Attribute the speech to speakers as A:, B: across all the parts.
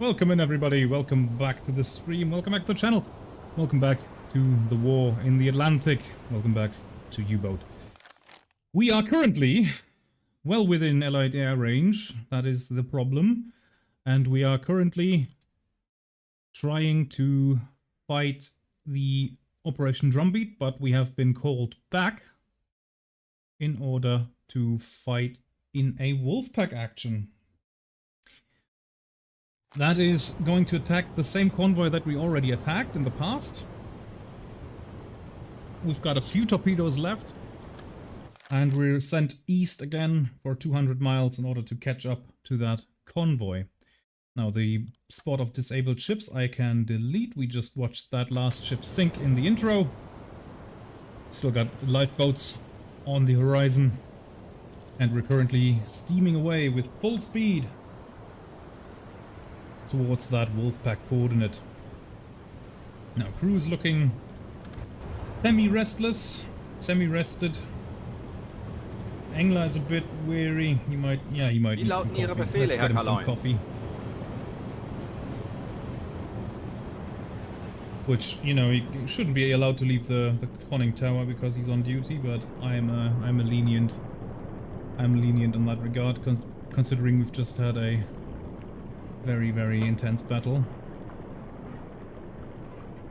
A: Welcome in everybody, welcome back to the stream, welcome back to the channel, welcome back to the war in the Atlantic, welcome back to Uboat. We are currently well within Allied air range, that is the problem, and we are currently trying to fight the Operation Drumbeat, but we have been called back in order to fight in a Wolfpack action. That is going to attack the same convoy that we already attacked in the past. We've got a few torpedoes left. And we're sent east again for 200 miles in order to catch up to that convoy. Now the spot of disabled ships I can delete. We just watched that last ship sink in the intro. Still got lifeboats on the horizon. And we're currently steaming away with full speed towards that Wolfpack coordinate. Now crew's looking semi-restless, semi-rested. Engler is a bit weary. He might need some coffee. Let's get him some coffee. Which, you know, he shouldn't be allowed to leave the conning tower because he's on duty, but I'm lenient in that regard, considering we've just had a very, very intense battle.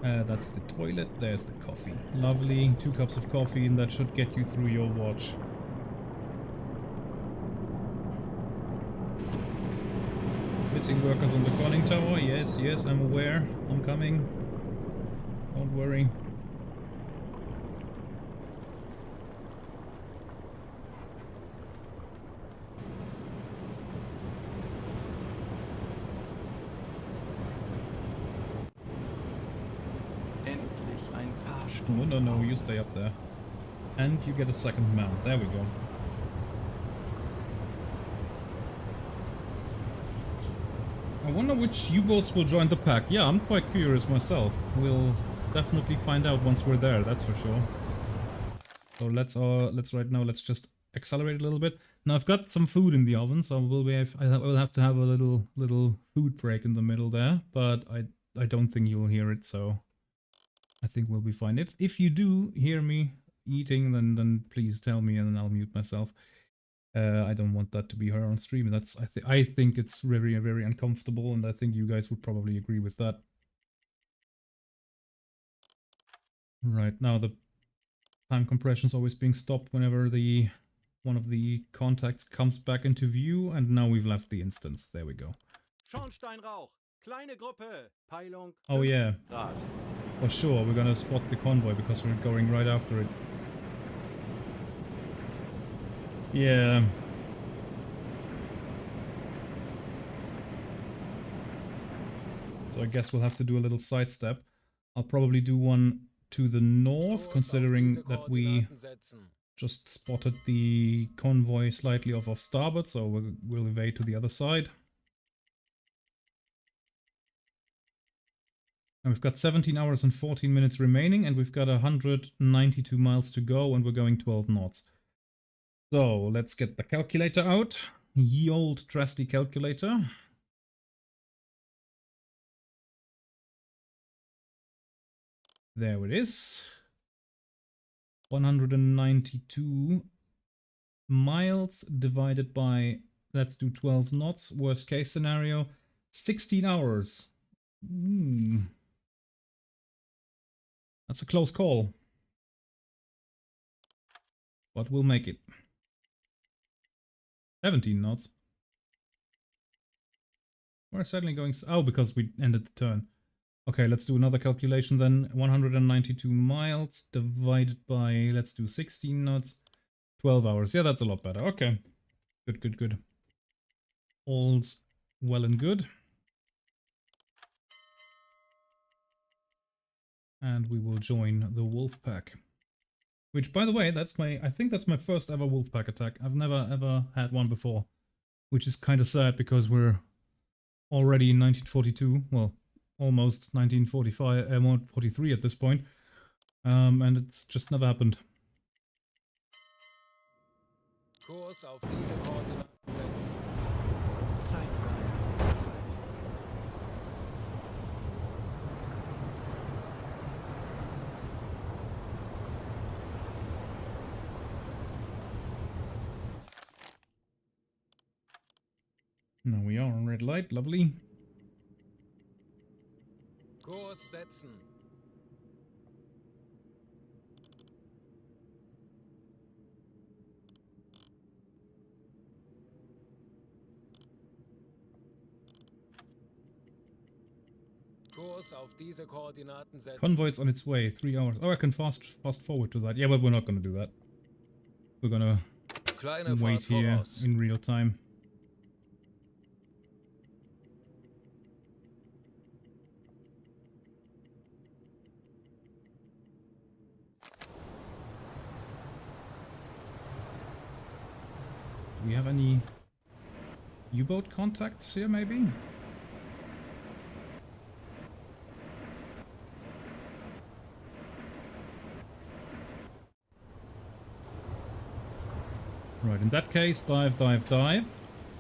A: That's the toilet, there's the coffee. Lovely, 2 cups of coffee, and that should get you through your watch. Missing workers on the conning tower, yes, I'm aware. I'm coming. Don't worry. Oh, no, you stay up there. And you get a second mount. There we go. I wonder which U-boats will join the pack. Yeah, I'm quite curious myself. We'll definitely find out once we're there, that's for sure. So let's just accelerate a little bit. Now I've got some food in the oven, so I will have to have a little food break in the middle there, but I don't think you'll hear it, so I think we'll be fine. If you do hear me eating, then please tell me and then I'll mute myself. I don't want that to be heard on stream. I think it's very, very uncomfortable, and I think you guys would probably agree with that. Right, now the time compression is always being stopped whenever one of the contacts comes back into view, and now we've left the instance. There we go. Oh yeah. For sure, we're gonna spot the convoy because we're going right after it. Yeah. So I guess we'll have to do a little sidestep. I'll probably do one to the north, considering that we just spotted the convoy slightly off starboard, so we'll evade to the other side. And we've got 17 hours and 14 minutes remaining, and we've got 192 miles to go, and we're going 12 knots. So let's get the calculator out. Ye old trusty calculator. There it is. 192 miles divided by, let's do 12 knots, worst case scenario, 16 hours. That's a close call. But we'll make it. 17 knots. We're certainly going... Oh, because we ended the turn. Okay, let's do another calculation then. 192 miles divided by, let's do 16 knots. 12 hours. Yeah, that's a lot better. Okay. Good. All's well and good. And we will join the Wolfpack. Which, by the way, I think that's my first ever Wolfpack attack. I've never ever had one before. Which is kind of sad because we're already in 1942. Well, almost 1945, 43 at this point. And it's just never happened.
B: Kurs auf diese Koordinaten setzen. Zeit für eine Auszeit.
A: Now we are on red light, lovely.
B: Kurs setzen. Kurs auf diese Koordinaten setzen.
A: Convoy's on its way, 3 hours. Oh, I can fast forward to that. Yeah, but we're not gonna do that. We're gonna wait here in real time. Do we have any U-boat contacts here, maybe? Right, in that case, dive, dive, dive.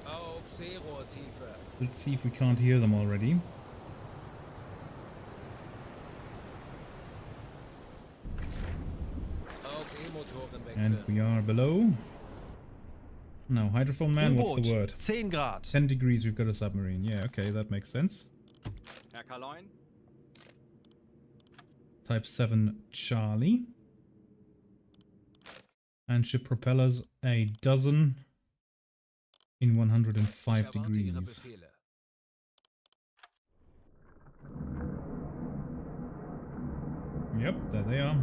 B: Auf Seerohrtiefe.
A: Let's see if we can't hear them already.
B: Auf E-Motoren
A: And
B: wechseln.
A: we are below. Now, hydrophone man, what's the word?
C: 10 Grad.
A: 10 degrees, we've got a submarine. Yeah, okay, that makes sense.
C: Herr Kaloin?
A: Type 7 Charlie. And ship propellers a dozen in 105
B: Ich erwarte Ihre
A: degrees.
B: Befehle.
A: Yep, there they are.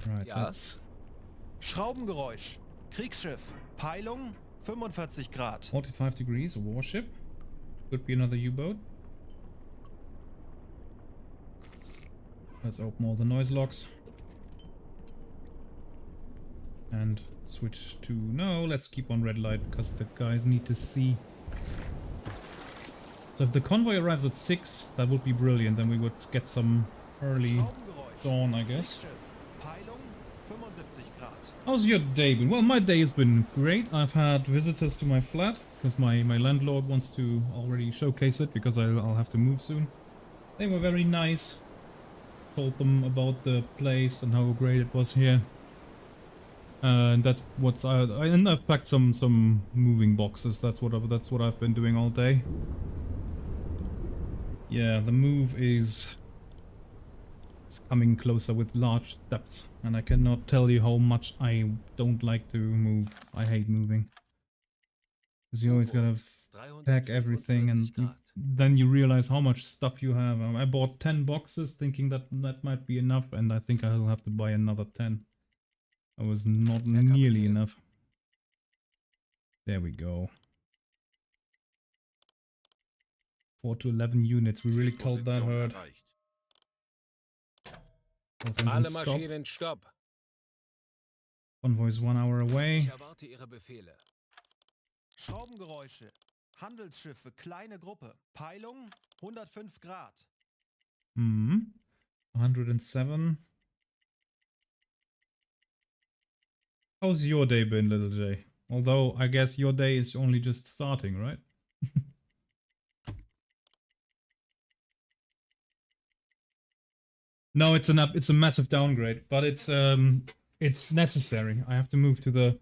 A: Right,
B: Ja.
A: that's
C: Schraubengeräusch. Kriegsschiff. Peilung 45 Grad.
A: 45 degrees, a warship. Could be another U-boat. Let's open all the noise logs. And switch to... No, let's keep on red light because the guys need to see. So if the convoy arrives at 6, that would be brilliant. Then we would get some early
C: Schraubengeräusch.
A: dawn, I guess.
C: Kriegsschiff. Peilung 75 Grad.
A: How's your day been? Well, my day has been great. I've had visitors to my flat because my landlord wants to already showcase it because I'll have to move soon. They were very nice. Told them about the place and how great it was here. And that's what's and I've packed some moving boxes. That's what I've been doing all day. Yeah, the move is coming closer with large steps, and I cannot tell you how much I don't like to move. I hate moving. Because you always gotta pack everything, and then you realize how much stuff you have. I bought 10 boxes thinking that that might be enough, and I think I'll have to buy another 10. That was not nearly enough. There we go. 4 to 11 units. We really called that herd.
B: Alle Maschinen stopp.
A: Convoy's 1 hour away.
B: Ich erwarte Ihre Befehle.
C: Schraubengeräusche. Handelsschiffe. Kleine Gruppe. Peilung 105 Grad.
A: 107. How's your day been, little J? Although, I guess your day is only just starting, right? No, it's a massive downgrade, but it's necessary. I have to move to the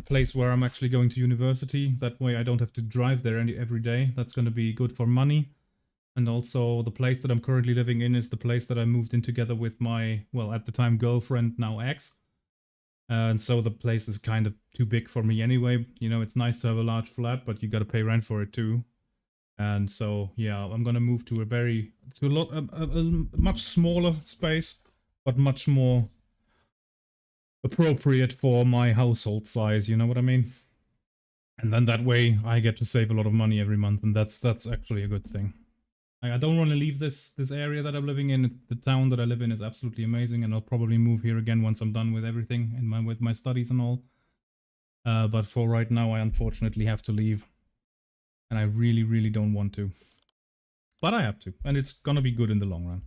A: place where I'm actually going to university. That way I don't have to drive there every day. That's going to be good for money. And also the place that I'm currently living in is the place that I moved in together with my, well, at the time girlfriend, now ex. And so the place is kind of too big for me anyway. You know, it's nice to have a large flat, but you got to pay rent for it too. And so, yeah, I'm gonna move to a much smaller space, but much more appropriate for my household size. You know what I mean? And then that way, I get to save a lot of money every month, and that's actually a good thing. I don't want to leave this area that I'm living in. The town that I live in is absolutely amazing, and I'll probably move here again once I'm done with everything and with my studies and all. But for right now, I unfortunately have to leave. And I really, really don't want to. But I have to. And it's gonna be good in the long run.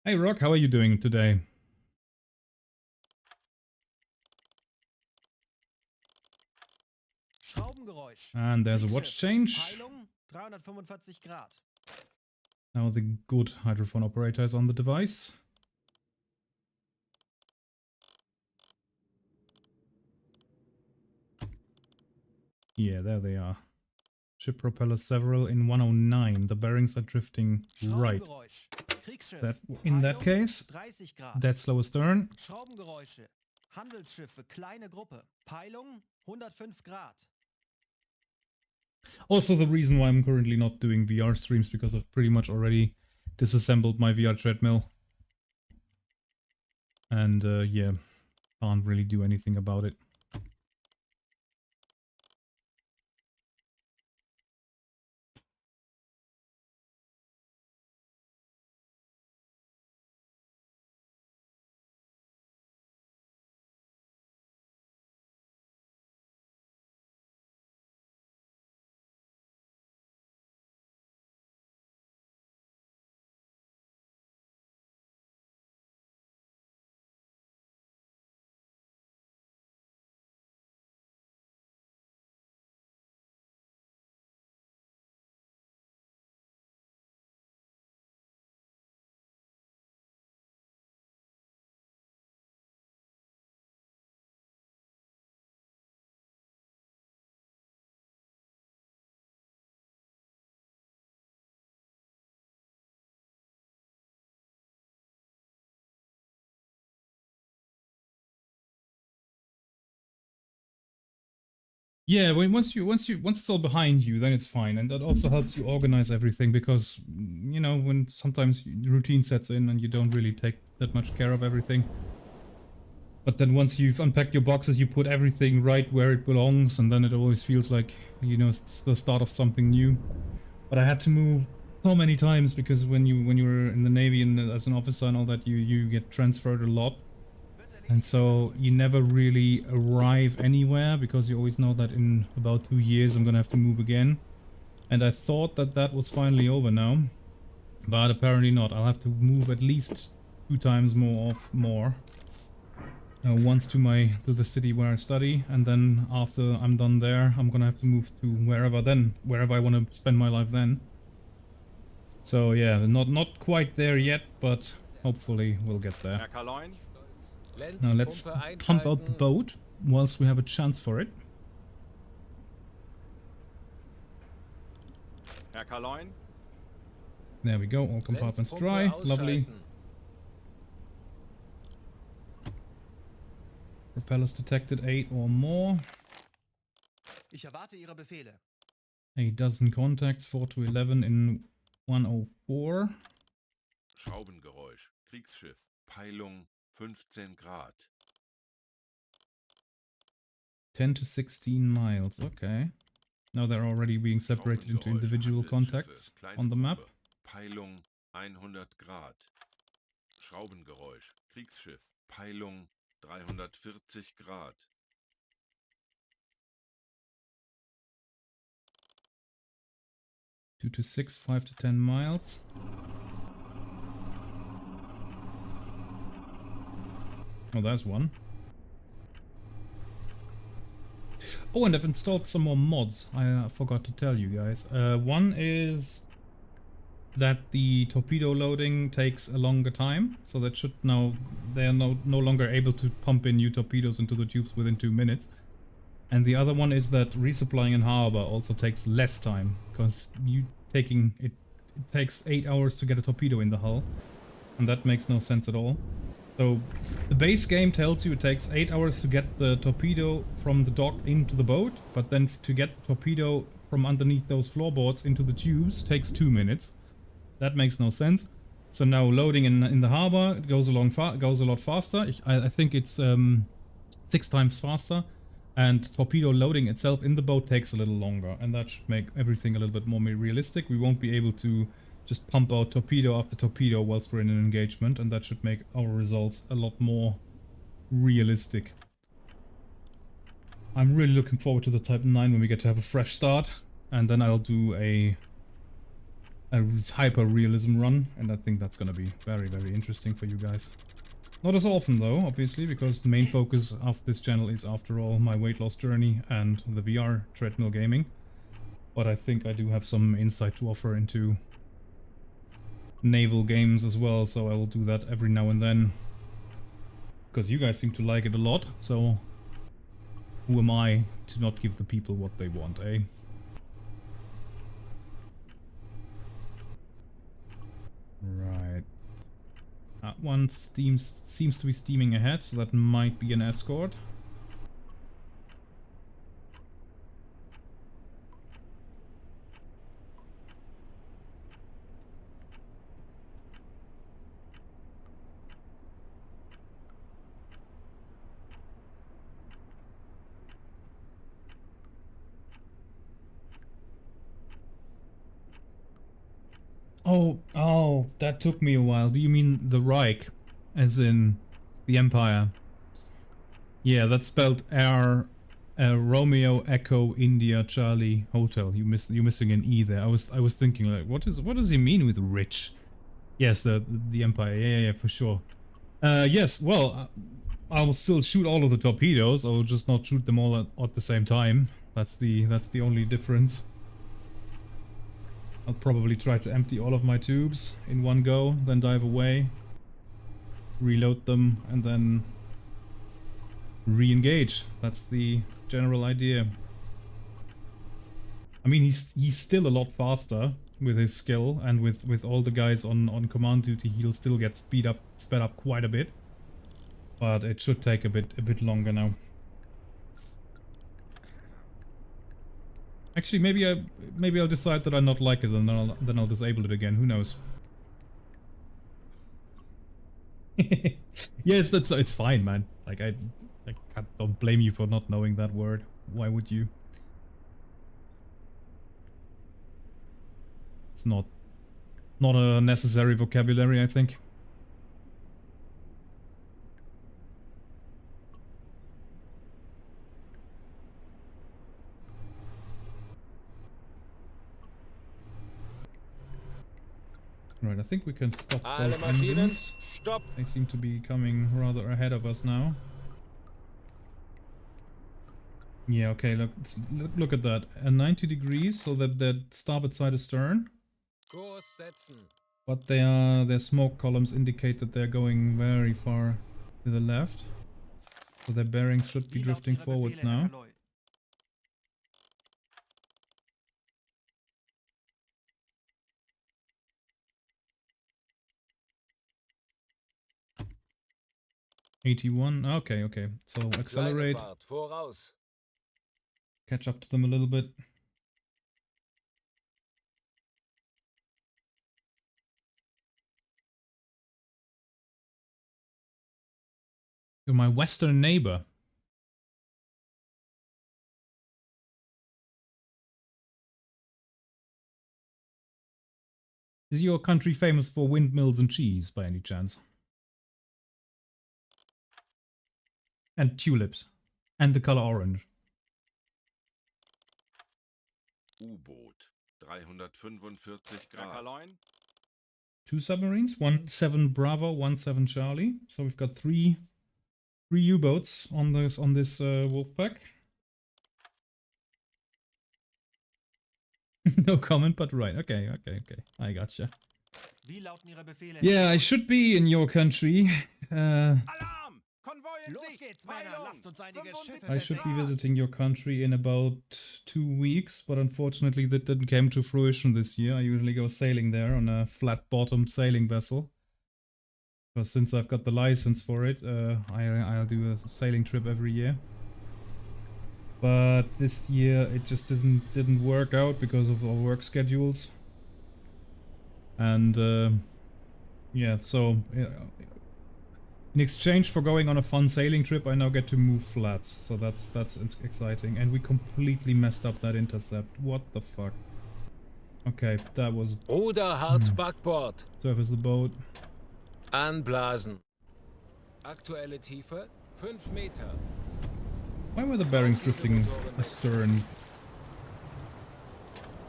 A: Hey Rock, how are you doing today? And there's a watch change.
C: Peilung 345 Grad.
A: Now the good hydrophone operator is on the device. Yeah, there they are. Ship propellers several in 109. The bearings are drifting right.
C: Schraubengeräusch. Kriegsschiff.
A: That in that
C: Peilung
A: case,
C: 30 Grad.
A: dead slow astern.
C: Schraubengeräusche. Handelsschiffe, kleine Gruppe. Peilung 105 Grad.
A: Also the reason why I'm currently not doing VR streams, because I've pretty much already disassembled my VR treadmill. And yeah, can't really do anything about it. Yeah, once it's all behind you, then it's fine, and that also helps you organize everything, because you know, when sometimes routine sets in and you don't really take that much care of everything. But then once you've unpacked your boxes, you put everything right where it belongs, and then it always feels like, you know, it's the start of something new. But I had to move so many times, because when you were in the Navy and as an officer and all that, you get transferred a lot. And so you never really arrive anywhere, because you always know that in about 2 years I'm gonna have to move again. And I thought that that was finally over now, but apparently not. I'll have to move at least 2 times more. Once to the city where I study, and then after I'm done there, I'm gonna have to move to wherever I want to spend my life then. So yeah, not quite there yet, but hopefully we'll get there. Now let's pump out the boat whilst we have a chance for it. There we go, all compartments dry, lovely. Propellers detected 8 or more.
C: Ich erwarte Ihre Befehle.
A: 8 dozen contacts, 4 to 11 in 104.
D: Schraubengeräusch, Kriegsschiff, Peilung 15 Grad.
A: 10 to 16 miles, okay. Now they're already being separated into individual contacts on the map.
D: Peilung 100 Grad. Schraubengeräusch, Kriegsschiff, Peilung 340 Grad.
A: Two to 6, 5 to 10 miles. Oh, there's one. Oh, and I've installed some more mods. I forgot to tell you guys. One is that the torpedo loading takes a longer time, so that should now they are no longer able to pump in new torpedoes into the tubes within 2 minutes. And the other one is that resupplying in harbor also takes less time, because it takes 8 hours to get a torpedo in the hull, and that makes no sense at all. So the base game tells you it takes 8 hours to get the torpedo from the dock into the boat, but then to get the torpedo from underneath those floorboards into the tubes takes 2 minutes. That makes no sense. So now loading in the harbor goes a lot faster. I think it's 6 times faster, and torpedo loading itself in the boat takes a little longer, and that should make everything a little bit more realistic. We won't be able to just pump out torpedo after torpedo whilst we're in an engagement, and that should make our results a lot more realistic. I'm really looking forward to the Type 9 when we get to have a fresh start, and then I'll do a hyper-realism run, and I think that's gonna be very, very interesting for you guys. Not as often though, obviously, because the main focus of this channel is, after all, my weight loss journey and the VR treadmill gaming. But I think I do have some insight to offer into naval games as well, so I will do that every now and then. Because you guys seem to like it a lot, so Who am I to not give the people what they want, eh? Right. That one seems to be steaming ahead, so that might be an escort. Oh, that took me a while. Do you mean the Reich? As in the Empire? Yeah, that's spelled R Romeo Echo India Charlie Hotel. You're missing an E there. I was thinking like, what does he mean with rich? Yes, the Empire. Yeah, for sure. Yes. Well, I will still shoot all of the torpedoes. I will just not shoot them all at the same time. That's the only difference. I'll probably try to empty all of my tubes in one go, then dive away, reload them, and then re-engage. That's the general idea. I mean, he's still a lot faster with his skill, and with all the guys on command duty, he'll still get sped up quite a bit. But it should take a bit longer now. Actually, maybe I'll decide that I not like it, and then I'll disable it again. Who knows? Yes, it's fine, man. Like I don't blame you for not knowing that word. Why would you? It's not a necessary vocabulary, I think. Right, I think we can stop those engines.
B: Stop.
A: They seem to be coming rather ahead of us now. Yeah, okay, look at that. 90 degrees, so that their starboard side is stern.
B: Kurs setzen.
A: But their smoke columns indicate that they're going very far to the left. So their bearings should be drifting forwards now. '81. Okay. So accelerate.
B: Voraus.
A: Catch up to them a little bit. You're my western neighbor. Is your country famous for windmills and cheese, by any chance? And tulips. And the color orange.
D: Uboat 345 Grad.
A: 2 submarines, 17 Bravo, 17 Charlie. So we've got three U-boats on this Wolfpack. No comment, but right. Okay. I gotcha. Yeah, I should be in your country. I should be visiting your country in about 2 weeks, but unfortunately that didn't come to fruition this year. I usually go sailing there on a flat-bottomed sailing vessel. Because since I've got the license for it, I'll do a sailing trip every year. But this year it just didn't work out because of our work schedules. And yeah, so in exchange for going on a fun sailing trip, I now get to move flats. So that's exciting. And we completely messed up that intercept. What the fuck? Okay, that was...
B: Ruder hart Backbord.
A: Surface the boat.
B: Anblasen. Aktuelle Tiefe 5 Meter.
A: Why were the bearings drifting astern?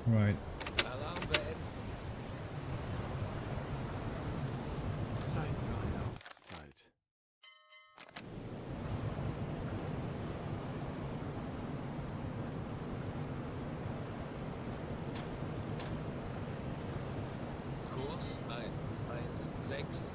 A: Right.
B: Alarm beenden.
C: Zeit für eine Aufzeit.
B: Kurs 116.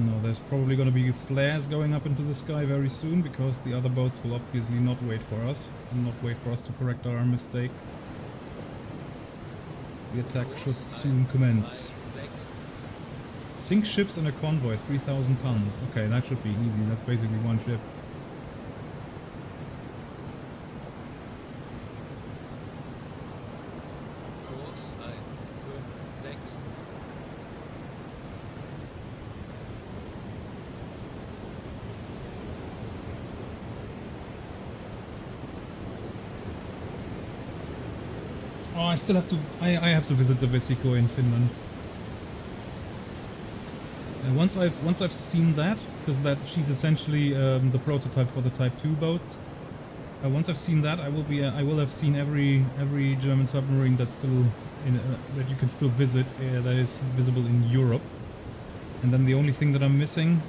A: No, there's probably gonna be flares going up into the sky very soon, because the other boats will obviously not wait for us, and not wait for us to correct our mistake. The attack should soon commence. Sink ships in a convoy, 3,000 tons. Okay, that should be easy. That's basically one ship.
B: Kurs 156.
A: Oh, I still have to. I have to visit the Vesiko in Finland. And once I've seen that, because that she's essentially the prototype for the Type 2 boats. Once I've seen that, I will have seen every German submarine that's still in that you can still visit that is visible in Europe. And then the only thing that I'm missing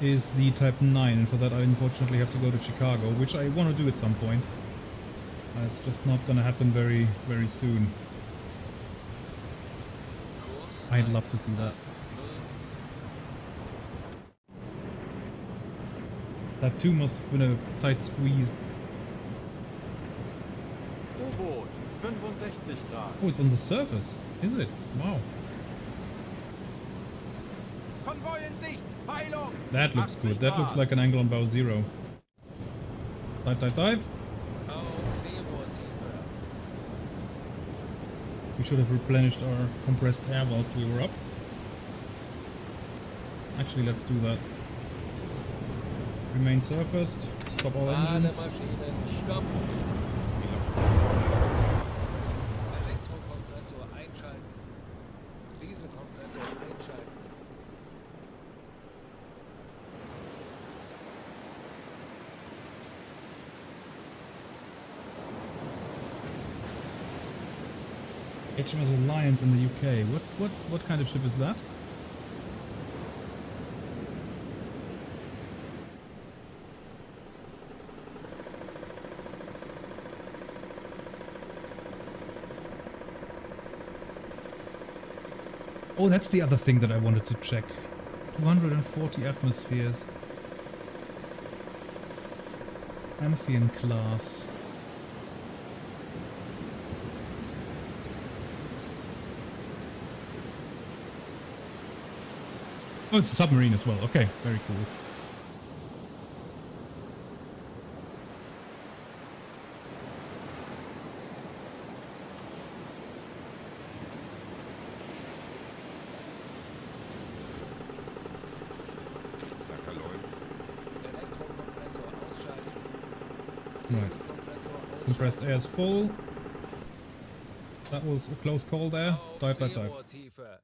A: is the Type 9, and for that I unfortunately have to go to Chicago, which I want to do at some point. It's just not gonna happen very soon. I'd love to see that. That too must have been a tight squeeze.
C: Uboat 65 Grad.
A: Oh, it's on the surface, is it? Wow.
C: Konvoi in Sicht. Peilung.
A: That looks good. That looks like an angle on bow 0. Dive, dive, dive. We should have replenished our compressed air whilst we were up. Actually, let's do that. Remain surfaced. Stop all engines.
B: Stopp. Elektrokompressor einschalten. Dieselkompressor einschalten.
A: HMS Alliance in the UK. What kind of ship is that? Oh, that's the other thing that I wanted to check. 240 atmospheres. Amphion class. Oh, it's a submarine as well. Okay, very cool.
B: Elektrokompressor ausschalten.
A: Right.
B: Dieselkompressor
A: Compressed air is full. That was a close call there.
B: Auf
A: Dive, dive, dive.
B: Seerohrtiefe.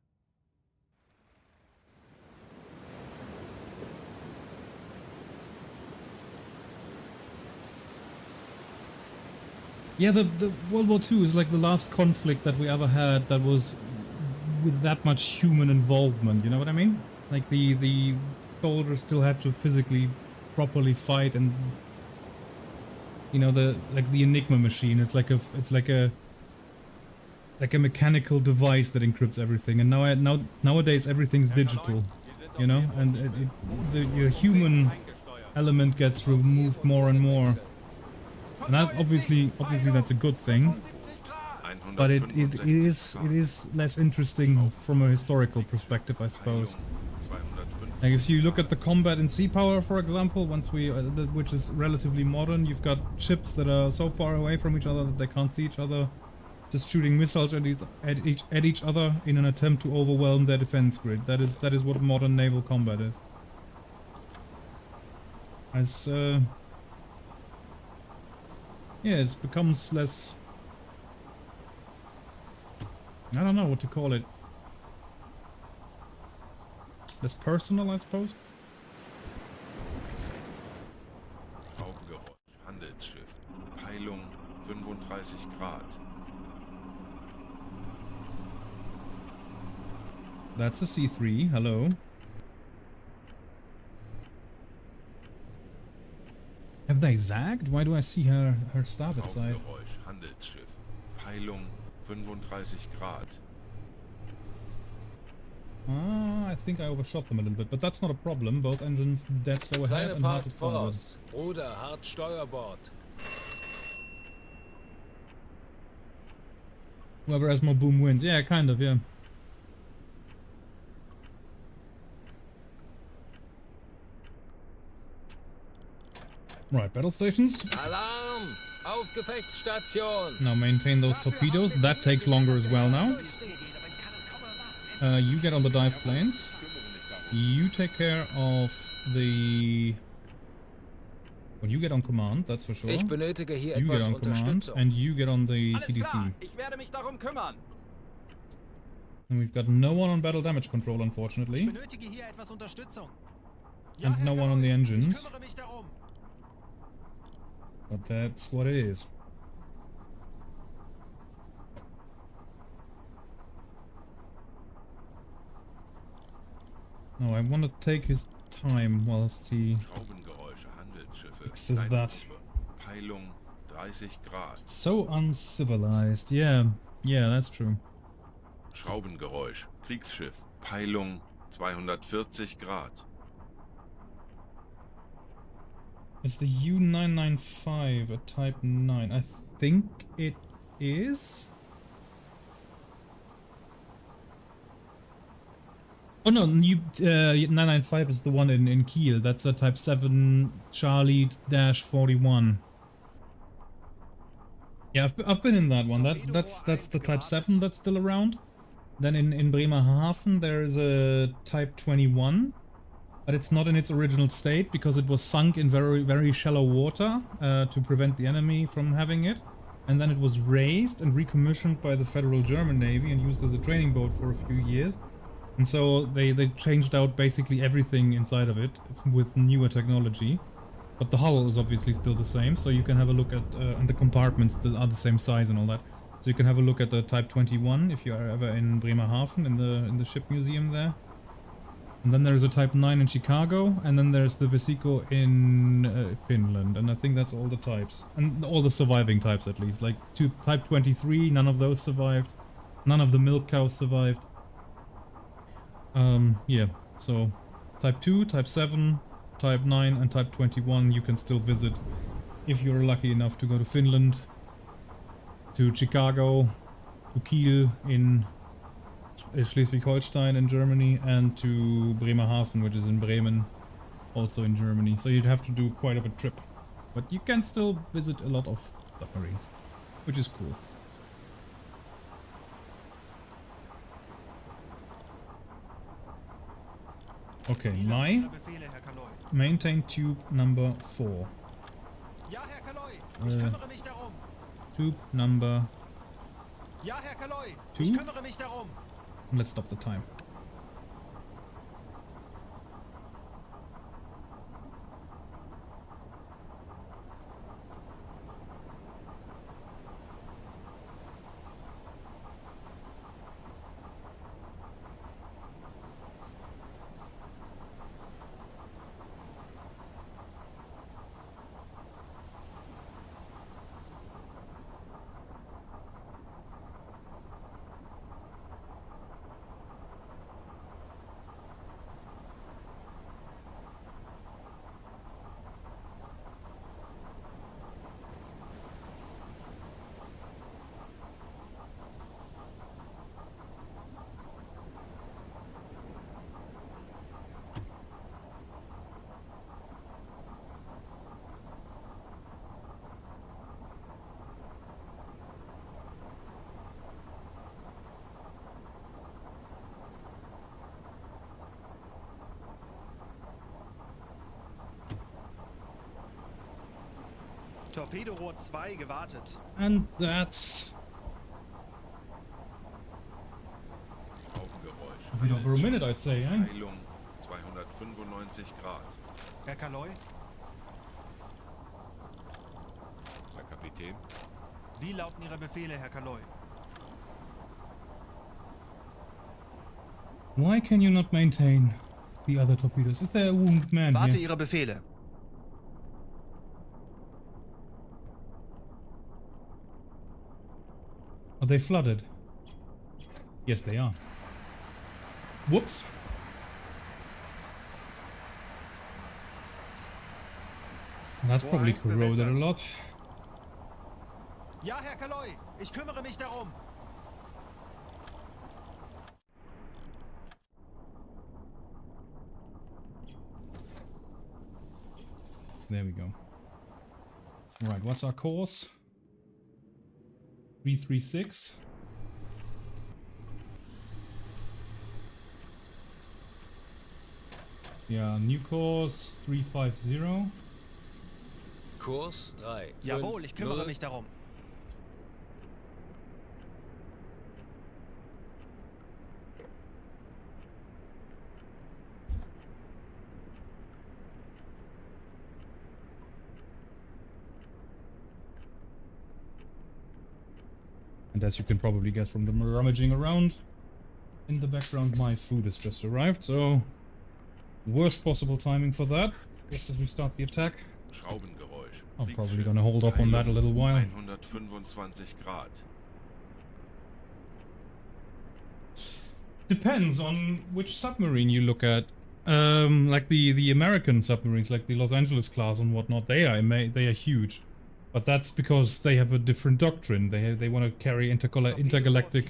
A: Yeah, the World War II is like the last conflict that we ever had that was with that much human involvement, you know what I mean? Like the soldiers still had to physically properly fight, and you know, the Enigma machine, it's like a mechanical device that encrypts everything, and nowadays everything's digital, you know, and the human element gets removed more and more. And that's obviously that's a good thing, but it is less interesting from a historical perspective, I suppose. Like if you look at the combat in sea power, for example, which is relatively modern, you've got ships that are so far away from each other that they can't see each other, just shooting missiles at each other in an attempt to overwhelm their defense grid. That is what modern naval combat is. As yeah, it becomes less... I don't know what to call it. Less personal, I suppose?
D: Hauptgeräusch, Handelsschiff. Peilung 35 Grad.
A: That's a C3, hello. Have they zagged? Why do I see her starboard side?
D: Hauptgeräusch, Handelsschiff. Peilung 35 Grad.
A: I think I overshot them a little bit, but that's not a problem. Both engines dead slow ahead
B: Kleine
A: and hard
B: Fahrt
A: to follow.
B: voraus. Ruder, hart Steuerbord.
A: Whoever has more boom wins. Yeah, kind of, yeah. Right, battle stations.
B: Alarm! Auf Gefechtsstation!
A: Now maintain those torpedoes. That takes longer as well now. You get on the dive planes. You take care of the... Well, you get on command, that's for sure.
B: Ich benötige hier
A: You get
B: etwas
A: on command,
B: Unterstützung.
A: and you get on the
E: Alles
A: TDC.
E: klar, ich werde mich darum kümmern.
A: And we've got no one on battle damage control,
C: Ich
A: unfortunately.
C: benötige hier etwas Unterstützung. Ja,
A: And
C: Herr
A: no one on the
C: Kaloi,
A: engines.
C: Ich kümmere mich darum.
A: But that's what it is. No, I want to take his time whilst he
D: Schraubengeräusche, Handelsschiffe.
A: fixes
D: kleine
A: that.
D: Gruppe. Peilung 30 Grad.
A: So uncivilized. Yeah, that's true.
D: Schraubengeräusch, Kriegsschiff. Peilung 240 Grad.
A: Is the U-995 a Type 9? I think it is. Oh no, U-995 is the one in Kiel. That's a Type 7 Charlie-41. Yeah, I've been in that one. That's the Type 7 that's still around. Then in Bremerhaven there is a Type 21. But it's not in its original state because it was sunk in very shallow water to prevent the enemy from having it. And then it was raised and recommissioned by the Federal German Navy and used as a training boat for a few years. And so they changed out basically everything inside of it with newer technology. But the hull is obviously still the same, so you can have a look at... and the compartments are the same size and all that. So you can have a look at the Type 21 if you are ever in Bremerhaven in the ship museum there. And then there's a Type 9 in Chicago, and then there's the Vesico in Finland, and I think that's all the types. And all the surviving types at least. Like Type 23, none of those survived. None of the milk cows survived. Yeah, so Type 2, Type 7, Type 9 and Type 21 you can still visit if you're lucky enough to go to Finland, to Chicago, to Kiel in Schleswig-Holstein in Germany, and to Bremerhaven, which is in Bremen, also in Germany. So you'd have to do quite of a trip. But you can still visit a lot of submarines, which is cool. Okay,
C: Wie lauten
A: my
C: Ihre Befehle, Herr Kaloi?
A: maintain tube number 4.
C: Ja, Herr Kaloi, ich kümmere mich darum.
A: Tube number...
C: Ja, Herr Kaloi,
A: 2.
C: ich kümmere mich darum.
A: Let's stop the time.
C: Torpedorohr 2 gewartet.
A: And that's
D: Schraubengeräusch.
A: a bit over a minute, I'd say, eh?
D: Peilung 295 Grad.
C: Herr Kaloi,
D: Herr Kapitän.
C: wie lauten Ihre Befehle, Herr Kaloi?
A: Why can you not maintain the other torpedoes? Is there a wounded man
C: Warte
A: here?
C: Ihre Befehle.
A: Are they flooded? Yes, they are. Whoops. That's probably corroded a lot.
C: Ja, Herr Kaloi, ich kümmere mich darum.
A: There we go. Right, what's our course? 336. Yeah, new course 350.
B: Kurs 3.
C: Jawohl, ich kümmere mich darum.
A: And as you can probably guess from the rummaging around in the background, my food has just arrived, so worst possible timing for that, just as we start the attack.
D: Schraubengeräusch.
A: I'm probably gonna hold up on that a little while.
D: 125 Grad.
A: Depends on which submarine you look at. Like the American submarines, like the Los Angeles class and whatnot, they are huge. But that's because they have a different doctrine. They want to carry intergalactic,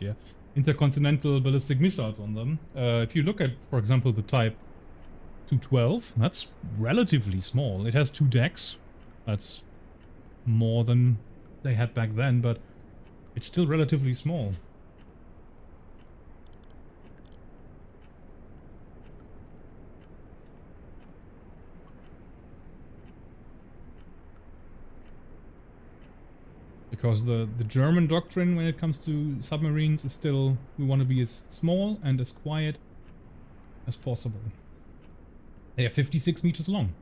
A: yeah, intercontinental ballistic missiles on them. If you look at, for example, the Type 212, that's relatively small. It has 2 decks. That's more than they had back then, but it's still relatively small. Because the German doctrine when it comes to submarines is still, we want to be as small and as quiet as possible. They are 56 meters long.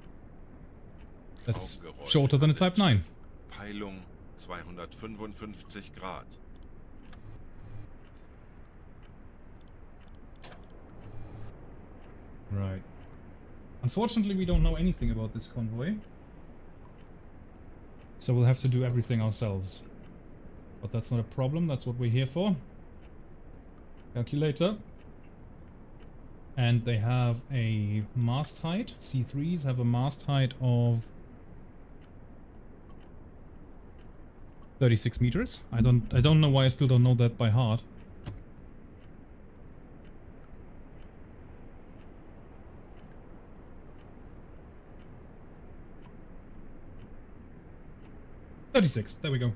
A: That's shorter than a Type 9.
D: Peilung 255 Grad.
A: Right. Unfortunately, we don't know anything about this convoy. So we'll have to do everything ourselves. But that's not a problem, that's what we're here for. Calculator. And they have a mast height. C3s have a mast height of 36 meters. I don't know why I still don't know that by heart. There we go.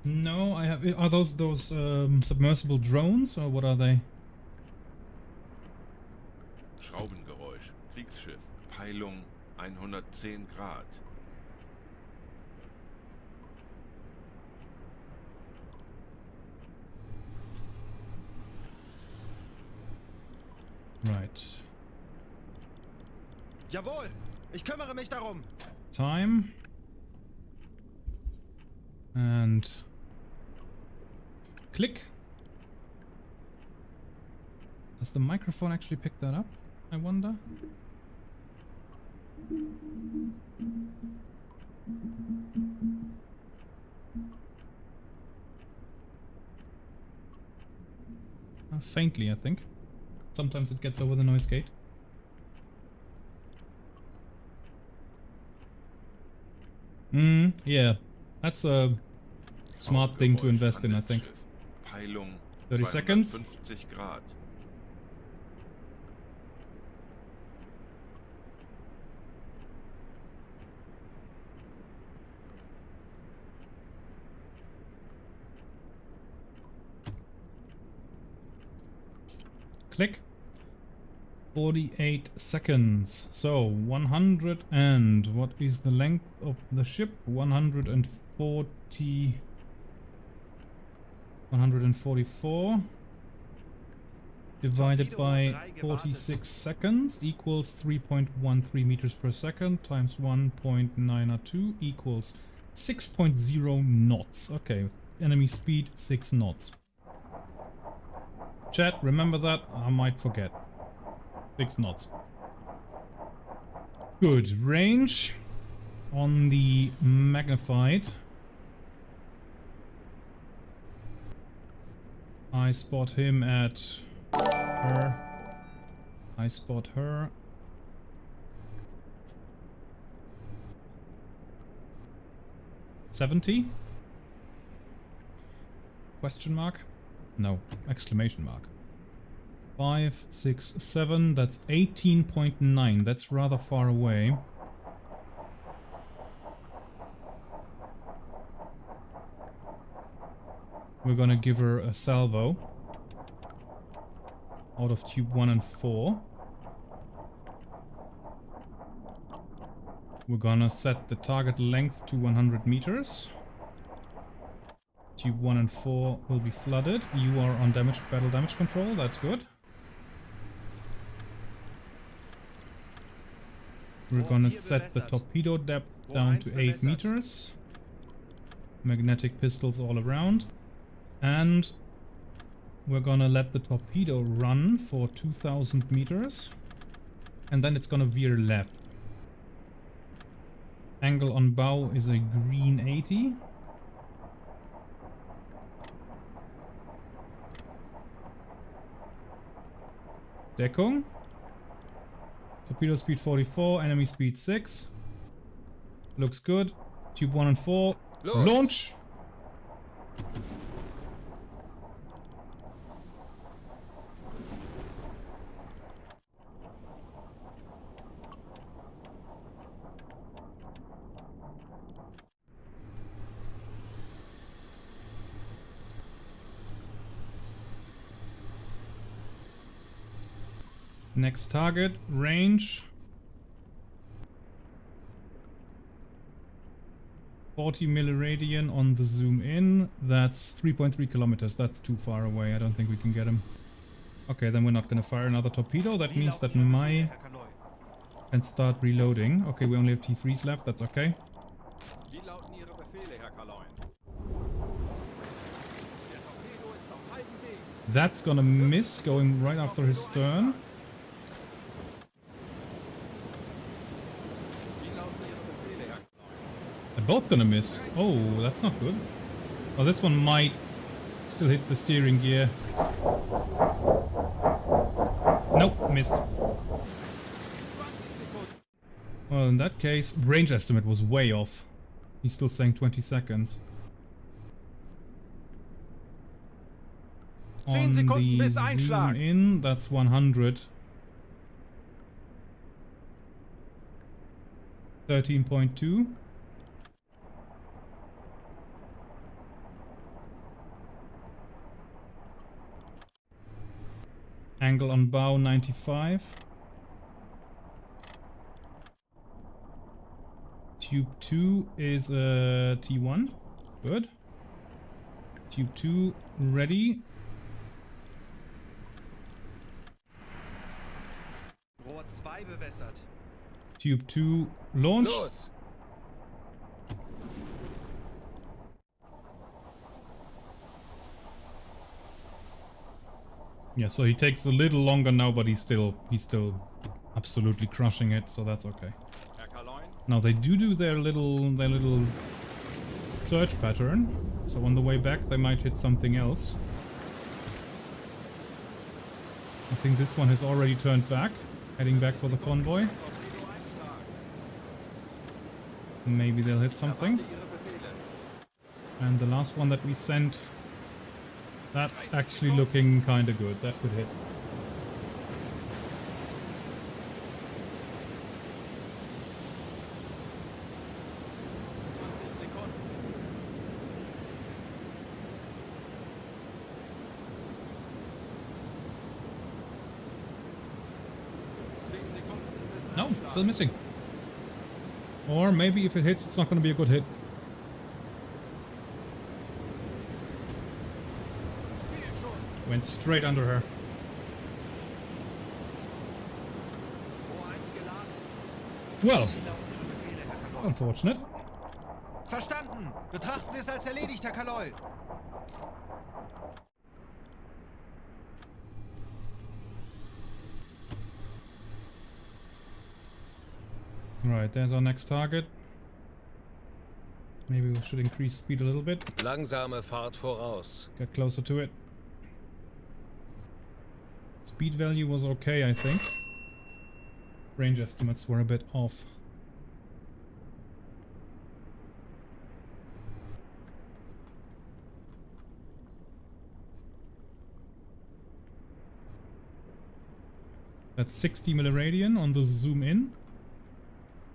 A: No, I have. Are those submersible drones or what are they?
D: Schraubengeräusch. Kriegsschiff. Peilung 110 Grad.
A: Right.
C: Jawohl, ich kümmere mich darum.
A: Time. And click. Does the microphone actually pick that up? I wonder. Faintly, I think. Sometimes it gets over the noise gate. Yeah. That's a smart thing to invest in, I think.
D: Peilung
A: 30 seconds.
D: 250 Grad.
A: Click. 48 seconds. So 100 and what is the length of the ship? 144 divided by 46 seconds equals 3.13 meters per second times 1.902 equals 6.0 knots. Okay, enemy speed 6 knots. Chat, remember that? I might forget. 6 knots. Good. Range on the magnified I spot him at her. I spot her. $70? Question mark? No, exclamation mark. 5, 6, 7, that's 18.9. That's rather far away. We're gonna give her a salvo out of tube 1 and 4. We're gonna set the target length to 100 meters. Tube 1 and 4 will be flooded. You are on battle damage control, that's good. We're gonna set the torpedo depth down to 8 meters. Magnetic pistols all around. And we're gonna let the torpedo run for 2000 meters. And then it's gonna veer left. Angle on bow is a green 80. Deckung. Torpedo speed 44, enemy speed 6. Looks good. Tube 1 and 4.
B: Los.
A: Launch! Next target, range 40 milliradian on the zoom in. That's 3.3 kilometers. That's too far away. I don't think we can get him. Okay, then we're not gonna fire another torpedo. That means that my can start reloading. Okay, we only have T3s left. That's okay.
E: Wie lauten Ihre Befehle, Herr Kaloin? Der Torpedo ist auf halbem Weg.
A: That's gonna miss, going right after his stern. They're both gonna miss. Oh, that's not good. Oh, this one might still hit the steering gear. Nope, missed. Well, in that case, range estimate was way off. He's still saying 20 seconds.
E: 10 Sekunden bis Einschlag.
A: Zoom in, that's 100. 13.2. Angle on bow 95. Tube 2 is T1. Good. Tube 2 ready.
C: Rohr 2 bewässert.
A: Tube 2 launch.
B: Los!
A: Yeah, so he takes a little longer now, but he's still absolutely crushing it, so that's okay.
E: Herr Kaloin?
A: Now they do their little search pattern, so on the way back they might hit something else. I think this one has already turned back, heading back for the convoy.
E: Torpedo Einschlag.
A: Maybe they'll hit something.
E: Erwarte Ihre Befehle.
A: And the last one that we sent, that's actually looking kinda good. That could hit. No, still missing. Or maybe if it hits, it's not going to be a good hit. Went straight under her. Well, unfortunate.
C: Verstanden. Betrachten Sie es als erledigt, Herr Kaloy.
A: Right, there's our next target. Maybe we should increase speed a little bit.
B: Langsame Fahrt voraus.
A: Get closer to it. Speed value was okay, I think. Range estimates were a bit off. That's 60 milliradian on the zoom in.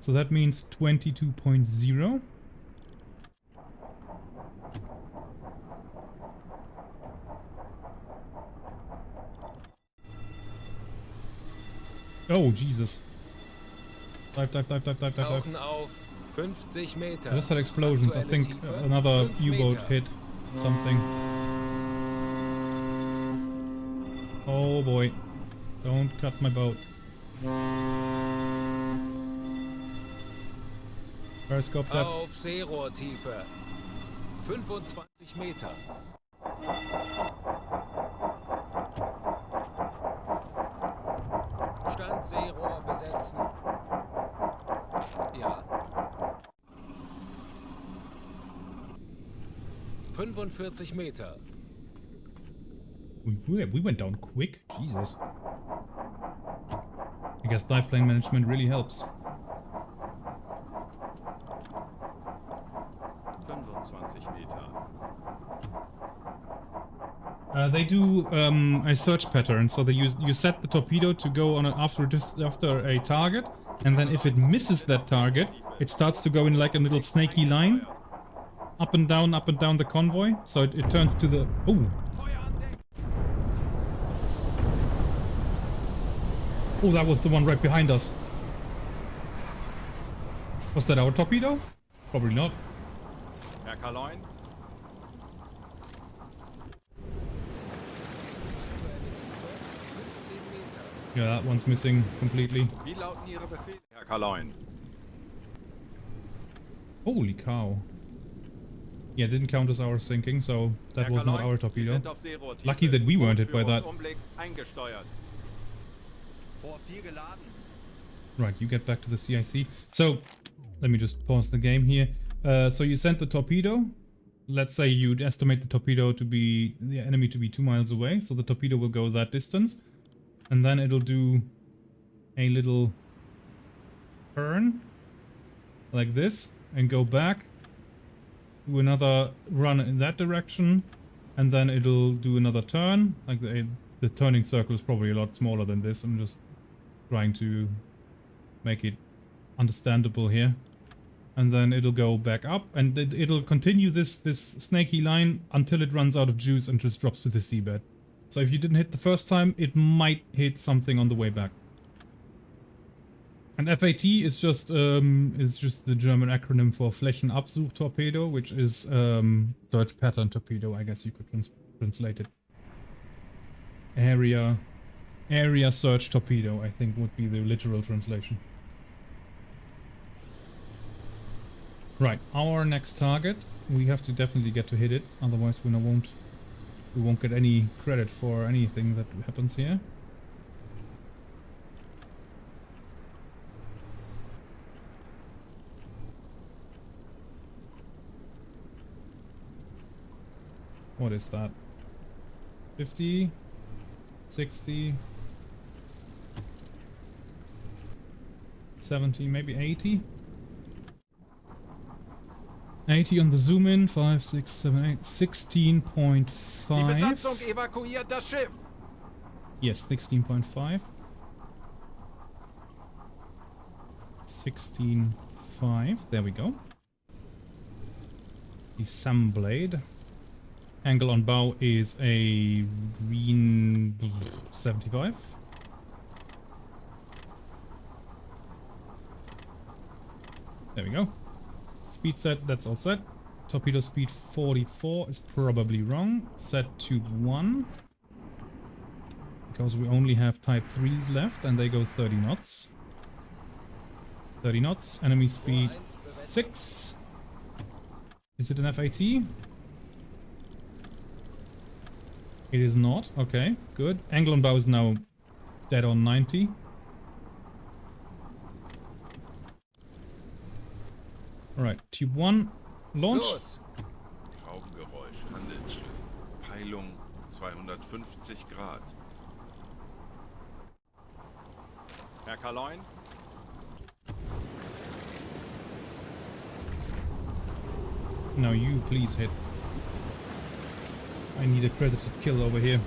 A: So that means 22.0. Oh, Jesus. Dive, dive, dive, dive, dive, dive, dive.
B: Tauchen auf 50 Meter.
A: I just had explosions. I think
B: Aktuelle Tiefe,
A: another
B: 5
A: U-boat
B: Meter.
A: hit something. Oh boy. Don't cut my boat. Periscope that.
B: Auf Seerohrtiefe. 25 Meter. Standseerohr besetzen. Ja. 45 Meter.
A: We went down quick. Jesus. I guess dive plane management really helps.
E: 25 Meter.
A: They do a search pattern, so they you set the torpedo to go on after a target, and then if it misses that target, it starts to go in like a little snaky line, up and down the convoy. So it turns to the oh, that was the one right behind us. Was that our torpedo? Probably not.
E: Herr Kaloin.
B: Aktuelle Tiefe 15 Meter.
A: Yeah, that one's missing completely.
E: Wie lauten Ihre Befehle, Herr Kaloin?
A: Holy cow. Yeah, didn't count as our sinking, so that
E: Herr
A: was not
E: Kaloin,
A: our
E: Sie
A: torpedo.
E: sind auf Seerohrtiefe.
A: Lucky that we weren't hit by that.
E: Umblick eingesteuert.
C: Rohr 4 geladen.
A: Right, you get back to the CIC. So, let me just pause the game here. So you sent the torpedo. Let's say you'd estimate the torpedo to be, the enemy to be 2 miles away. So the torpedo will go that distance. And then it'll do a little turn. Like this. And go back. Do another run in that direction. And then it'll do another turn. Like the turning circle is probably a lot smaller than this. I'm just trying to make it understandable here. And then it'll go back up, and it'll continue this snaky line until it runs out of juice and just drops to the seabed. So if you didn't hit the first time, it might hit something on the way back. And FAT is just the German acronym for Flächenabsuchtorpedo, which is search pattern torpedo. I guess you could translate it. Area search torpedo, I think, would be the literal translation. Right, our next target, we have to definitely get to hit it, otherwise we won't get any credit for anything that happens here. What is that? 50, 60, 70, maybe 80? 80 on the zoom in, 5, 6, 7, 8, 16.5.
E: Die Besatzung evakuiert das Schiff.
A: Yes, 16.5. 16.5, there we go. The Sam blade. Angle on bow is a green 75. There we go. Speed set, that's all set. Torpedo speed 44 is probably wrong. Set to 1. Because we only have type 3s left and they go 30 knots. 30 knots. Enemy speed 6. Is it an FAT? It is not. Okay, good. Angle on bow is now dead on 90. Alright, Tube 1, launch.
B: Los!
D: Schraubengeräusch, Handelsschiff. Peilung 250 Grad.
E: Herr Kaloin?
A: Now you please hit. I need a credited kill over here.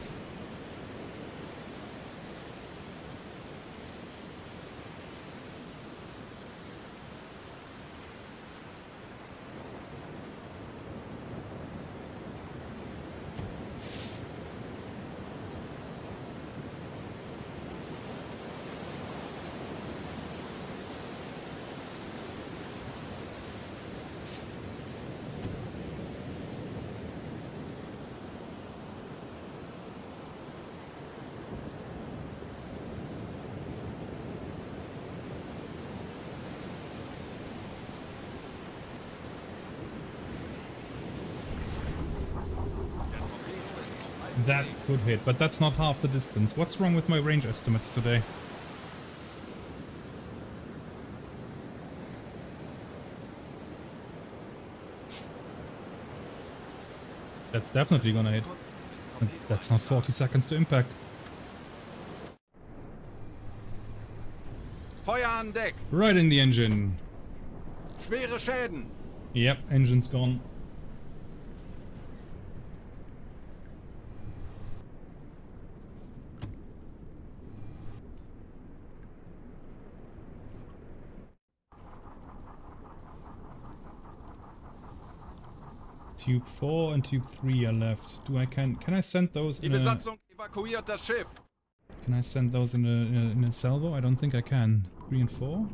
A: That could hit, but that's not half the distance. What's wrong with my range estimates today? That's definitely gonna hit. And that's not 40 seconds to impact.
E: Feuer an Deck!
A: Right in the engine.
E: Schwere Schäden!
A: Yep, engine's gone. Tube 4 and Tube 3 are left. Can I send those
E: Die
A: in a...
E: Besatzung evakuiert das Schiff.
A: Can I send those in a salvo? I don't think I can. 3 and 4?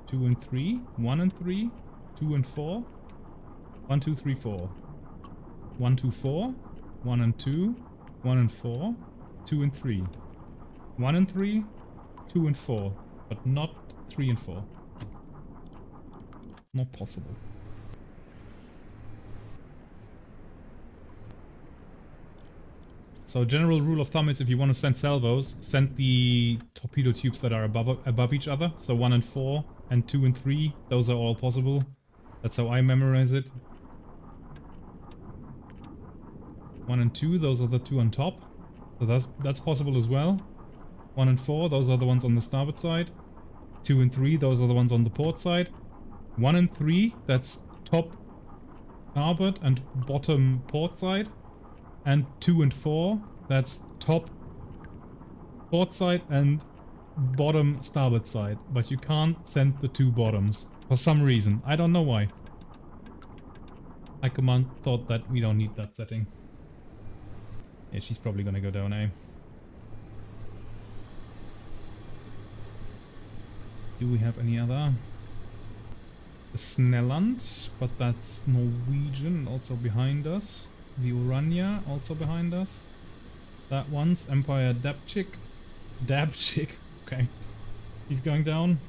A: 2 and 3? 1 and 3? 2 and 4? 1, 2, 3, 4. 1, 2, 4. 1 and 2. 1 and 4. 2 and 3. 1 and 3. 2 and 4. But not 3 and 4. Not possible. So general rule of thumb is if you want to send salvos, send the torpedo tubes that are above each other. So 1 and 4 and 2 and 3, those are all possible. That's how I memorize it. 1 and 2, those are the two on top. So that's possible as well. 1 and 4, those are the ones on the starboard side. 2 and 3, those are the ones on the port side. 1 and 3, that's top starboard and bottom port side. And 2 and 4, that's top port side and bottom starboard side. But you can't send the two bottoms. For some reason. I don't know why. High Command thought that we don't need that setting. Yeah, she's probably gonna go down, eh? Do we have any other? The Snelland, but that's Norwegian, also behind us. The Urania, also behind us. That one's Empire Dabchick. Dabchick, okay. He's going down.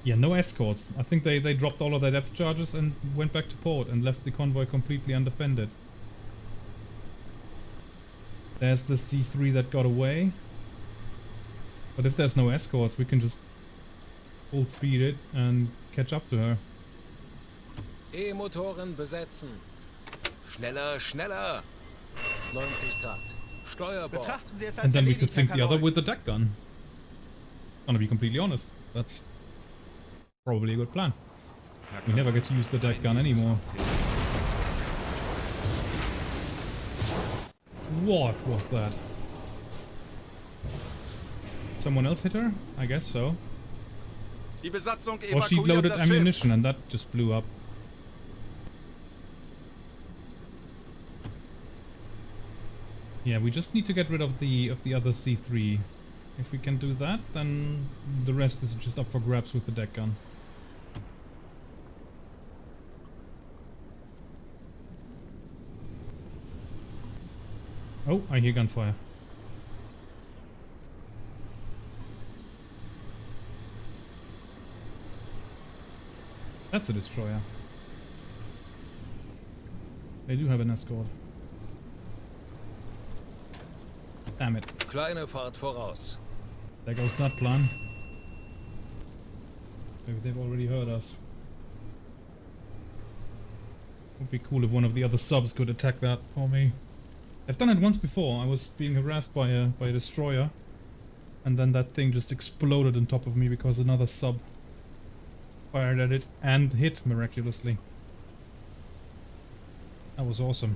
A: Yeah, no escorts. I think they dropped all of their depth charges and went back to port and left the convoy completely undefended. There's the C3 that got away. But if there's no escorts, we can just full speed it and catch up to her.
B: E-Motoren besetzen. Schneller, schneller. 90 Grad. Steuerbord.
C: Betrachten Sie es als
A: And then we
C: erledigt,
A: could sink
C: Herr
A: the other
C: Kaloin.
A: with the deck gun. Gonna be completely honest. That's probably a good plan. We never get to use the deck gun anymore. What was that? Someone else hit her? I guess so.
E: Die Besatzung
A: Or she
E: evakuiert
A: loaded
E: das Schiff.
A: ammunition and that just blew up. Yeah, we just need to get rid of the other C3. If we can do that, then the rest is just up for grabs with the deck gun. Oh, I hear gunfire. That's a destroyer. They do have an escort. Damn it.
B: Kleine Fahrt voraus.
A: There goes that plan. Maybe they've already heard us. Would be cool if one of the other subs could attack that for me. I've done it once before. I was being harassed by a destroyer, and then that thing just exploded on top of me because another sub fired at it and hit miraculously. That was awesome.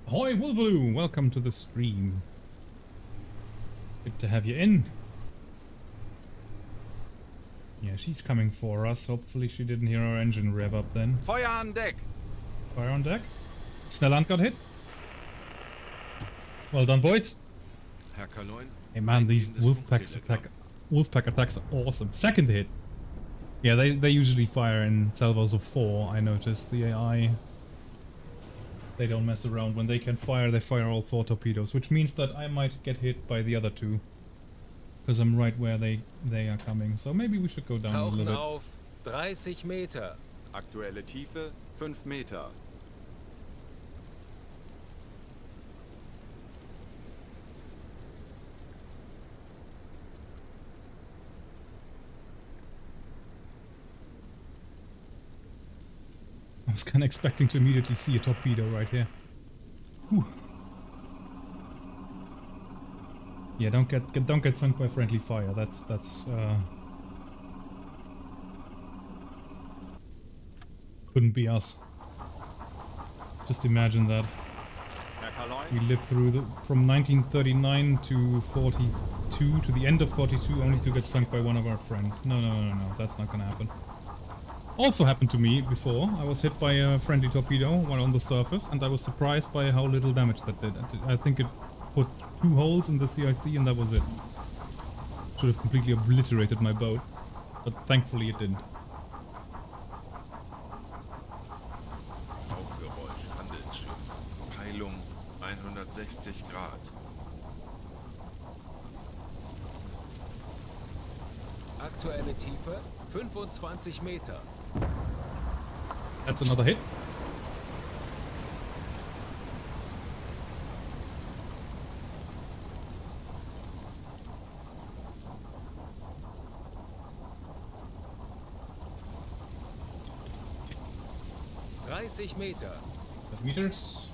A: Ahoy, Wolvaloo! Welcome to the stream. Good to have you in. Yeah, she's coming for us. Hopefully she didn't hear our engine rev up then.
E: Feuer an Deck!
A: Fire on deck. Snelland got hit. Well done, boys.
D: Herr Kaloin.
A: Hey man, these
D: Funktelegramm.
A: Wolfpack attacks are awesome. Second hit. Yeah, they usually fire in salvos of 4, I noticed. The AI... They don't mess around. When they can fire, they fire all 4 torpedoes, which means that I might get hit by the other 2. Because I'm right where they are coming. So maybe we should go down a
B: Tauchen
A: little bit.
B: auf 30 Meter.
E: Aktuelle Tiefe 5 Meter.
A: I was kind of expecting to immediately see a torpedo right here. Whew. Yeah, don't get sunk by friendly fire. That's couldn't be us. Just imagine that.
E: Herr Kaloin.
A: We lived through from 1939 to 42 to the end of 42 only to get sunk by one of our friends. No, that's not gonna happen. Also happened to me before. I was hit by a friendly torpedo while on the surface, and I was surprised by how little damage that did. I think it put 2 holes in the CIC and that was it. Should have completely obliterated my boat, but thankfully it didn't.
D: Schraubengeräusch, Handelsschiff. Peilung 160 Grad.
B: Aktuelle Tiefe 25 Meter.
A: That's another hit.
B: Meter.
A: Meters.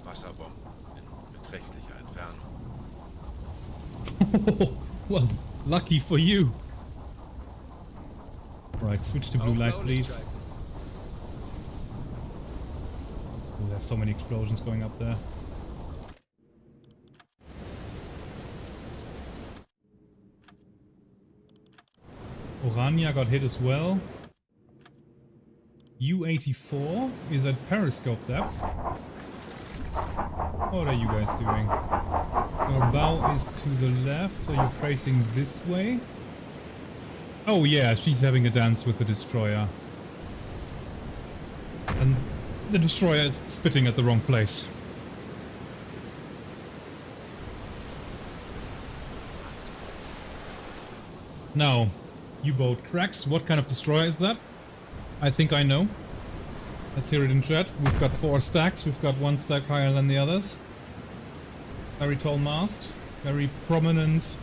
D: Wasserbomben in beträchtlicher Entfernung.
A: Well, lucky for you. Right, switch to blue
B: Auf
A: light,
B: Blaulicht
A: please.
B: schalten.
A: Oh, there's so many explosions going up there. Orania got hit as well. U-84 is at periscope depth. What are you guys doing? Your bow is to the left, so you're facing this way. Oh yeah, she's having a dance with the destroyer. And the destroyer is spitting at the wrong place. Now, Uboat cracks. What kind of destroyer is that? I think I know. Let's hear it in chat. We've got 4 stacks. We've got 1 stack higher than the others. Very tall mast. Very prominent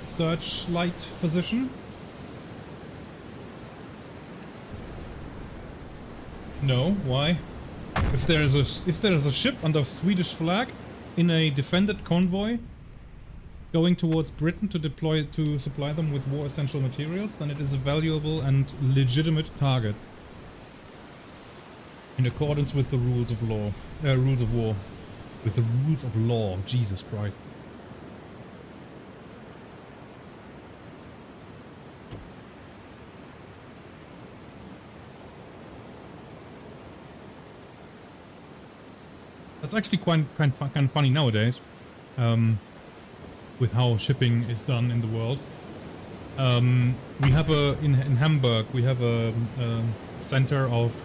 A: searchlight position. No, why? If there is a ship under Swedish flag in a defended convoy going towards Britain to supply them with war essential materials, then it is a valuable and legitimate target. In accordance with the rules of law. Rules of war. With the rules of law. Jesus Christ. That's actually kind of funny nowadays. With how shipping is done in the world. We have in Hamburg, we have a center of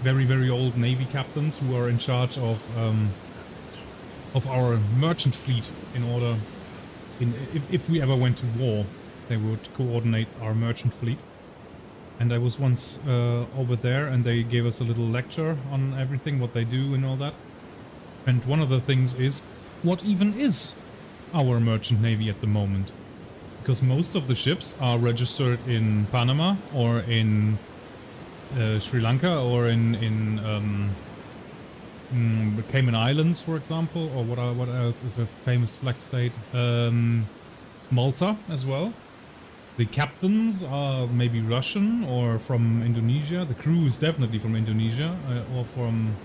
A: very old Navy captains who are in charge of our merchant fleet in order if we ever went to war, they would coordinate our merchant fleet. And I was once over there, and they gave us a little lecture on everything, what they do and all that. And one of the things is, what even is our merchant navy at the moment? Because most of the ships are registered in Panama or in Sri Lanka or in the Cayman Islands, for example, or what else is a famous flag state? Malta as well. The captains are maybe Russian or from Indonesia. The crew is definitely from Indonesia or from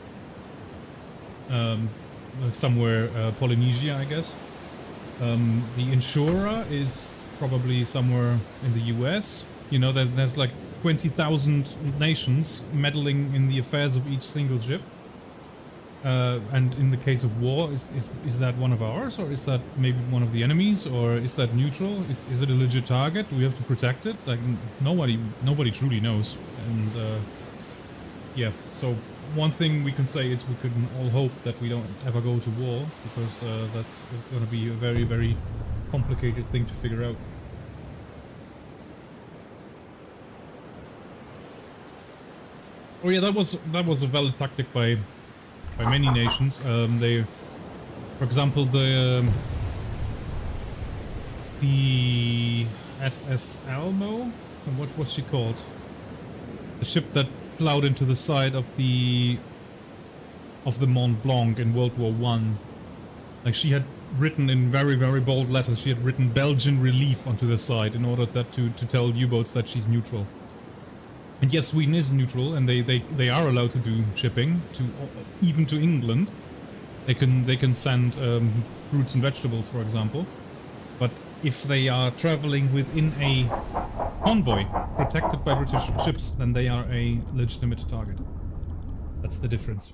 A: somewhere Polynesia, I guess. The insurer is probably somewhere in the US. You know, there's like 20,000 nations meddling in the affairs of each single ship. And in the case of war, is that one of ours, or is that maybe one of the enemies, or is that neutral? Is it a legit target? Do we have to protect it? Like nobody truly knows. And yeah, so one thing we can say is we can all hope that we don't ever go to war, because that's going to be a very, very complicated thing to figure out. Oh yeah, that was a valid tactic by many nations. They, for example, the SS Almo, what was she called? The ship that plowed into the side of the Mont Blanc in World War One. Like, she had written in very, very bold letters, she had written Belgian relief onto the side in order to tell U-boats that she's neutral. And yes, Sweden is neutral, and they are allowed to do shipping to even to England. They can send fruits and vegetables, for example. But if they are traveling within a convoy protected by British ships, then they are a legitimate target. That's the difference.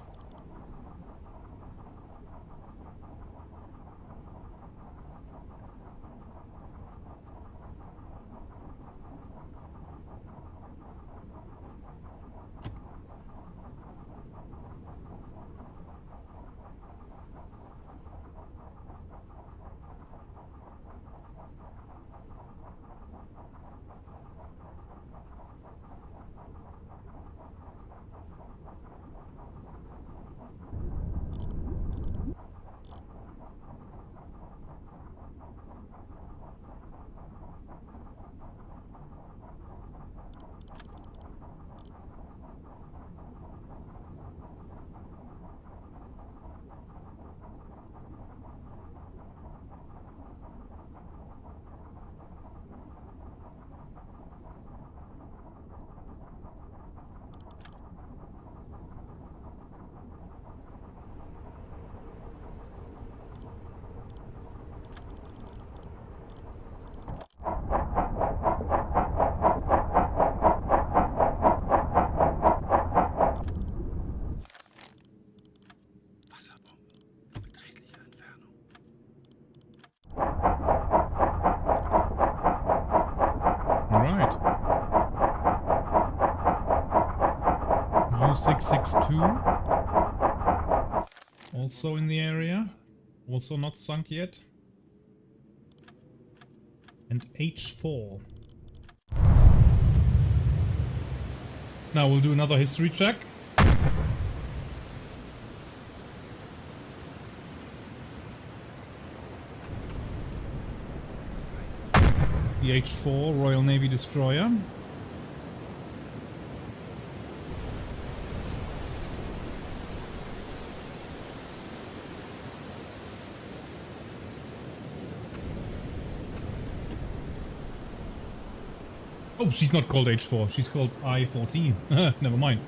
A: Alright. U662. Also in the area. Also not sunk yet. And H4. Now we'll do another history check. The H4 Royal Navy destroyer. Oh, she's not called H4, she's called I-14. Never mind.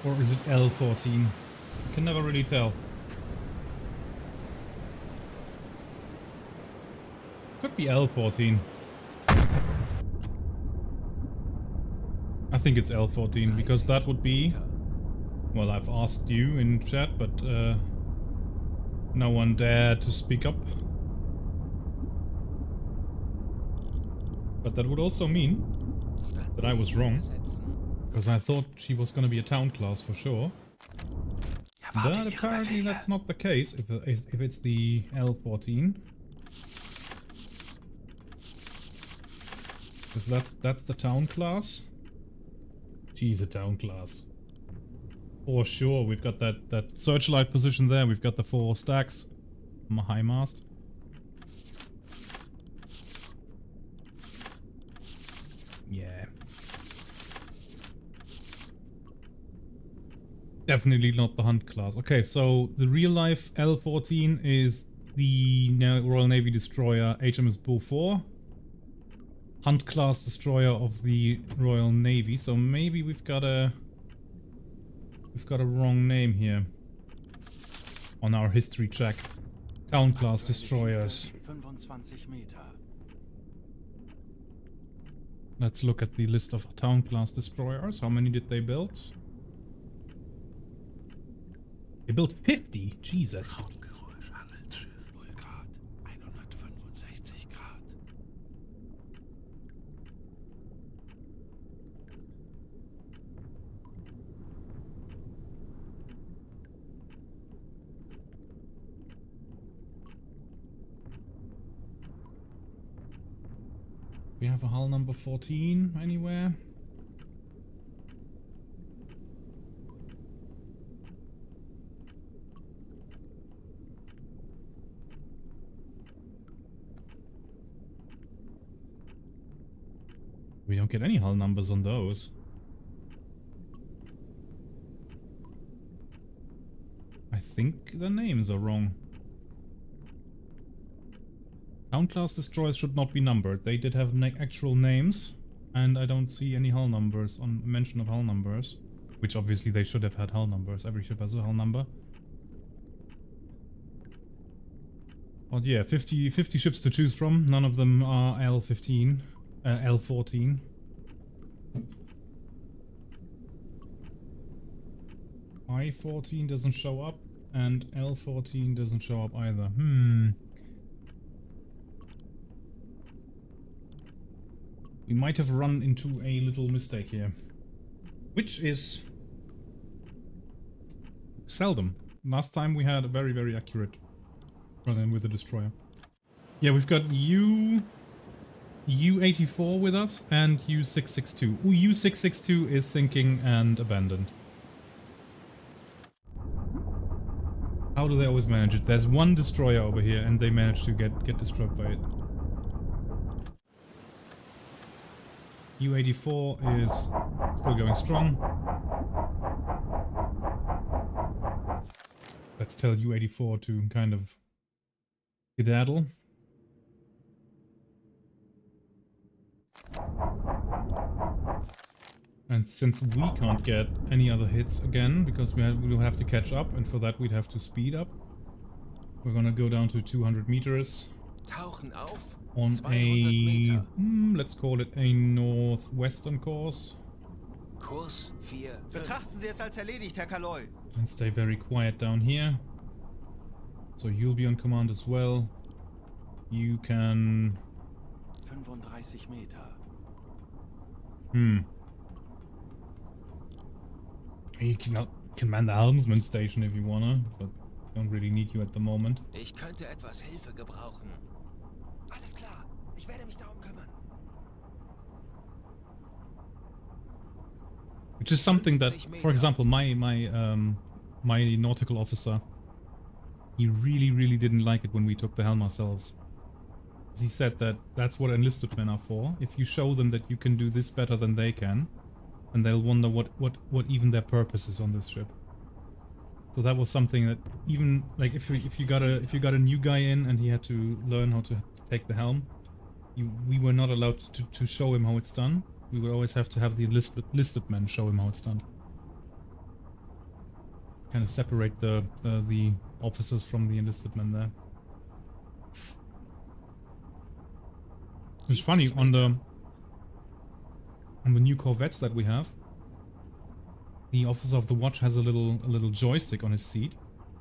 A: Or is it L14? I can never really tell. Could be L14. I think it's L14, because that would be... Well, I've asked you in chat, but no one dared to speak up. But that would also mean that I was wrong. Because I thought she was gonna be a town class for sure. But apparently that's not the case if it's the L14. Because that's the town class. She's a town class. For sure, we've got that searchlight position there. We've got the 4 stacks. High mast. Yeah. Definitely not the hunt class. Okay, so the real life L14 is the Royal Navy destroyer HMS Beaufort. Hunt class destroyer of the Royal Navy. So maybe we've got a wrong name here on our history check. Town class destroyers.
C: 25 Meter.
A: Let's look at the list of town class destroyers. How many did they build? They built 50? Jesus.
D: Soundgeräusch, Handelsschiff, 0 Grad, 165 Grad.
A: We have a hull number 14 anywhere? We don't get any hull numbers on those. I think the names are wrong. Town class destroyers should not be numbered. They did have actual names, and I don't see any hull numbers on mention of hull numbers. Which obviously they should have had hull numbers. Every ship has a hull number. But yeah, 50 ships to choose from. None of them are L15. L14. I-14 doesn't show up, and L14 doesn't show up either. We might have run into a little mistake here. Which is seldom. Last time we had a very, very accurate run-in with the destroyer. Yeah, we've got U-84 with us and U-662. U-662 is sinking and abandoned. How do they always manage it? There's one destroyer over here and they manage to get destroyed by it. U-84 is still going strong. Let's tell U-84 to kind of skedaddle. And since we can't get any other hits again, because we will have to catch up, and for that we'd have to speed up, we're gonna go down to 200 meters.
B: Tauchen auf.
A: On
B: 200
A: a,
B: Meter.
A: let's call it a northwestern course.
B: Kurs 4.
C: Betrachten Sie es als erledigt, Herr Kaloy.
A: And stay very quiet down here. So you'll be on command as well. You can...
C: 35 Meter.
A: You can command the helmsman station if you wanna, but don't really need you at the moment.
B: Ich könnte etwas Hilfe gebrauchen.
C: Alles klar. Ich werde mich darum kümmern.
A: Which is something that,
B: 50
A: for example, my nautical officer, he really didn't like it when we took the helm ourselves. He said that that's what enlisted men are for. If you show them that you can do this better than they can, and they'll wonder what even their purpose is on this ship. So that was something that even like if you got a new guy in and he had to learn how to take the helm, we were not allowed to show him how it's done. We would always have to have the enlisted men show him how it's done. Kind of separate the officers from the enlisted men there. It's funny on the new Corvettes that we have. The officer of the watch has a little joystick on his seat,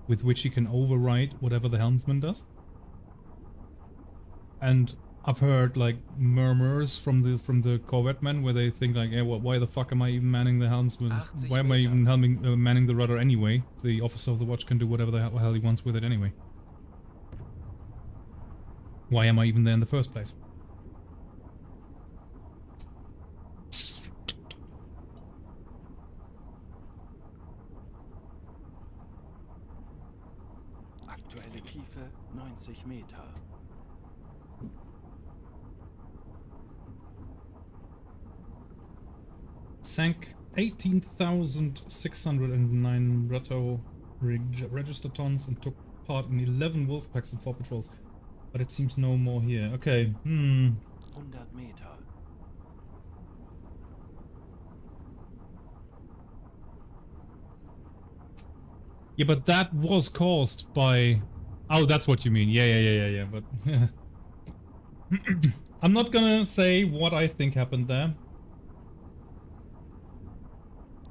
A: with which he can override whatever the helmsman does. And I've heard like murmurs from the corvette men where they think like, yeah, well, why the fuck am I even manning the helmsman?
B: 80
A: Why am I
B: Meter.
A: even manning the rudder anyway? The officer of the watch can do whatever the hell he wants with it anyway. Why am I even there in the first place?
C: Aktuelle Tiefe 90 Meter.
A: Sank 18,609 Retto register tons and took part in 11 wolf packs and 4 patrols. But it seems no more here. Okay,
C: 100 Meter.
A: Yeah, but that was caused by... Oh, that's what you mean. Yeah, but... I'm not gonna say what I think happened there,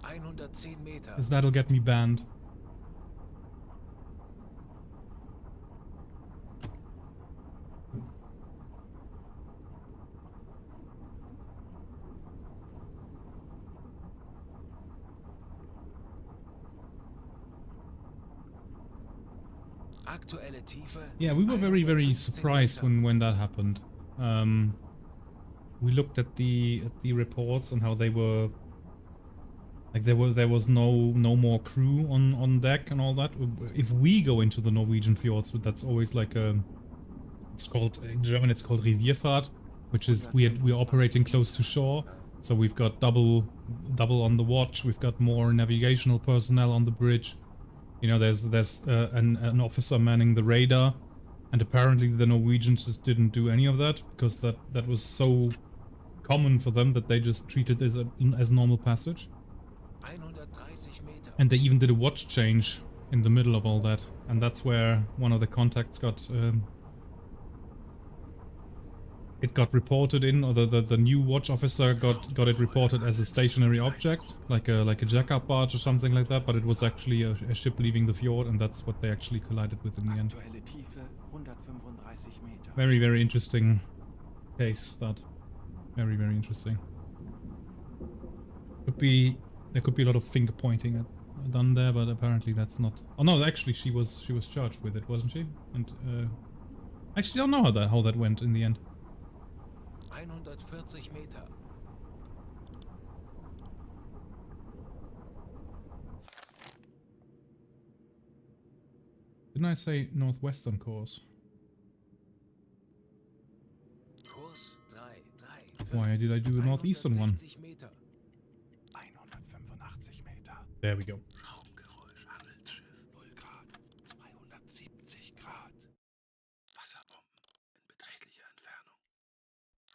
B: 110 Meter.
A: because that'll get me banned.
B: Aktuelle Tiefe.
A: Yeah, we were very
B: 115
A: surprised
B: Meter.
A: when that happened. We looked at the reports and how they were like there was no more crew on deck and all that. If we go into the Norwegian fjords, that's always like a, it's called in German it's called Revierfahrt, which is we're operating close to shore. So we've got double on the watch. We've got more navigational personnel on the bridge. You know, there's an officer manning the radar, and apparently the Norwegians just didn't do any of that because that was so common for them that they just treated it as normal passage.
B: 130 Meter.
A: And they even did a watch change in the middle of all that, and that's where one of the contacts got it got reported in, or the new watch officer got it reported as a stationary object, like a jack-up barge or something like that, but it was actually a ship leaving the fjord, and that's what they actually collided with in the end.
C: Aktuelle Tiefe 135 Meter.
A: Very interesting case, that. Very interesting. There could be a lot of finger pointing done there, but apparently that's not. Oh no, actually she was charged with it, wasn't she? And actually I don't know how that went in the end.
B: 140 Meter.
A: Didn't I say northwestern course?
B: Kurs 3, 3.
A: Why did I do the northeastern one?
B: 160 Meter.
C: 185 Meter.
A: There we go.
D: Raumgeräusch, Handelsschiff, 0 Grad, 270 Grad. Wasserbomben in beträchtlicher Entfernung.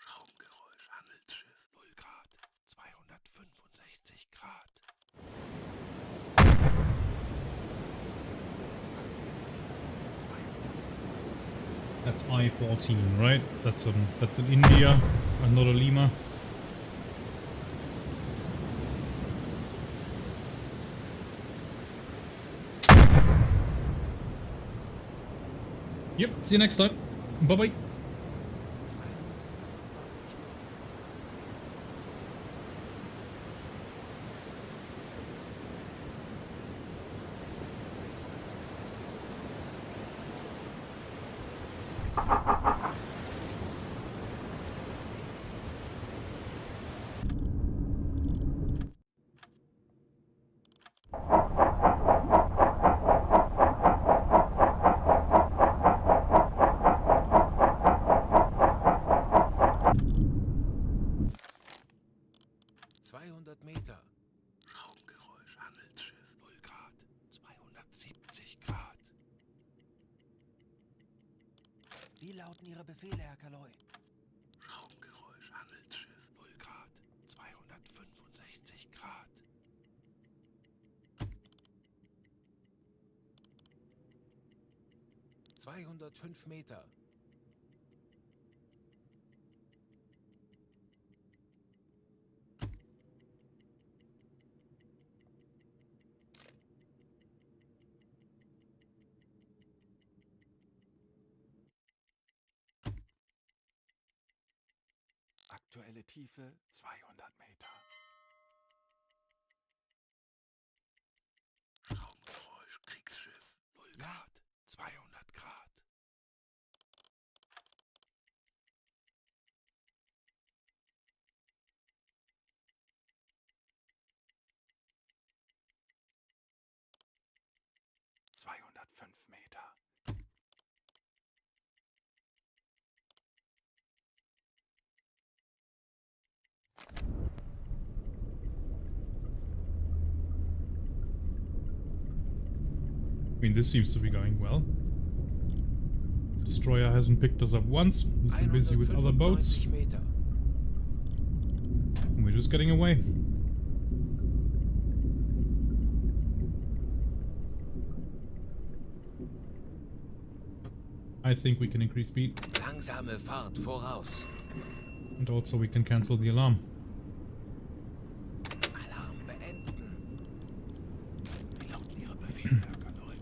D: Raumgeräusch, Handelsschiff, 0 Grad, 265 Grad.
A: That's I-14, right? That's in India and not a Lima. Yep, see you next time. Bye-bye.
B: Meter.
D: Raumgeräusch, Handelsschiff, 0 Grad, 270 Grad.
C: Wie lauten Ihre Befehle, Herr Kaloy?
D: Raumgeräusch, Handelsschiff, 0 Grad, 265 Grad.
B: 205 Meter.
D: Aktuelle Tiefe 200 Meter. Schraubengeräusch, Kriegsschiff, 0 Grad, 200 Grad. ...205 Meter.
A: I mean, this seems to be going well. The destroyer hasn't picked us up once. He's been busy with other boats.
B: 195 Meter.
A: And we're just getting away. I think we can increase speed.
B: Langsame Fahrt voraus.
A: And also we can cancel the alarm.
B: Alarm beenden.
D: Wie lauten Ihre Befehle, Herr Kanoi?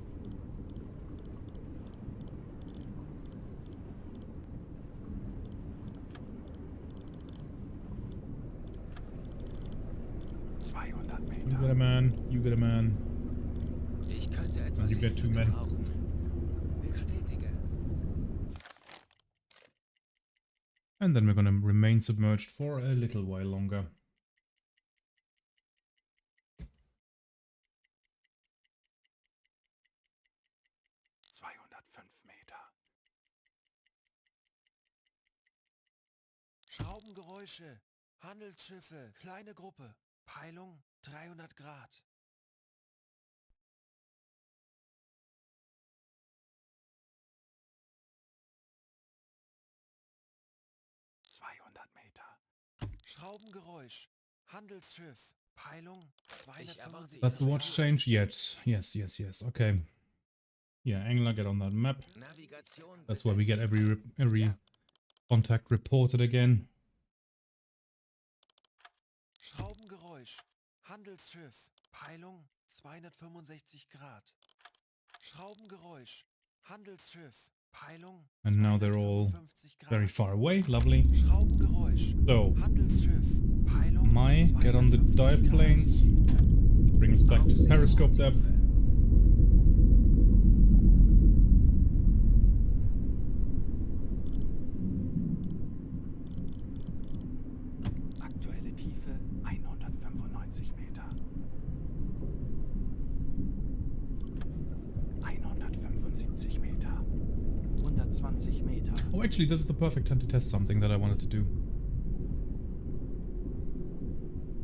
A: You get a man, you get a man.
B: Ich könnte etwas
A: You get
B: Hilfe
A: two men.
B: gebrauchen. Bestätige.
A: And then we're gonna remain submerged for a little while longer.
C: Meter. Schraubengeräusche, Handelsschiffe, kleine Gruppe, Peilung 300 Grad. Meter. Schraubengeräusch, Handelsschiff, Peilung 275.
A: Does the watch change? Yes, yes, yes, yes. Okay. Yeah, Angler, get on that map.
B: Navigation
A: That's why we get
B: besetzt.
A: every
B: Ja.
A: contact reported again.
C: Schraubengeräusch, Handelsschiff, Peilung 265 Grad. Schraubengeräusch, Handelsschiff, Peilung
A: And now they're all
C: 255 Grad.
A: very far away. Lovely.
C: Schraubengeräusch,
A: So,
C: Handelsschiff, Peilung
A: Mai, get on the
C: 250
A: dive
C: Grad.
A: planes. Bring us back to periscope depth.
C: Aktuelle Tiefe 195 Meter. 175 Meter. 120 Meter.
A: Oh, actually, this is the perfect time to test something that I wanted to do.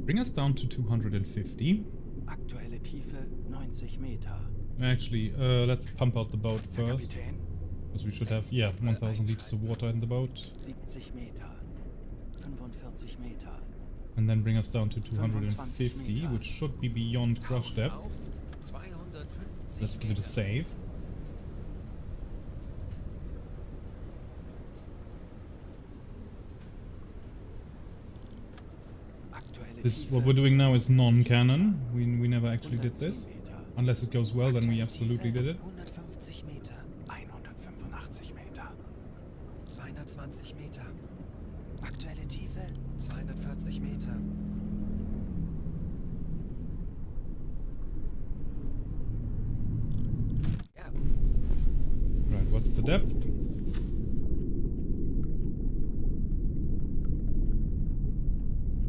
A: Bring us down to 250.
C: Aktuelle Tiefe 90 Meter.
A: Actually, let's pump out the boat
C: Herr
A: first.
C: Kapitän,
A: Because we should have, yeah, 1000 liters of water in the boat.
C: 70 Meter. 45 Meter.
A: And then bring us down to 250, which should be beyond crush
B: Tauchen
A: depth.
B: auf 250
A: Let's give it a
B: Meter.
A: save.
C: Aktuelle
A: This,
C: Tiefe
A: what we're doing now is non-canon. We never actually did
C: 110
A: this.
C: Meter.
A: Unless it goes well, then we
C: Aktuelle
A: absolutely
C: Tiefe
A: did it.
C: 150 Meter. 185 Meter. 220 Meter. Aktuelle Tiefe 240 Meter.
B: Ja,
A: Right, what's the depth?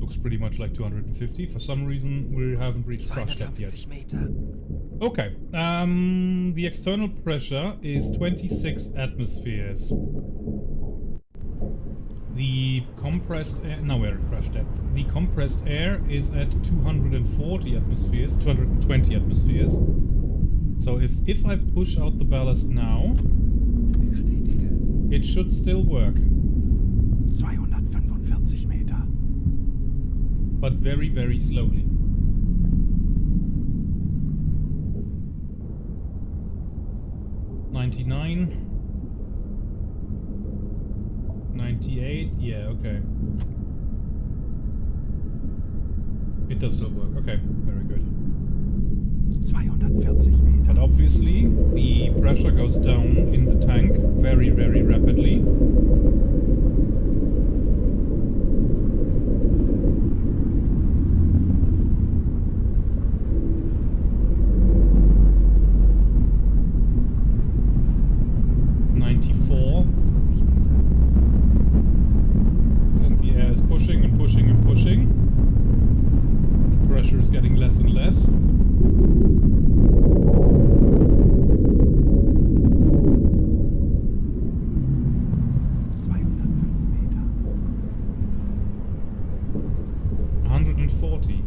A: Looks pretty much like 250. For some reason, we haven't reached crush depth yet.
C: 250 Meter.
A: Okay, the external pressure is 26 atmospheres. The compressed air, now we're at crush depth. The compressed air is at 240 atmospheres, 220 atmospheres. So if I push out the ballast now,
B: bestätige.
A: it should still work.
C: 245 Meter.
A: But very, very slowly. $99. 98. Yeah, okay. It does still work. Okay, very good.
C: 240 Meter.
A: But obviously, the pressure goes down in the tank very, very rapidly. pressure is getting less and less.
D: Meter.
A: 140.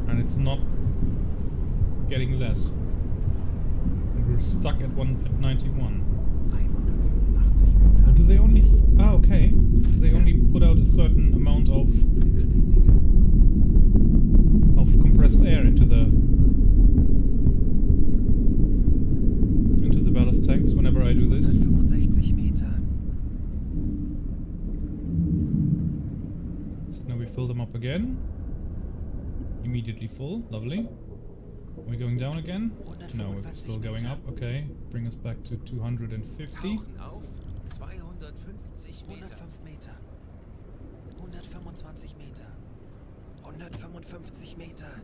A: And it's not getting less. And we're stuck at 91.
D: 185 Meter.
A: Or do they only... okay. Do they only put out a certain amount of compressed air into the ballast tanks whenever I do this?
B: 165 Meter.
A: So now we fill them up again. Immediately full. Lovely. Are we going down again? No, we're still going up. Okay. Bring us back to 250.
B: Tauchen auf 250 Meter.
F: 105 Meter. 125 Meter. 155 Meter.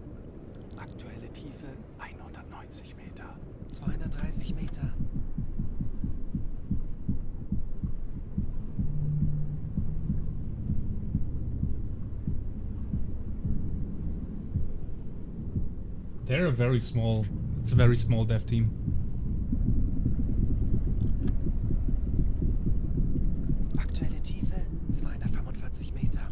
D: Aktuelle Tiefe 190 Meter.
F: 230 Meter.
A: They're a very small... It's a very small dev team.
F: Aktuelle Tiefe 245 Meter.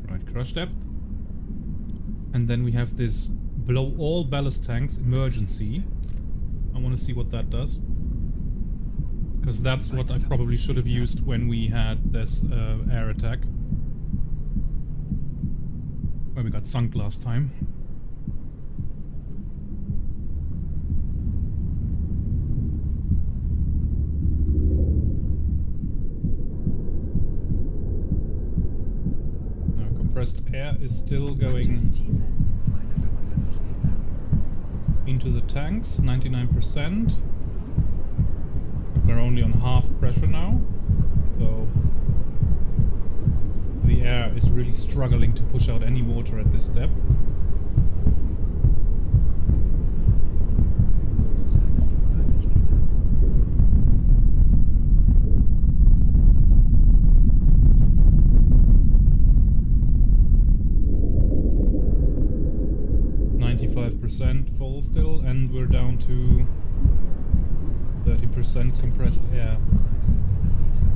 A: Right, crush depth. And then we have this blow all ballast tanks emergency. I want to see what that does. Because that's what I probably should have used when we had this air attack. Where we got sunk last time. Now, compressed air is still
F: Aktuelle
A: going
F: Tiefe 245 Meter.
A: into the tanks, 99%. We're only on half pressure now, so the air is really struggling to push out any water at this depth.
F: 235 Meter.
A: %, full still, and we're down to 30% compressed air.
F: 215 Meter.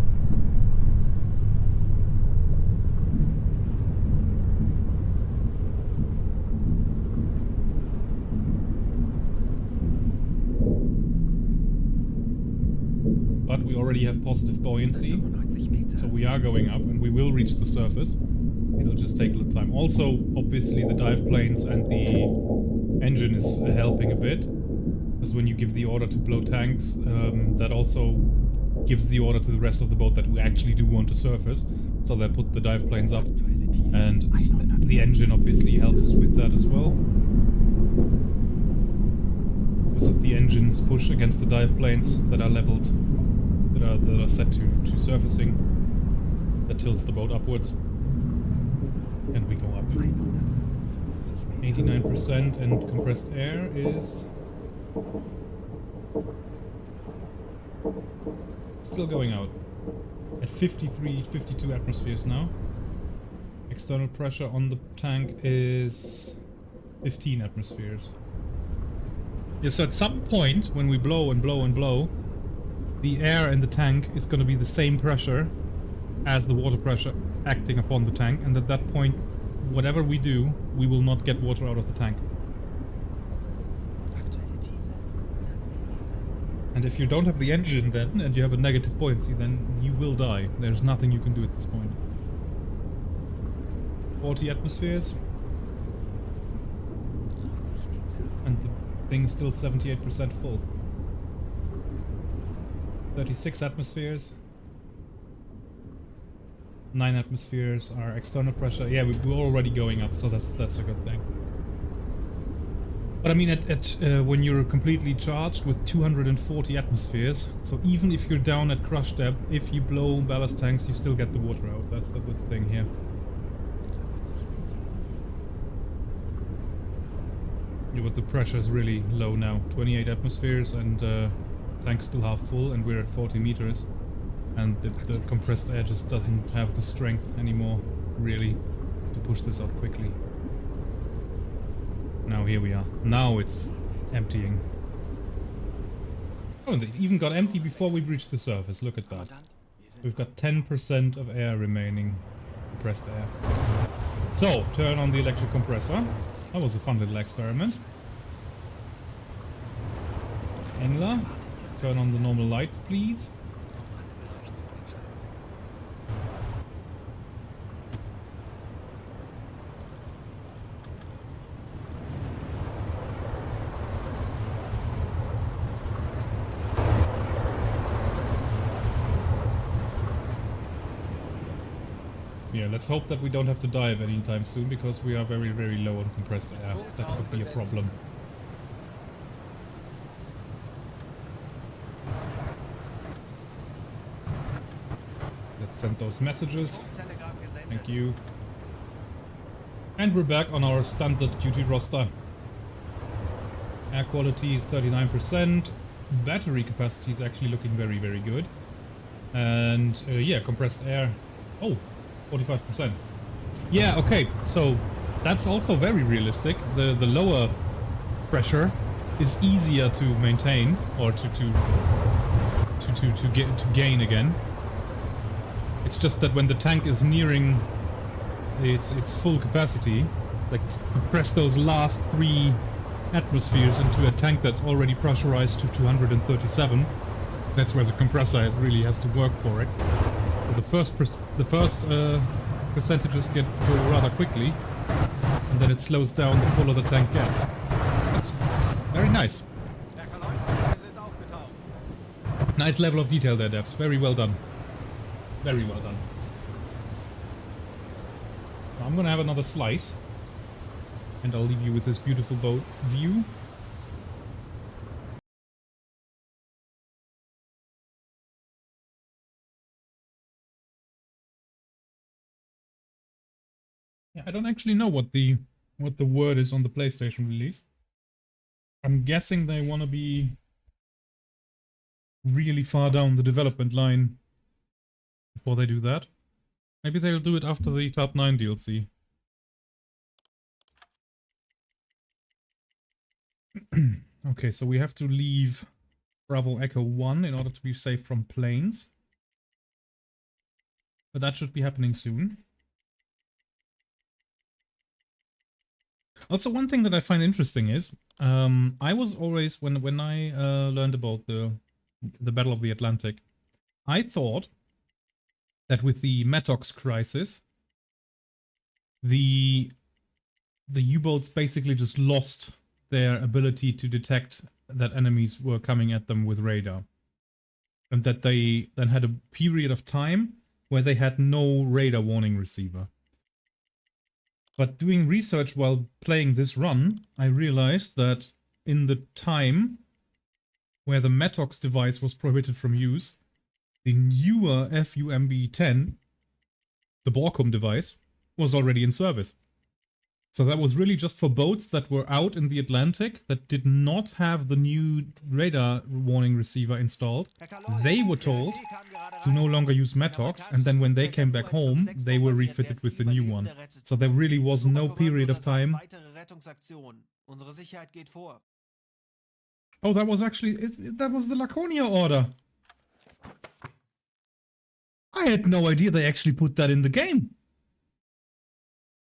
A: But we already have positive buoyancy,
F: 95 Meter.
A: so we are going up and we will reach the surface. It'll just take a little time. Also, obviously, the dive planes and the engine is helping a bit. Because when you give the order to blow tanks, that also gives the order to the rest of the boat that we actually do want to surface. So they put the dive planes up. And the engine obviously helps with that as well. Because if the engines push against the dive planes that are leveled, that are set to surfacing, that tilts the boat upwards. And we go up. 89% and compressed air is still going out at 52 atmospheres now. External pressure on the tank is 15 atmospheres. Yeah, so at some point when we blow and blow and blow, the air in the tank is going to be the same pressure as the water pressure acting upon the tank, and at that point, whatever we do, we will not get water out of the tank.
F: Aktuelle Tiefe 110 Meter.
A: And if you don't have the engine then, and you have a negative buoyancy, then you will die. There's nothing you can do at this point. 40 atmospheres,
F: 90 Meter.
A: and the thing's still 78% full. 36 atmospheres. 9 atmospheres are external pressure. Yeah, we're already going up, so that's a good thing. But I mean, when you're completely charged with 240 atmospheres, so even if you're down at crush depth, if you blow ballast tanks, you still get the water out. That's the good thing here.
F: 50 Meter.
A: but the pressure is really low now. 28 atmospheres and tank's still half full and we're at 40 meters. And the compressed air just doesn't have the strength anymore, really, to push this out quickly. Now here we are. Now it's emptying. Oh, and it even got empty before we reached the surface. Look at that. We've got 10% of air remaining. Compressed air. So, turn on the electric compressor. That was a fun little experiment. Engler, turn on the normal lights, please. Yeah, let's hope that we don't have to dive anytime soon, because we are very, very low on compressed air. That could be a problem. Let's send those messages. Thank you. And we're back on our standard duty roster. Air quality is 39%. Battery capacity is actually looking very, very good. And yeah, compressed air. Oh, 45%. Yeah, okay, so that's also very realistic. The lower pressure is easier to maintain or to gain again. It's just that when the tank is nearing its full capacity, like to press those last 3 atmospheres into a tank that's already pressurized to 237, that's where the compressor really has to work for it. The first percentages go rather quickly, and then it slows down the fuller the tank gets. That's very nice. Nice level of detail there, devs. Very well done. Very well done. Now I'm gonna have another slice, and I'll leave you with this beautiful boat view. Yeah, I don't actually know what the word is on the PlayStation release. I'm guessing they want to be really far down the development line before they do that. Maybe they'll do it after the Top 9 DLC. Okay, so we have to leave Bravo Echo 1 in order to be safe from planes. But that should be happening soon. Also, one thing that I find interesting is, I was always, when I learned about the Battle of the Atlantic, I thought that with the Metox crisis, the U-boats basically just lost their ability to detect that enemies were coming at them with radar. And that they then had a period of time where they had no radar warning receiver. But doing research while playing this run, I realized that in the time where the Metox device was prohibited from use, the newer FUMB-10, the Borkum device, was already in service. So that was really just for boats that were out in the Atlantic that did not have the new radar warning receiver installed. They were told to no longer use Metox, and then when they came back home, they were refitted with the new one. So there really was no period of time. Oh, that was actually, that was the Laconia order. I had no idea they actually put that in the game.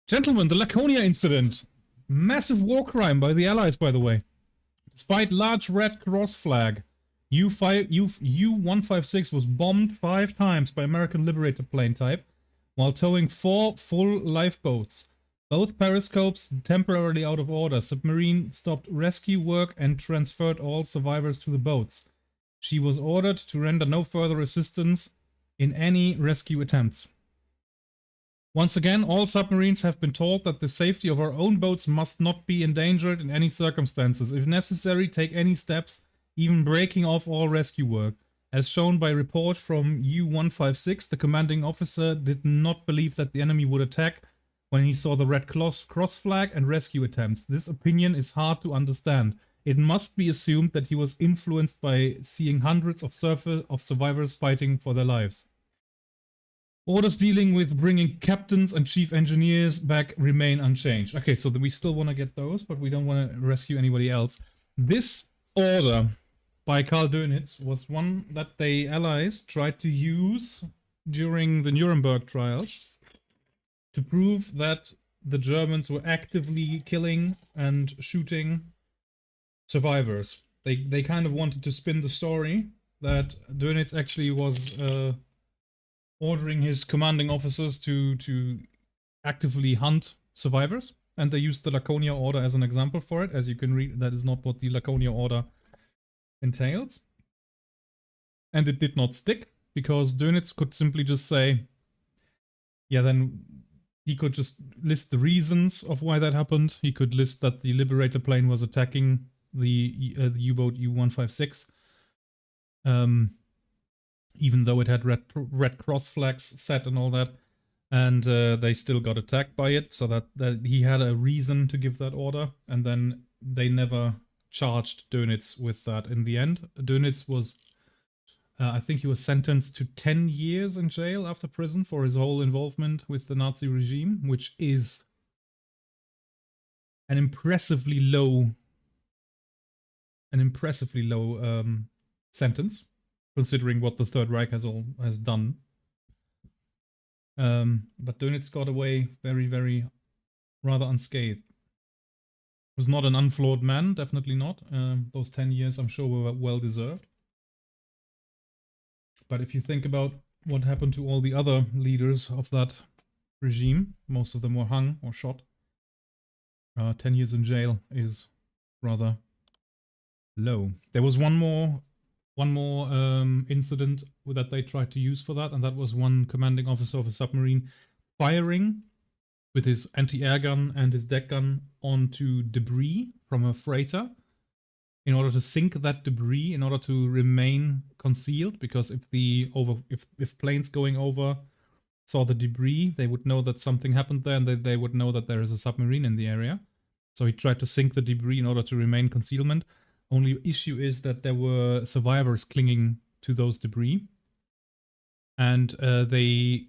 A: Gentlemen, the Laconia incident. Massive war crime by the Allies, by the way. Despite large red cross flag, U-156 was bombed 5 times by American Liberator plane type while towing 4 full lifeboats. Both periscopes temporarily out of order. Submarine stopped rescue work and transferred all survivors to the boats. She was ordered to render no further assistance in any rescue attempts. Once again, all submarines have been told that the safety of our own boats must not be endangered in any circumstances. If necessary, take any steps, even breaking off all rescue work. As shown by report from U-156, the commanding officer did not believe that the enemy would attack when he saw the red cross flag and rescue attempts. This opinion is hard to understand. It must be assumed that he was influenced by seeing hundreds of survivors fighting for their lives. Orders dealing with bringing captains and chief engineers back remain unchanged. Okay, so we still want to get those, but we don't want to rescue anybody else. This order by Karl Dönitz was one that the Allies tried to use during the Nuremberg trials to prove that the Germans were actively killing and shooting survivors. They kind of wanted to spin the story that Dönitz actually was ordering his commanding officers to actively hunt survivors, and they used the Laconia Order as an example for it. As you can read, that is not what the Laconia Order entails. And it did not stick, because Dönitz could simply just say, yeah, then he could just list the reasons of why that happened. He could list that the Liberator plane was attacking the U-boat U-156. Even though it had red cross flags set and all that, and they still got attacked by it, so that he had a reason to give that order, and then they never charged Dönitz with that in the end. Dönitz was, I think he was sentenced to 10 years in jail after prison for his whole involvement with the Nazi regime, which is an impressively low sentence, considering what the Third Reich has done. But Dönitz got away very, rather unscathed. Was not an unflawed man, definitely not. Those 10 years, I'm sure, were well deserved. But if you think about what happened to all the other leaders of that regime, most of them were hung or shot. 10 years in jail is rather low. There was one more incident that they tried to use for that, and that was one commanding officer of a submarine firing with his anti-air gun and his deck gun onto debris from a freighter in order to sink that debris in order to remain concealed, because if planes going over saw the debris, they would know that something happened there, and they would know that there is a submarine in the area. So he tried to sink the debris in order to remain concealment. Only issue is that there were survivors clinging to those debris, and they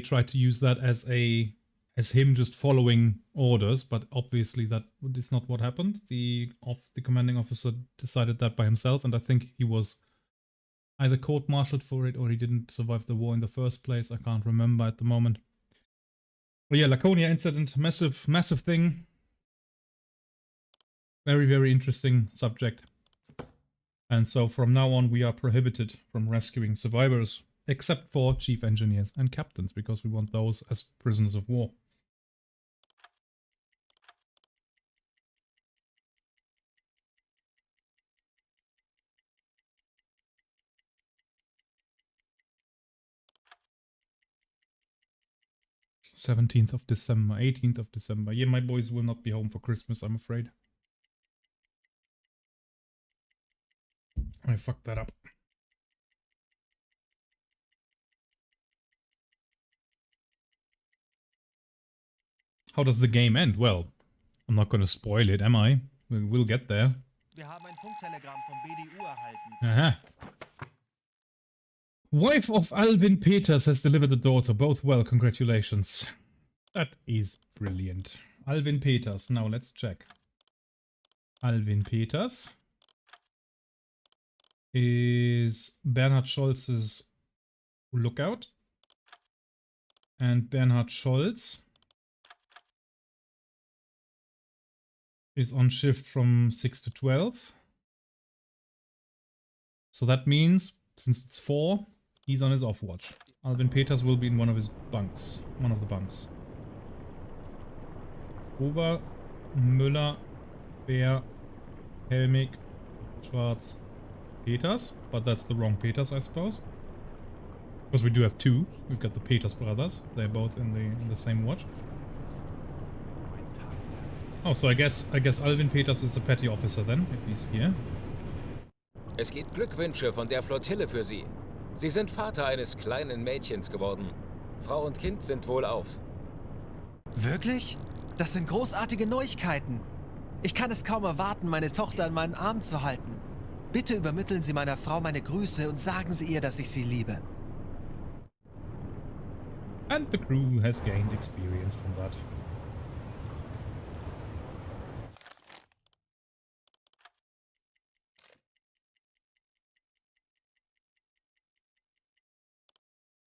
A: tried to use that as him just following orders, but obviously that is not what happened. The commanding officer decided that by himself, and I think he was either court-martialed for it or he didn't survive the war in the first place. I can't remember at the moment. But yeah, Laconia incident, massive thing. Very interesting subject. And so from now on we are prohibited from rescuing survivors, except for chief engineers and captains, because we want those as prisoners of war. th of December, 18th of December. Yeah, my boys will not be home for Christmas, I'm afraid. I fucked that up. How does the game end? Well, I'm not going to spoil it, am I? We'll get there.
C: Wir haben ein Funktelegramm vom BDU erhalten.
A: Aha. Wife of Alvin Peters has delivered a daughter. Both well, congratulations. That is brilliant. Alvin Peters. Now let's check. Alvin Peters is Bernhard Scholz's lookout. And Bernhard Scholz is on shift from 6 to 12. So that means, since it's 4, he's on his off watch. Alvin Peters will be in one of his bunks. One of the bunks. Ober, Müller, Bär, Helmig, Schwarz, Peters. But that's the wrong Peters, I suppose. Because we do have 2. We've got the Peters brothers. They're both in the same watch. Oh, so I guess Alvin Peters is a petty officer then, if he's here.
B: Es gibt Glückwünsche von der Flottille für Sie. Sie sind Vater eines kleinen Mädchens geworden. Frau und Kind sind wohlauf.
C: Wirklich? Das sind großartige Neuigkeiten. Ich kann es kaum erwarten, meine Tochter in meinen Armen zu halten. Bitte übermitteln Sie meiner Frau meine Grüße und sagen Sie ihr, dass ich sie liebe.
A: And the crew has gained experience from that.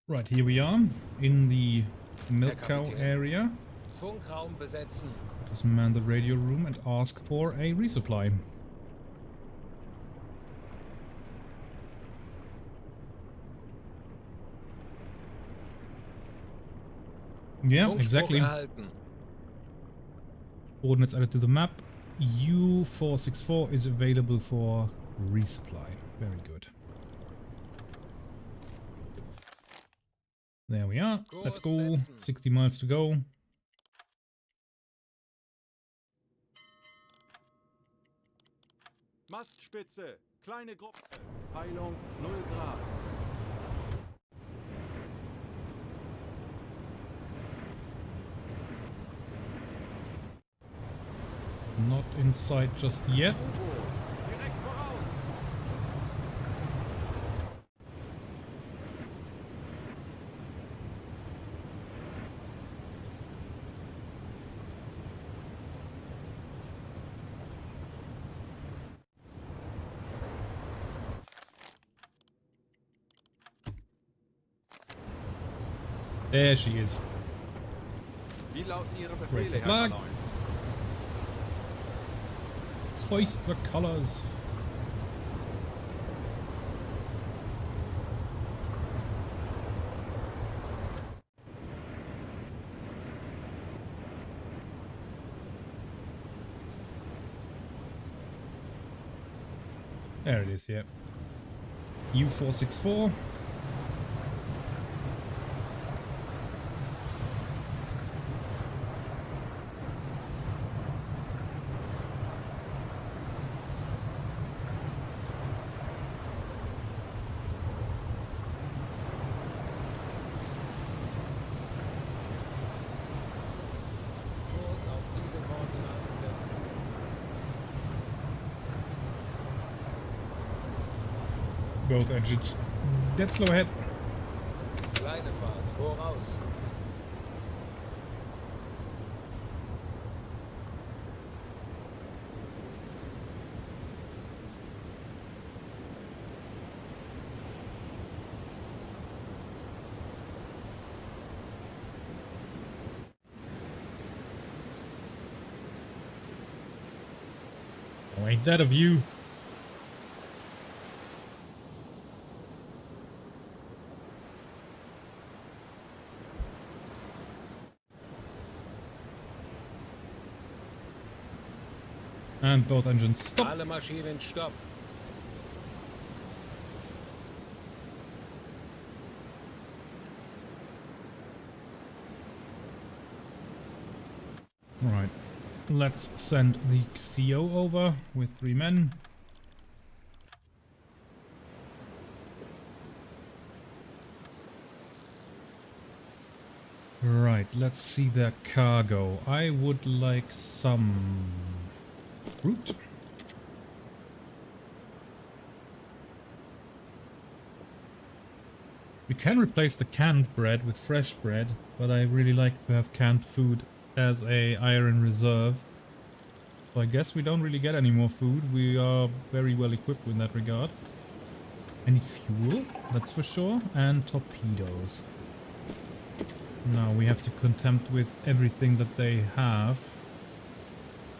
A: Right, here we are in the milk cow
B: Kapitän.
A: area.
B: Funkraum besetzen.
A: Just man the radio room and ask for a resupply. Yeah,
B: Funkspruch
A: exactly.
B: erhalten.
A: Coordinates added to the map. U464 is available for resupply. Very good. There we are. Let's go.
B: Kurs setzen.
A: 60 miles to go.
E: Mastspitze. Kleine Gruppe. Peilung 0 Grad.
A: Not in sight just yet.
E: Uboat. Direkt voraus.
A: There she is.
E: Wie lauten Ihre
A: Raise the
E: Befehle, Herr
A: flag.
E: Kaloin?
A: Hoist the colors. There it is, yeah. U464.
B: Kurs auf diese Koordinaten setzen.
A: Both engines. Dead slow ahead.
B: Kleine Fahrt, voraus.
A: Oh, ain't that a view? And both engines stop.
B: Alle Maschinen stopp.
A: Right. Let's send the CO over with 3 men. Right, let's see their cargo. I would like some fruit. We can replace the canned bread with fresh bread, but I really like to have canned food as a iron reserve. So I guess we don't really get any more food. We are very well equipped in that regard. I need fuel, that's for sure, and torpedoes. Now we have to contend with everything that they have.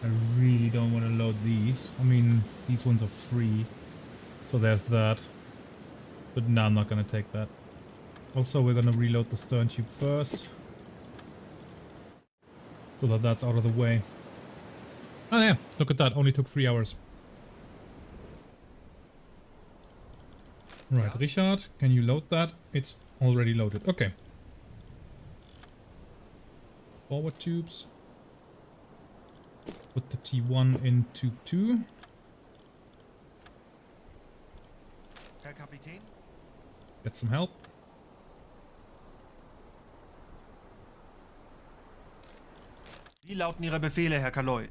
A: I really don't want to load these. I mean, these ones are free, so there's that. But no, I'm not going to take that. Also, we're going to reload the stern tube first, so that that's out of the way. Oh yeah, look at that, only took 3 hours. Right, Richard, can you load that? It's already loaded, okay. Forward tubes. Put the T1 in tube 2.
C: Herr Kapitän?
A: Get some help.
C: Wie lauten Ihre Befehle, Herr Kaloi?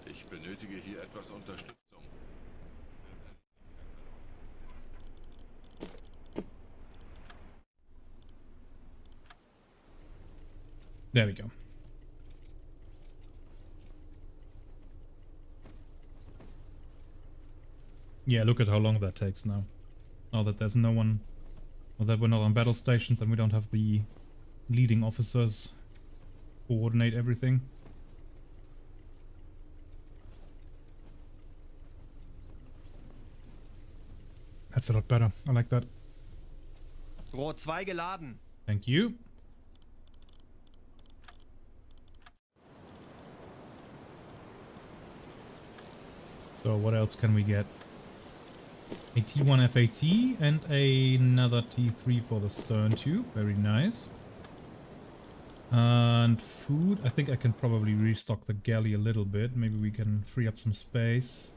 D: Ich benötige hier etwas Unterstützung.
A: There we go. Yeah, look at how long that takes now. Now that there's no one, or that we're not on battle stations and we don't have the leading officers coordinate everything. That's a lot better. I like that.
C: Rohr 2 geladen.
A: Thank you. So what else can we get? A T1 FAT and another T3 for the stern tube. Very nice. And food. I think I can probably restock the galley a little bit. Maybe we can free up some space.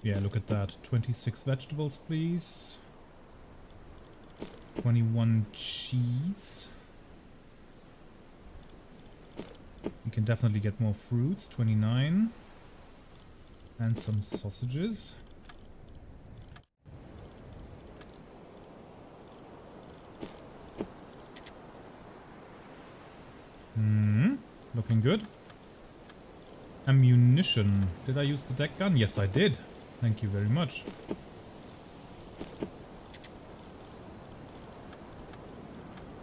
A: Yeah, look at that. 26 vegetables, please. 21 cheese. We can definitely get more fruits. 29. And some sausages. Looking good. Ammunition. Did I use the deck gun? Yes, I did. Thank you very much.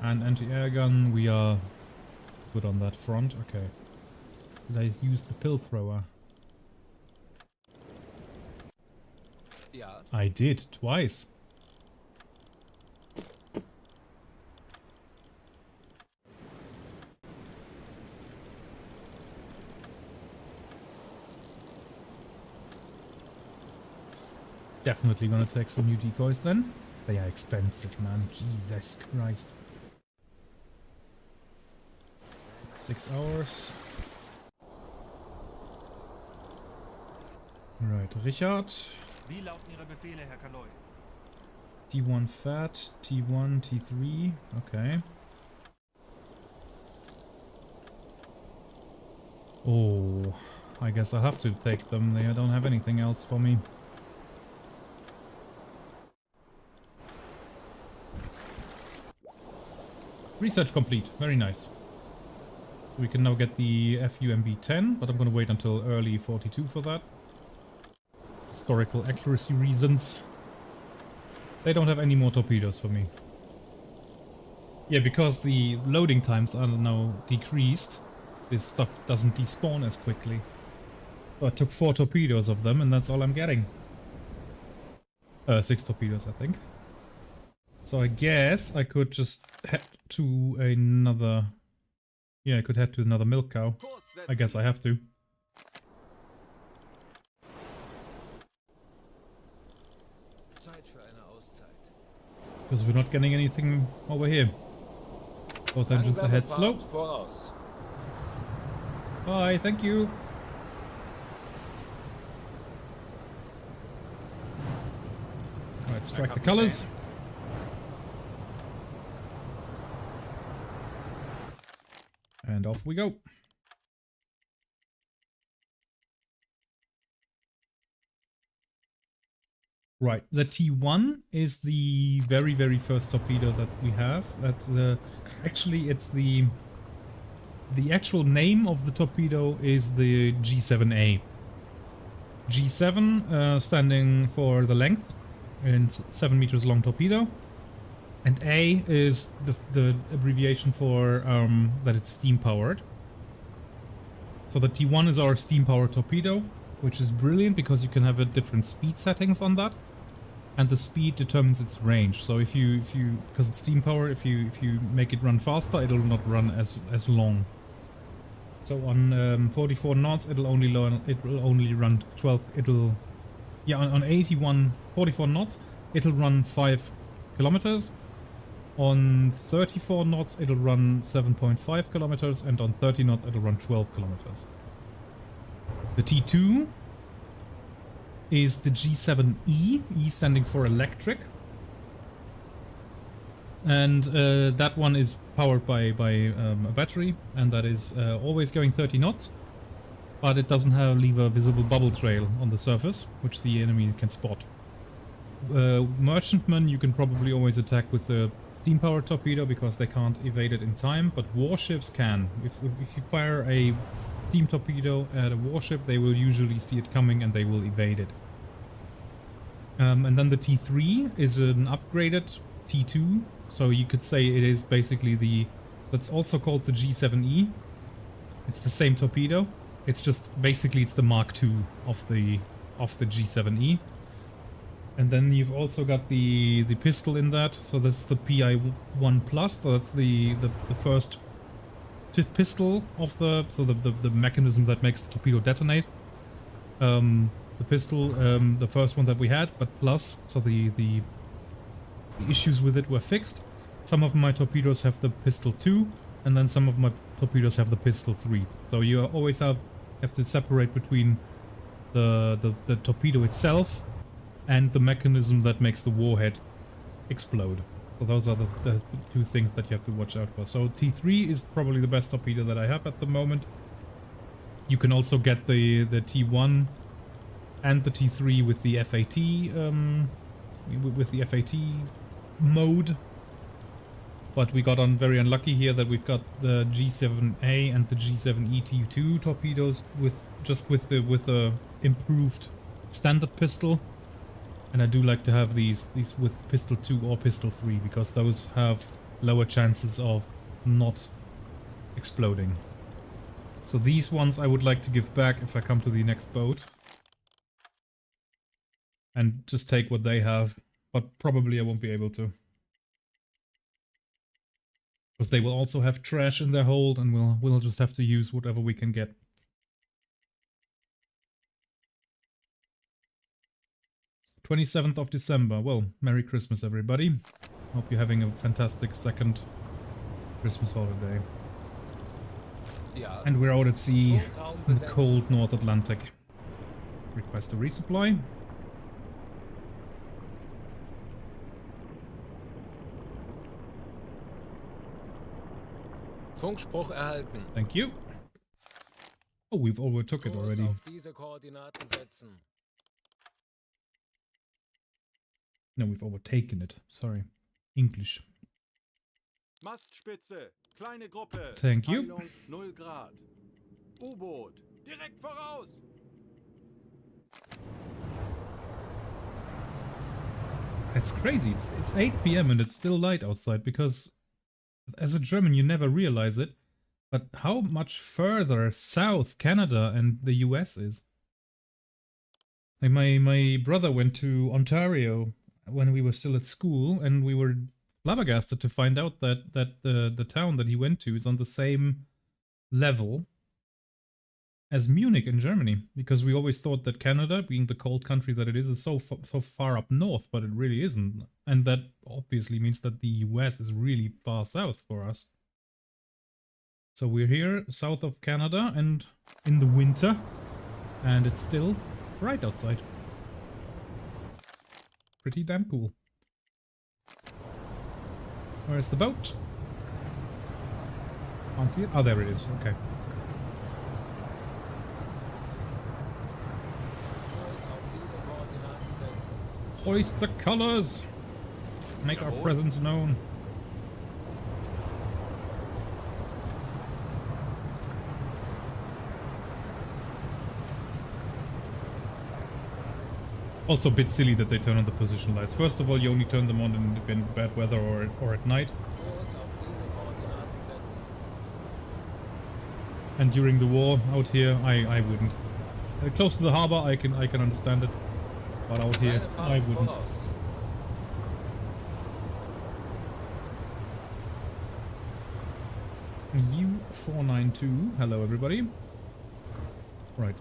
A: And anti-air gun, we are good on that front. Okay. Did I use the pill thrower?
B: Ja.
A: I did, twice. Definitely gonna take some new decoys then. They are expensive, man. Jesus Christ. 6 hours. Right, Richard.
C: Wie lauten Ihre Befehle, Herr Kaloi?
A: T1 fat, T1, T3. Okay. Oh, I guess I have to take them. They don't have anything else for me. Research complete. Very nice. We can now get the FUMB-10, but I'm gonna wait until early 42 for that. Historical accuracy reasons. They don't have any more torpedoes for me. Yeah, because the loading times are now decreased, this stuff doesn't despawn as quickly. So I took 4 torpedoes of them and that's all I'm getting. 6 torpedoes, I think. So I guess I could just head to another... Yeah, I could head to another milk cow. I guess I have to.
B: Zeit für eine Auszeit.
A: Because we're not getting anything over here. Both engines ahead slow.
B: Voraus.
A: Bye, thank you. Alright, strike the colors. And off we go. Right, the T1 is the very, very first torpedo that we have. That's actually it's the actual name of the torpedo is the G7A. G7 standing for the length, and 7 meters long torpedo. And A is the abbreviation for that it's steam powered. So the T1 is our steam powered torpedo, which is brilliant because you can have a different speed settings on that, and the speed determines its range. So if you because it's steam powered, if you make it run faster, it'll not run as long. So on 44 knots, it will only run 12. On 81 44 knots, it'll run 5 kilometers. On 34 knots, it'll run 7.5 kilometers, and on 30 knots, it'll run 12 kilometers. The T2 is the G7E, E standing for electric. And that one is powered by a battery, and that is always going 30 knots. But it doesn't leave a visible bubble trail on the surface, which the enemy can spot. Merchantmen you can probably always attack with the steam-powered torpedo because they can't evade it in time, but warships can. If you fire a steam torpedo at a warship, they will usually see it coming and they will evade it. And then the T3 is an upgraded T2, so you could say it is basically that's also called the G7E. It's the same torpedo. It's just basically it's the Mark II of the G7E. And then you've also got the pistol in that. So that's the PI-1 Plus. So that's the first pistol of the mechanism that makes the torpedo detonate. The pistol, the first one that we had, but plus, so the issues with it were fixed. Some of my torpedoes have the pistol 2, and then some of my torpedoes have the pistol 3. So you always have to separate between the torpedo itself and the mechanism that makes the warhead explode. So those are the two things that you have to watch out for. So T3 is probably the best torpedo that I have at the moment. You can also get the T1 and the T3 with the FAT mode. But we got very unlucky here that we've got the G7A and the G7E T2 torpedoes with the improved standard pistol. And I do like to have these with pistol 2 or pistol 3 because those have lower chances of not exploding. So these ones I would like to give back if I come to the next boat. And just take what they have, but probably I won't be able to. Because they will also have trash in their hold and we'll just have to use whatever we can get. 27th of December. Well, Merry Christmas everybody. Hope you're having a fantastic second Christmas holiday.
B: Ja.
A: And we're out at sea
B: Funkraum
A: in the
B: besetzt.
A: cold North Atlantic. Request a resupply.
B: Funkspruch erhalten.
A: Thank you. Oh, we've overtook it
B: Kurs
A: already.
B: auf diese Koordinaten setzen.
A: No, we've overtaken it. Sorry. English.
E: Mastspitze, kleine Gruppe.
A: Thank you.
E: Peilung 0 Grad. U-Boot, direkt voraus.
A: It's crazy. It's 8 PM and it's still light outside because as a German you never realize it, but how much further south Canada and the US is. Like my brother went to Ontario when we were still at school and we were flabbergasted to find out that the town that he went to is on the same level as Munich in Germany, because we always thought that Canada, being the cold country that it is so far up north, but it really isn't. And that obviously means that the US is really far south for us. So we're here south of Canada and in the winter, and it's still bright outside. Pretty damn cool. Where's the boat? Can't see it. Oh, there it is. Okay.
B: Kurs auf diese Koordinaten setzen.
A: Hoist the colors! Make our presence known. Also a bit silly that they turn on the position lights. First of all, you only turn them on in bad weather or at night.
B: Kurs auf diese Koordinaten setzen.
A: And during the war out here, I wouldn't. Close to the harbor, I can understand it. But out here,
B: Keine
A: I
B: Fahrt
A: wouldn't.
B: voraus.
A: U492. Hello, everybody. Right.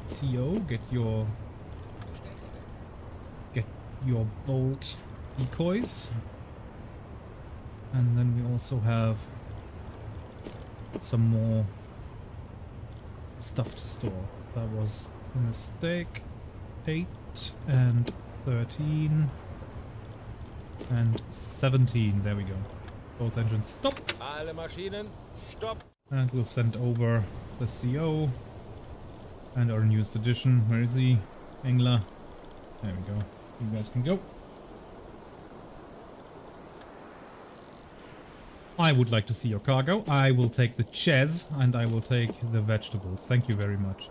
A: CO, get your bolt decoys. And then we also have some more stuff to store. That was a mistake. 8 and 13. And 17. There we go. Both engines stop.
B: Alle Maschinen, stopp.
A: And we'll send over the CO. And our newest addition. Where is he? Engler. There we go. You guys can go. I would like to see your cargo. I will take the ches and I will take the vegetables. Thank you very much.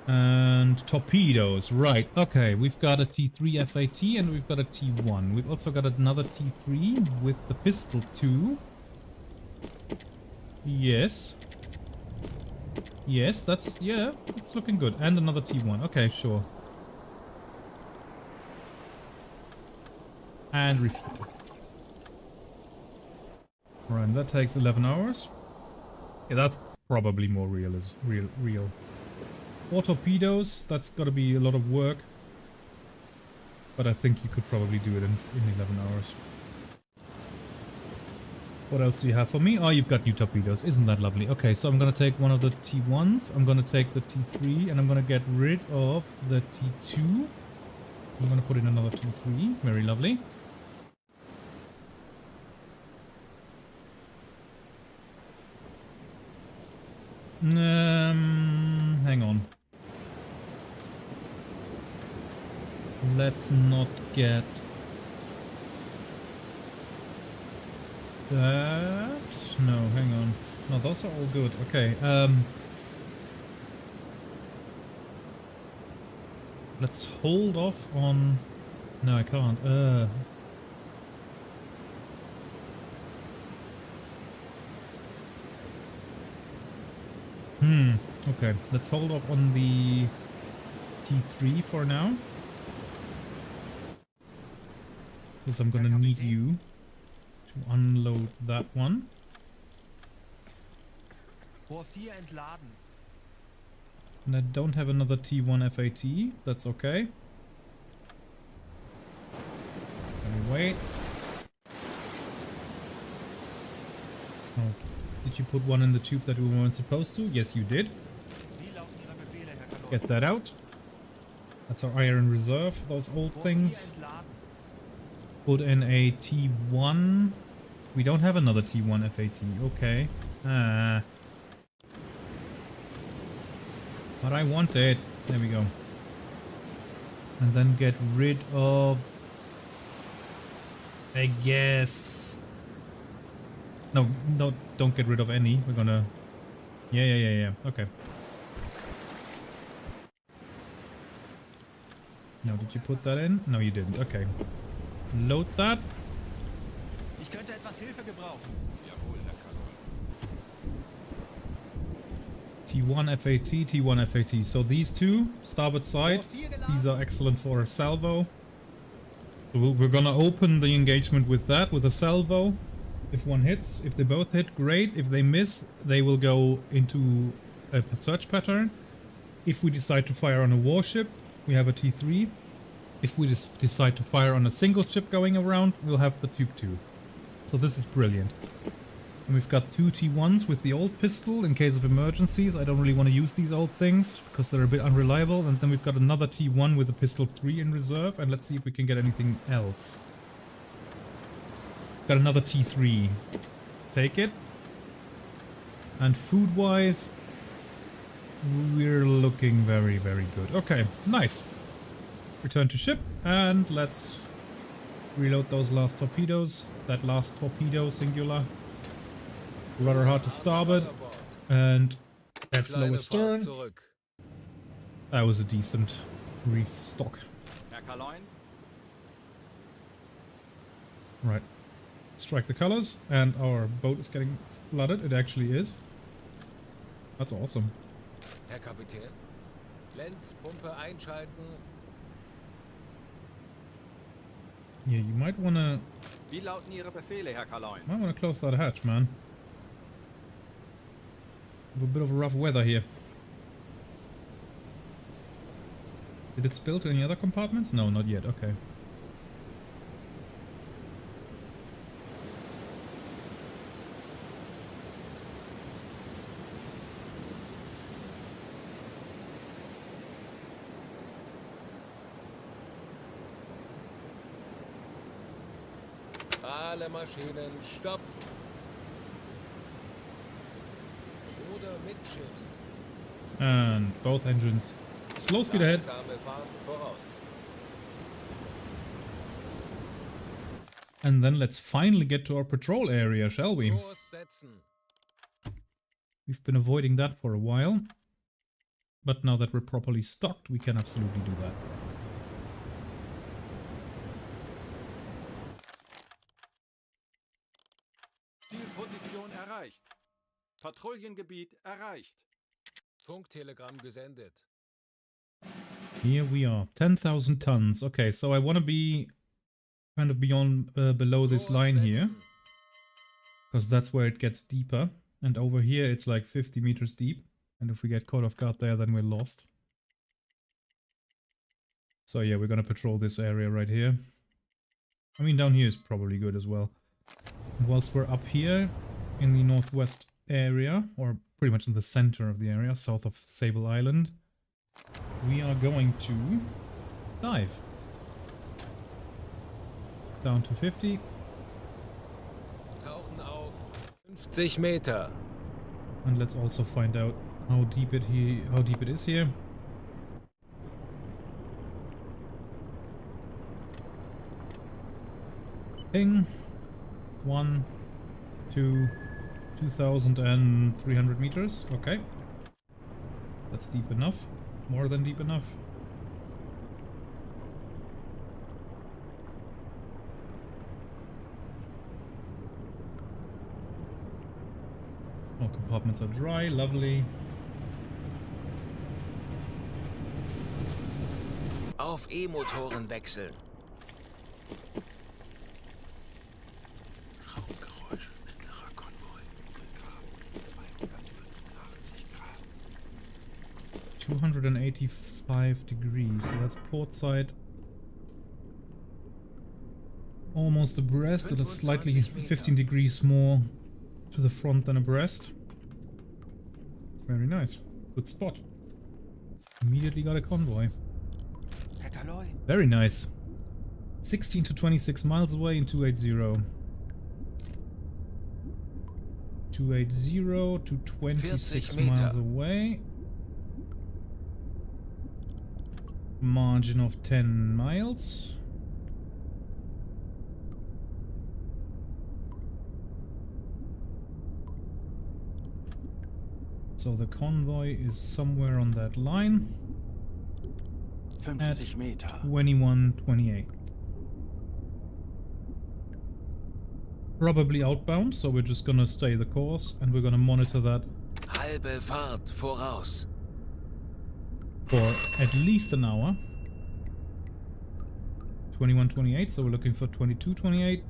A: And torpedoes. Right. Okay. We've got a T3 FAT and we've got a T1. We've also got another T3 with the pistol 2. Yes. Yes, that's... yeah, it's looking good. And another T1. Okay, sure. And refuel. Right, that takes 11 hours. Yeah, that's probably more real. 4 torpedoes, that's gotta be a lot of work. But I think you could probably do it in 11 hours. What else do you have for me? Oh, you've got new torpedoes. Isn't that lovely? Okay, so I'm gonna take one of the T1s. I'm gonna take the T3 and I'm gonna get rid of the T2. I'm gonna put in another T3. Very lovely. Hang on. Let's not get that. No, hang on. No, those are all good. Okay. Let's hold off on... No, I can't. Okay, let's hold off on the T3 for now. Because I'm gonna need you to unload that one.
C: Rohr 4 entladen.
A: And I don't have another T1 FAT. That's okay. Let me wait. Oh, did you put one in the tube that we weren't supposed to? Yes, you did. Get that out. That's our iron reserve, those old things. Put in a T1. We don't have another T1 FAT. Okay. But I want it. There we go. And then get rid of... I guess... No, don't get rid of any. We're gonna... Yeah. Okay. No, did you put that in? No, you didn't. Okay. Load that.
C: Ich könnte etwas Hilfe gebrauchen.
D: Jawohl, Herr
A: T1
D: Kanone.
A: FAT, T1 FAT. So these two, starboard side, these are excellent for a salvo. So we're gonna open the engagement with that, with a salvo. If one hits, if they both hit, great. If they miss, they will go into a search pattern. If we decide to fire on a warship, we have a T3. If we decide to fire on a single ship going around, we'll have the Tube 2. So this is brilliant. And we've got 2 T1s with the old pistol in case of emergencies. I don't really want to use these old things because they're a bit unreliable. And then we've got another T1 with a pistol 3 in reserve. And let's see if we can get anything else. Got another T3. Take it. And food-wise, we're looking very, very good. Okay, nice. Return to ship, and let's reload those last torpedoes. That last torpedo, singular. Rudder hard to starboard, and that's lower stern. That was a decent reef stock.
E: Herr Kaloin,
A: Right. Strike the colors, and our boat is getting flooded. It actually is. That's awesome.
B: Herr Kapitän, Lenzpumpe einschalten.
A: Yeah, you might wanna
E: wie lauten Ihre Befehle, Herr Kaloin?
A: close that hatch, man. We have a bit of rough weather here. Did it spill to any other compartments? No, not yet. Okay.
B: Alle Maschinen, stopp! Oder mittschiffs.
A: And both engines. Slow speed ahead.
B: Langsame Fahrt voraus.
A: And then let's finally get to our patrol area, shall we?
B: Kurs setzen.
A: We've been avoiding that for a while. But now that we're properly stocked, we can absolutely do that.
E: Zielposition erreicht. Patrouillengebiet erreicht.
B: Funktelegramm gesendet.
A: Here we are, 10,000 tons. Okay, so I want to be kind of beyond, below this
B: Kurs
A: line here.
B: setzen.
A: Because that's where it gets deeper. And over here it's like 50 meters deep. And if we get caught off guard there, then we're lost. So yeah, we're gonna patrol this area right here. I mean, down here is probably good as well. And whilst we're up here in the northwest area, or pretty much in the center of the area, south of Sable Island, we are going to dive. Down to 50.
B: Tauchen auf 50 Meter.
A: And let's also find out how deep it is here. Ping. 1, 2, 2,300 meters. Okay. That's deep enough. More than deep enough. All compartments are dry. Lovely.
B: Auf E-Motoren wechseln.
D: Raumgeräusch, mittlerer Konvoi. Grad 285 Grad.
A: 285 degrees. So that's port side. Almost abreast. So that's slightly
B: 25
A: 15 degrees more to the front than abreast. Very nice. Good spot. Immediately got a convoy.
C: Herr Kaloy,
A: Very nice. 16 to 26 miles away in 280. 280 to 26
B: 40 Meter.
A: miles away. Margin of 10 miles. So the convoy is somewhere on that line.
E: 50 Meter.
A: 2128. Probably outbound, so we're just gonna stay the course and we're gonna monitor that
B: Halbe Fahrt voraus.
A: for at least an hour. 2128, so we're looking for 2228.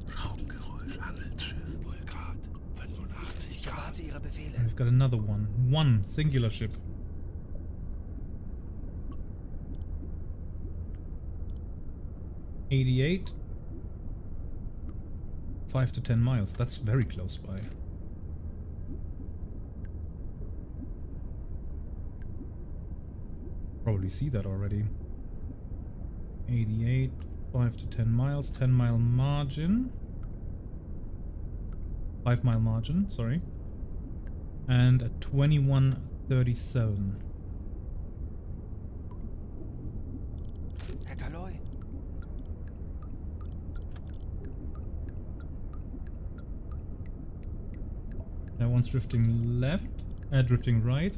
D: Raumgeräusch, Handelsschiff, 0 Grad, 85
C: ich
D: Grad.
C: erwarte Ihre Befehle.
A: And we've got another one. One singular ship. '88. 5 to 10 miles. That's very close by. Probably see that already. 88, 5 to 10 miles, 10 mile margin. 5 mile margin, sorry. And at 2137.
C: Herr Kaloy,
A: That one's drifting left, drifting right.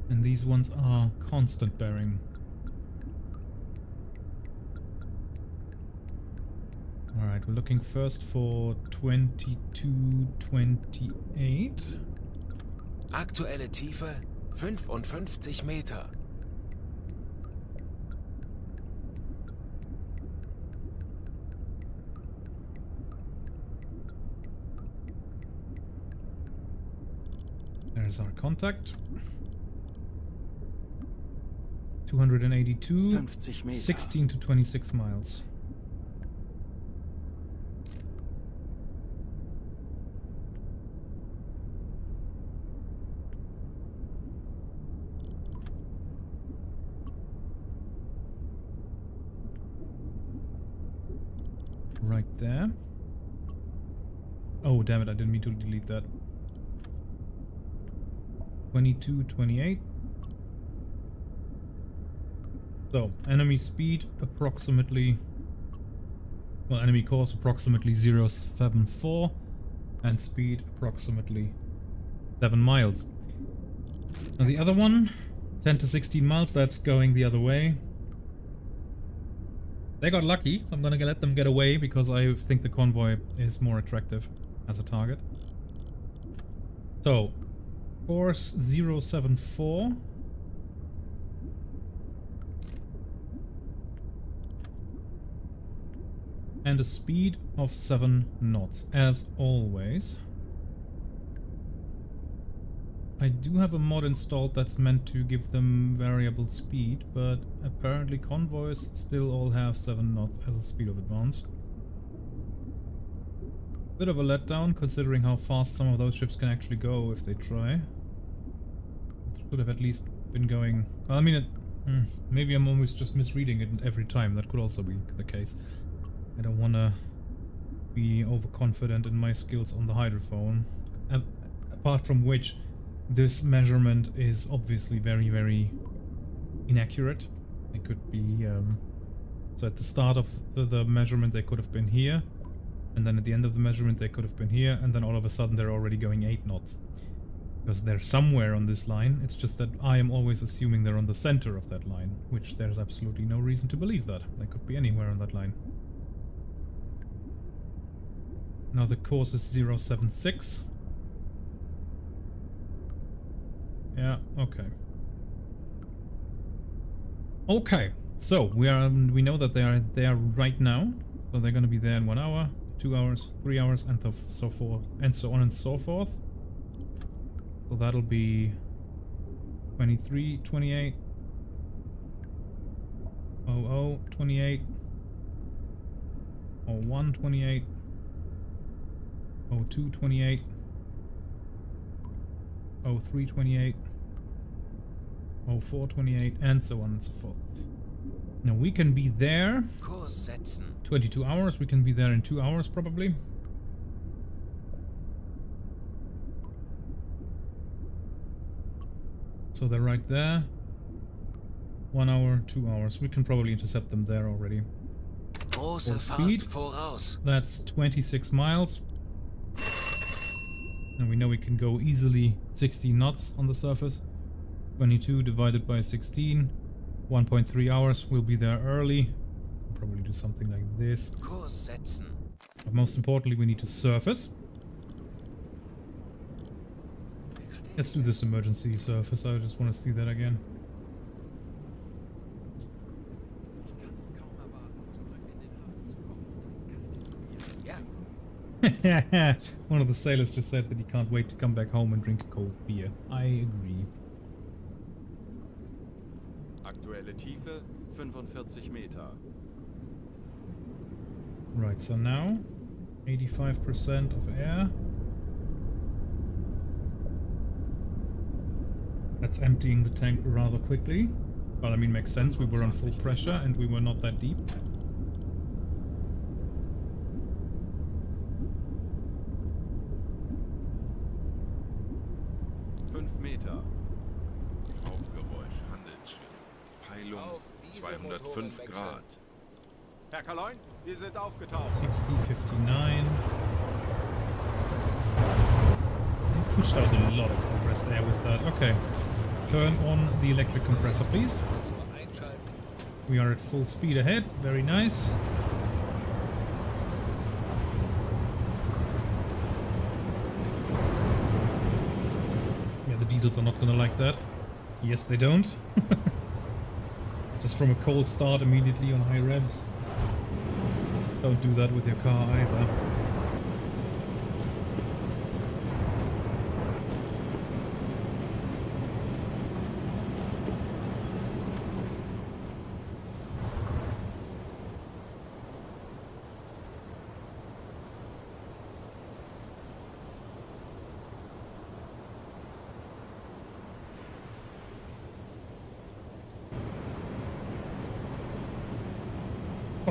A: And these ones are constant bearing. Alright, we're looking first for 2228.
B: Aktuelle Tiefe 55 Meter.
A: There's our contact. 282,
E: 50 Meter.
A: 16 to 26 miles. right there. Oh, damn it, I didn't mean to delete that. 22, 28. So, enemy speed approximately... Well, enemy course approximately 0.74. And speed approximately 7 miles. Now the other one, 10 to 16 miles, that's going the other way. They got lucky. I'm gonna let them get away because I think the convoy is more attractive as a target. So, course 074. And a speed of 7 knots, as always. I do have a mod installed that's meant to give them variable speed, but apparently convoys still all have 7 knots as a speed of advance. Bit of a letdown, considering how fast some of those ships can actually go if they try. It should have at least been going... I mean, maybe I'm always just misreading it every time. That could also be the case. I don't want to be overconfident in my skills on the hydrophone. Apart from which, this measurement is obviously very, very inaccurate. It could be... so at the start of the measurement they could have been here. And then at the end of the measurement they could have been here. And then all of a sudden they're already going 8 knots. Because they're somewhere on this line. It's just that I am always assuming they're on the center of that line. Which there's absolutely no reason to believe that. They could be anywhere on that line. Now the course is 076. Yeah, okay. Okay, so we know that they are there right now. So they're gonna be there in 1 hour, 2 hours, 3 hours, and so forth, and so on and so forth. So that'll be 23, 28, 00, 28, 01, 28, 02, 28, 03, 28, 04, 28, and so on and so forth. Now we can be there.
B: Kurs setzen.
A: 22 hours. We can be there in 2 hours probably. So they're right there. 1 hour, 2 hours. We can probably intercept them there already.
B: Große
A: speed.
B: Fahrt voraus.
A: That's 26 miles. And we know we can go easily 16 knots on the surface. 22 divided by 16. 1.3 hours. We'll be there early. We'll probably do something like this.
B: Kurs setzen.
A: But most importantly, we need to surface. Let's do this emergency surface. I just want to see that again.
B: Ja.
A: One of the sailors just said that he can't wait to come back home and drink a cold beer. I agree.
E: Aktuelle Tiefe 45 Meter.
A: Right, so now 85% of air. That's emptying the tank rather quickly. Well, I mean, makes sense. We were on full pressure and we were not that deep.
E: Meter.
D: Hauptgeräusch, Handelsschiff. Peilung
B: Auf diese
D: 205
B: Motoren wechseln.
D: Grad.
E: Herr Kaloin, wir sind aufgetaucht.
A: 60, 59. Pushed out a lot of compressed air with that. Okay. Turn on the electric compressor, please.
B: Motor einschalten.
A: We are at full speed ahead. Very nice. Yeah, the diesels are not gonna like that. Yes, they don't. Just from a cold start immediately on high revs. Don't do that with your car either.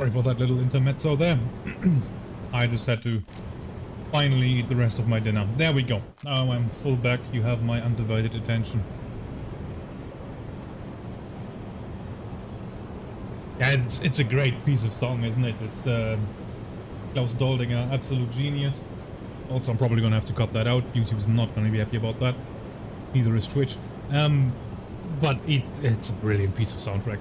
A: Sorry for that little intermezzo there. I just had to finally eat the rest of my dinner. There we go. Now I'm full back. You have my undivided attention. Yeah, it's a great piece of song, isn't it? It's Klaus Doldinger, absolute genius. Also, I'm probably gonna have to cut that out. YouTube's not gonna be happy about that. Neither is Twitch. But it's a brilliant piece of soundtrack.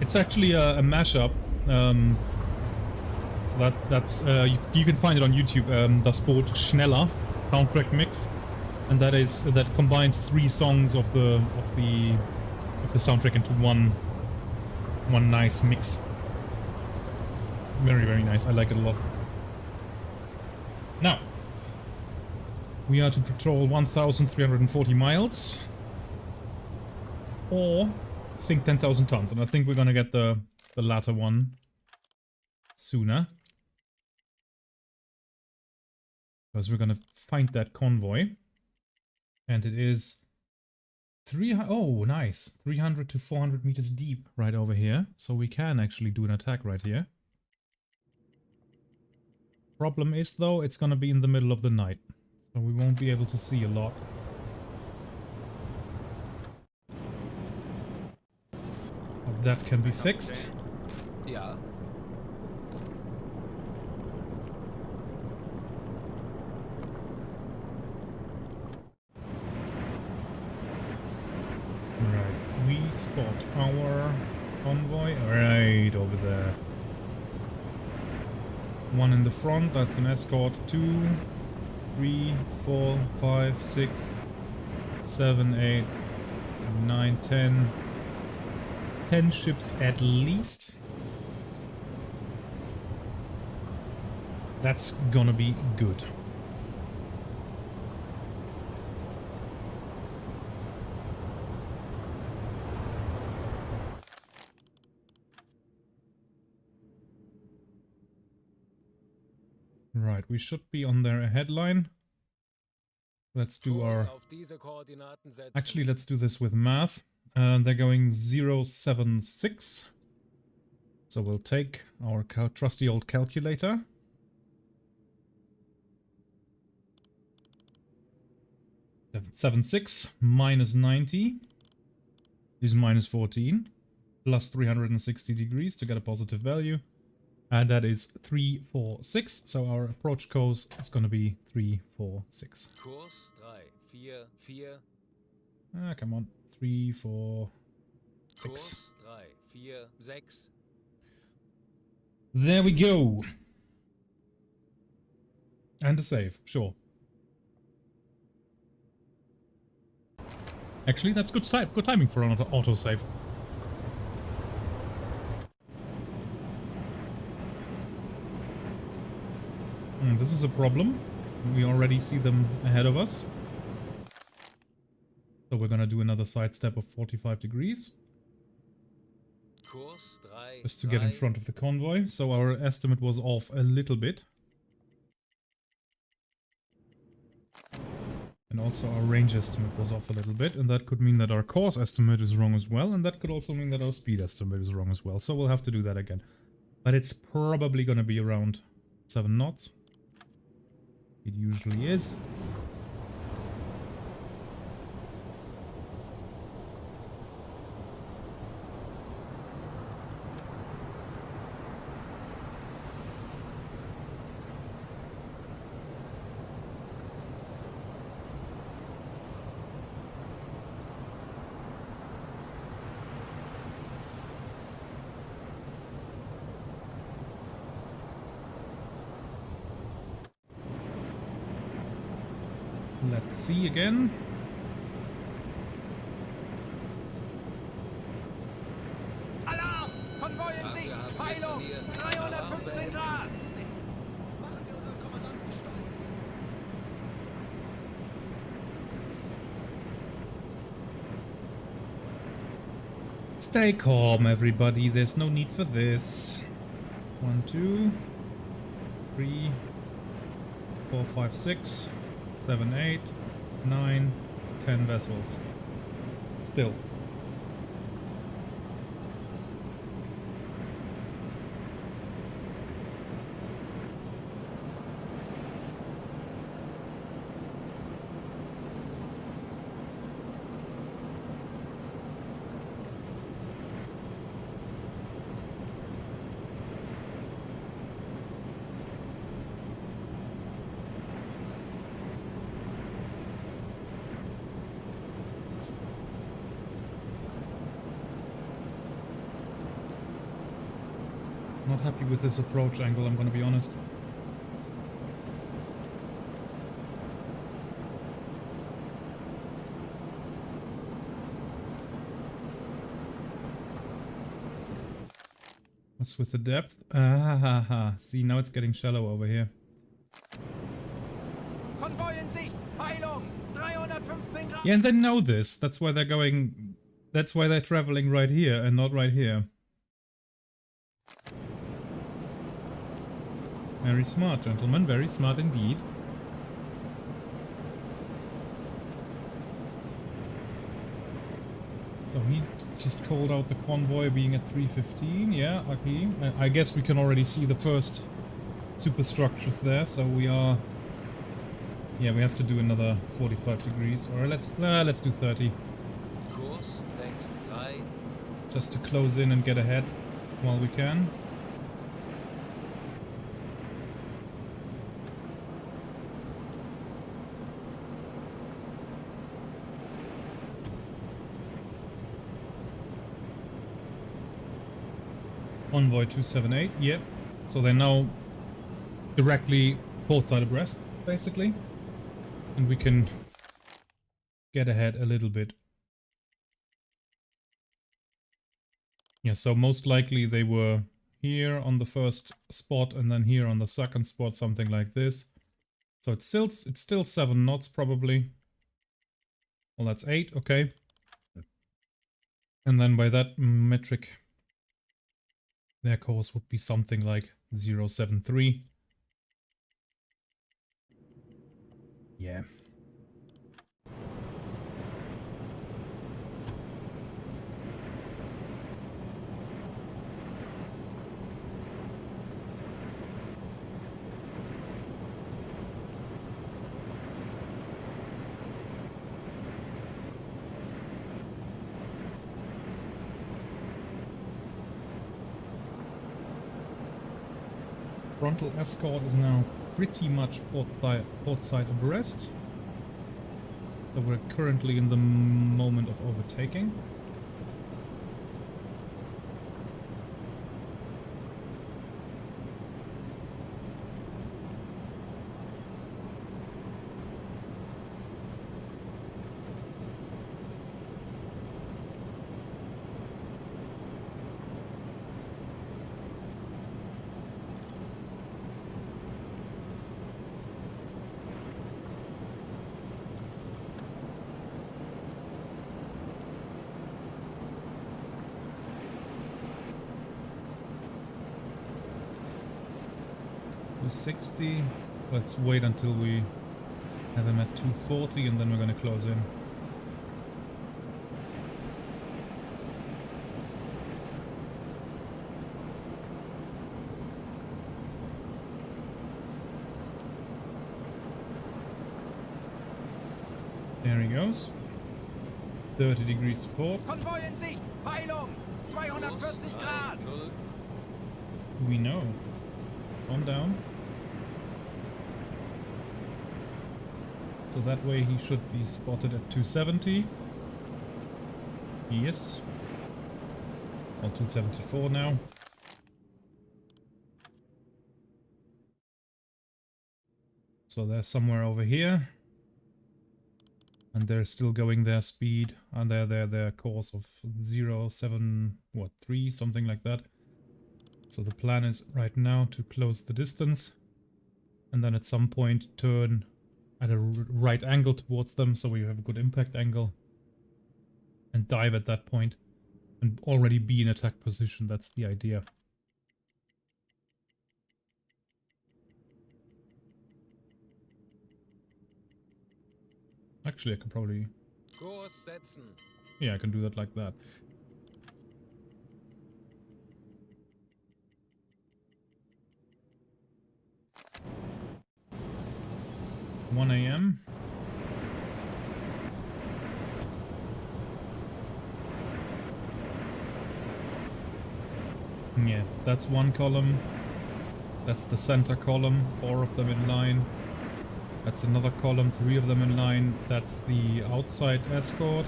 A: It's actually a mashup. So that's you can find it on YouTube. Das Boot Schneller soundtrack mix, and that combines 3 songs of the soundtrack into one nice mix. Very, very nice. I like it a lot. Now we are to patrol 1,340 miles, or sink 10,000 tons, and I think we're gonna get the latter one sooner, because we're gonna find that convoy, and it is 300 to 400 meters deep right over here, so we can actually do an attack right here. Problem is though, it's gonna be in the middle of the night, so we won't be able to see a lot. But that can be fixed.
B: Ja.
A: Right, we spot our convoy right over there. One in the front, that's an escort. 2, 3, 4, 5, 6, 7, 8, 9, 10. 10 ships at least. That's gonna be good. Right, we should be on their headline. Let's do our... Actually, let's do this with math. They're going 076. So we'll take our trusty old calculator. $7.76 minus 90 is minus 14. Plus 360 degrees to get a positive value. And that is 346. So our approach course is going to be 346.
B: Kurs 3, 4, 4.
A: Ah, come on. 3, 4, 6.
B: Kurs 3, 4, 6.
A: There we go. And a save, sure. Actually, that's good timing for an autosave. This is a problem. We already see them ahead of us. So we're gonna do another sidestep of 45 degrees.
B: Kurs 3,
A: Just to get in front of the convoy. So our estimate was off a little bit. And also our range estimate was off a little bit. And that could mean that our course estimate is wrong as well. And that could also mean that our speed estimate is wrong as well. So we'll have to do that again. But it's probably gonna be around 7 knots. It usually is. Let's see again.
E: Alarm! Konvoi in Sicht! Peilung! 315 Grad!
F: Machen wir unseren Kommandanten stolz.
A: Stay calm, everybody. There's no need for this. 1, 2, 3, 4, 5, 6, 7, 8, 9, 10 vessels. Still. Not happy with this approach angle, I'm gonna be honest. What's with the depth? Ah, see, now it's getting shallow over here.
F: Konvoi in Sicht! Heilung! 315 Grad!
A: Yeah, and they know this. That's why they're going... That's why they're traveling right here and not right here. Very smart, gentlemen. Very smart indeed. So he just called out the convoy being at 315. Yeah, okay. I guess we can already see the first superstructures there. So we are... Yeah, we have to do another 45 degrees. Or let's do 30.
B: Kurs 6-3.
A: Just to close in and get ahead while we can. Convoy 278, yep. So they're now directly port side abreast, basically. And we can get ahead a little bit. Yeah, so most likely they were here on the first spot and then here on the second spot, something like this. So it's still 7 knots probably. Well, that's 8, okay. And then by that metric, their course would be something like 073. Yeah. Frontal escort is now pretty much port side abreast. So we're currently in the moment of overtaking. $260. Let's wait until we have him at 240 and then we're gonna close in. There he goes. 30 degrees to port.
F: Konvoi in Sicht! Heilung! 240 Grad!
B: 0.
A: We know. Calm down. So that way he should be spotted at 270. Yes. Or 274 now. So they're somewhere over here. And they're still going their speed and their course of 0.7, 3, something like that. So the plan is right now to close the distance and then at some point turn at a right angle towards them so we have a good impact angle and dive at that point and already be in attack position. That's the idea. Actually, I can probably...
B: Kurs setzen.
A: Yeah, I can do that like that. (1 a.m.) Yeah, that's one column. That's the center column, 4 of them in line. That's another column, 3 of them in line. That's the outside escort.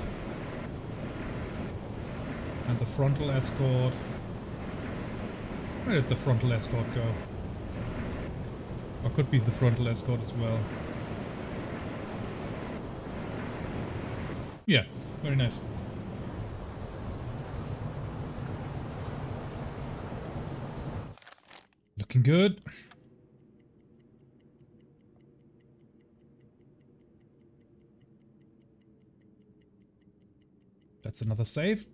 A: And the frontal escort. Where did the frontal escort go? Or could be the frontal escort as well. Yeah, very nice. Looking good. That's another save.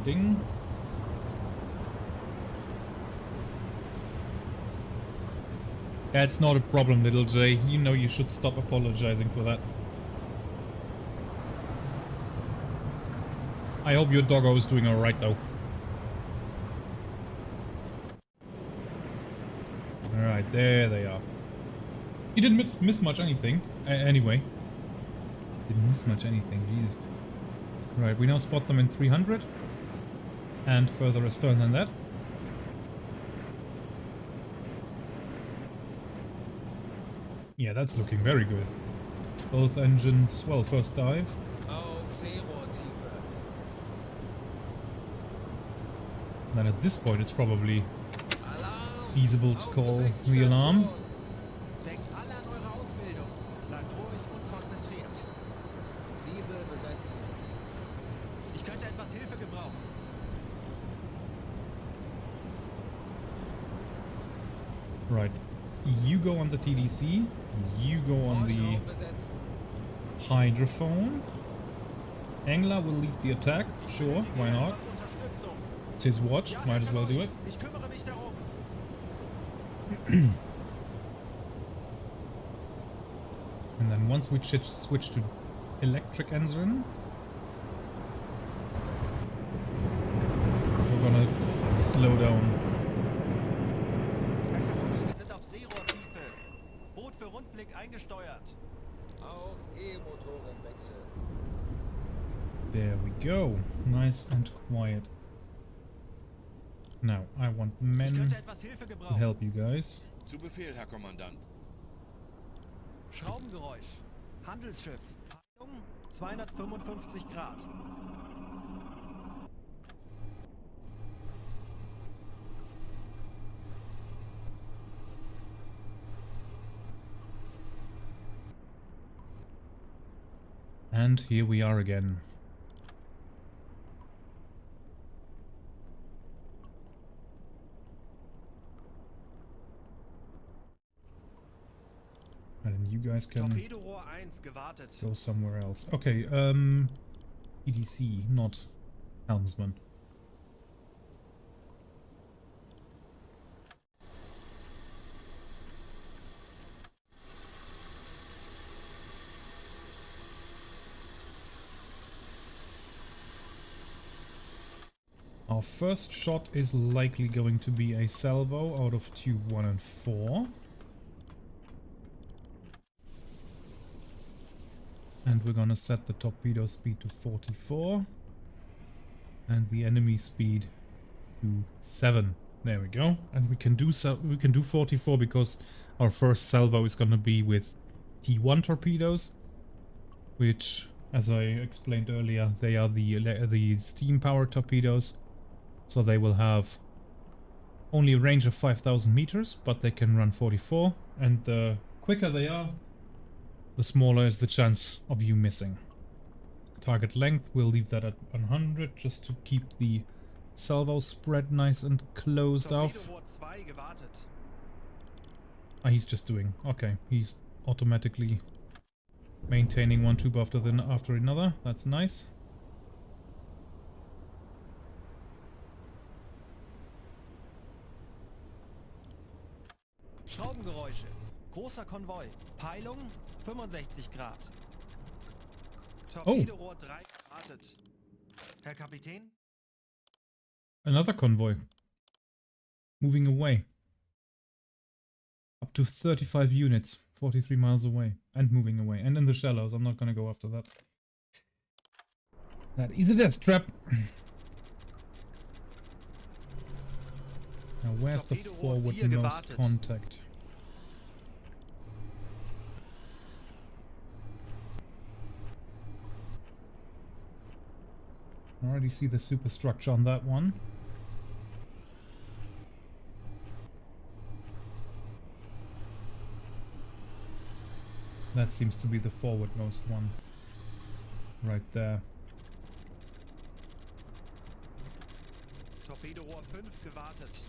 A: Ding. That's not a problem, little J. You know you should stop apologizing for that. I hope your doggo is doing alright though. Alright, there they are. You didn't miss much anything. Anyway. Didn't miss much anything, Jesus. Right, we now spot them in 300. And further astern than that. Yeah, that's looking very good. Both engines, well, first dive.
B: Auf Seerohrtiefe.
A: Then at this point it's probably
B: Alarm.
A: feasible to call the
B: Aufgewechtstation.
A: alarm.
F: Denkt alle an eure Ausbildung. Bleibt ruhig und konzentriert.
B: Diesel besetzen.
F: Ich könnte etwas Hilfe gebrauchen.
A: Right. You go on the TDC. You go on the
B: Horchraum besetzen.
A: hydrophone. Engler will lead the attack. Sure, why not?
F: Etwas Unterstützung.
A: It's his watch.
F: Ja,
A: Might as well do it.
F: Ich kümmere mich darum.
A: And then once we switch to electric engine, we're gonna slow down.
F: Herr Kapitän, wir sind auf Seerohrtiefe. Boot für Rundblick eingesteuert.
B: Auf E-Motorenwechsel.
A: There we go. Nice and quiet. Now, I want
F: Ich
A: men
F: könnte etwas Hilfe
A: to
F: gebrauchen.
A: help you guys.
D: Zu Befehl, Herr Kommandant.
F: Schraubengeräusch. Handelsschiff. Achtung, 255 Grad.
A: And here we are again. And then you guys can
F: Torpedorohr 1 gewartet.
A: go somewhere else. Okay, EDC, not helmsman. Our first shot is likely going to be a salvo out of tube 1 and 4. And we're gonna set the torpedo speed to 44. And the enemy speed to 7. There we go. And we can do 44 because our first salvo is gonna be with T1 torpedoes, which, as I explained earlier, they are the steam-powered torpedoes. So they will have only a range of 5,000 meters, but they can run 44. And the quicker they are, the smaller is the chance of you missing. Target length, we'll leave that at 100 just to keep the salvo spread nice and closed off.
F: Torpedorohr 2 gewartet.
A: Ah, he's just doing... Okay, he's automatically Maintaining one tube after another. That's nice.
C: Schraubengeräusche. Großer Konvoi. Peilung 65 Grad. Torpedorohr 3 gewartet. Herr Kapitän?
A: Another convoy. Moving away. Up to 35 units. 43 miles away. And moving away. And in the shallows. I'm not gonna go after that. That is a death trap. Now where's the forwardmost contact? I already see the superstructure on that one. That seems to be the forwardmost one. Right there.
C: Torpedorohr 5 gewartet.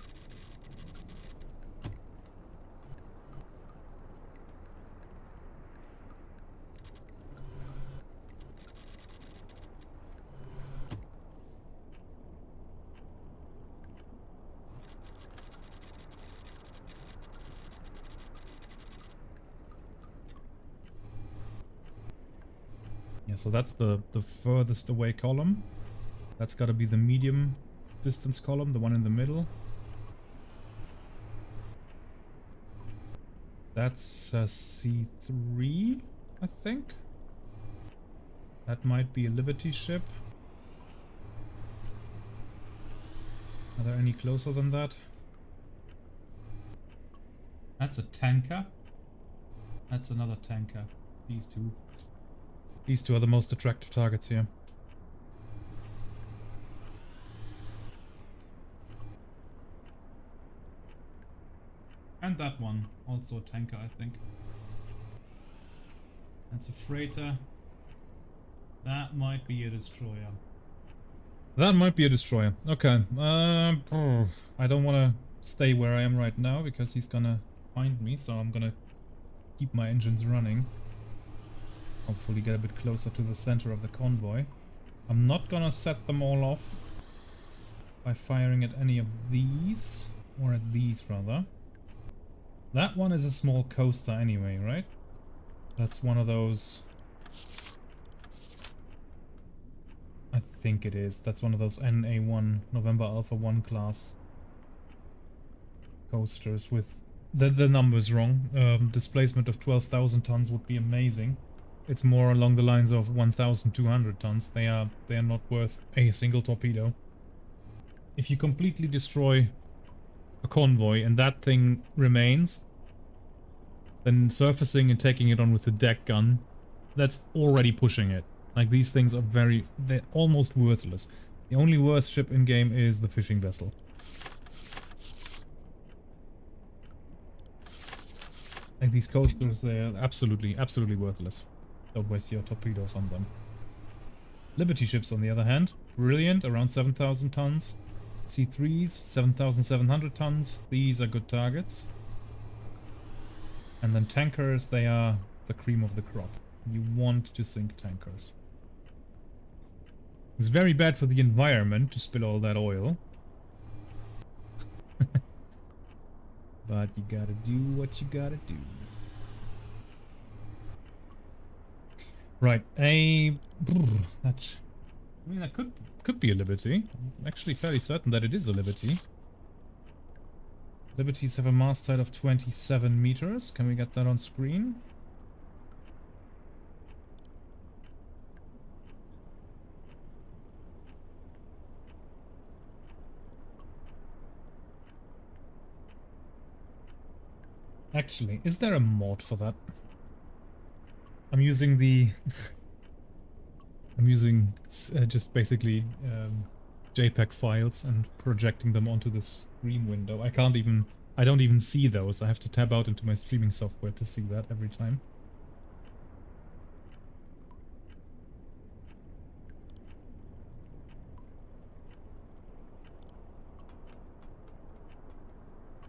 A: Yeah, so that's the furthest away column. That's got to be the medium distance column, the one in the middle. That's a C3, I think. That might be a Liberty ship. Are there any closer than that? That's a tanker. That's another tanker. These two. These two are the most attractive targets here. And that one, also a tanker, I think. That's a freighter. That might be a destroyer. That might be a destroyer. Okay. I don't want to stay where I am right now because he's gonna find me, so I'm gonna keep my engines running. Hopefully get a bit closer to the center of the convoy. I'm not gonna set them all off by firing at any of these, or at these rather. That one is a small coaster anyway, right? That's one of those... I think it is. That's one of those NA1, November Alpha 1 class coasters with... The number's wrong. Displacement of 12,000 tons would be amazing. It's more along the lines of 1,200 tons. They are not worth a single torpedo. If you completely destroy a convoy and that thing remains, then surfacing and taking it on with the deck gun, that's already pushing it. Like, these things are they're almost worthless. The only worst ship in game is the fishing vessel. Like, these coasters, they're absolutely worthless. Don't waste your torpedoes on them. Liberty ships, on the other hand, brilliant, around 7,000 tons. C3s, 7,700 tons. These are good targets. And then tankers, they are the cream of the crop. You want to sink tankers. It's very bad for the environment to spill all that oil. But you gotta do what you gotta do. Right, that could be a Liberty. I'm actually fairly certain that it is a Liberty. Liberties have a mast height of 27 meters. Can we get that on screen? Actually, is there a mod for that? I'm using the... I'm using just basically JPEG files and projecting them onto the stream window. I don't even see those. I have to tab out into my streaming software to see that every time.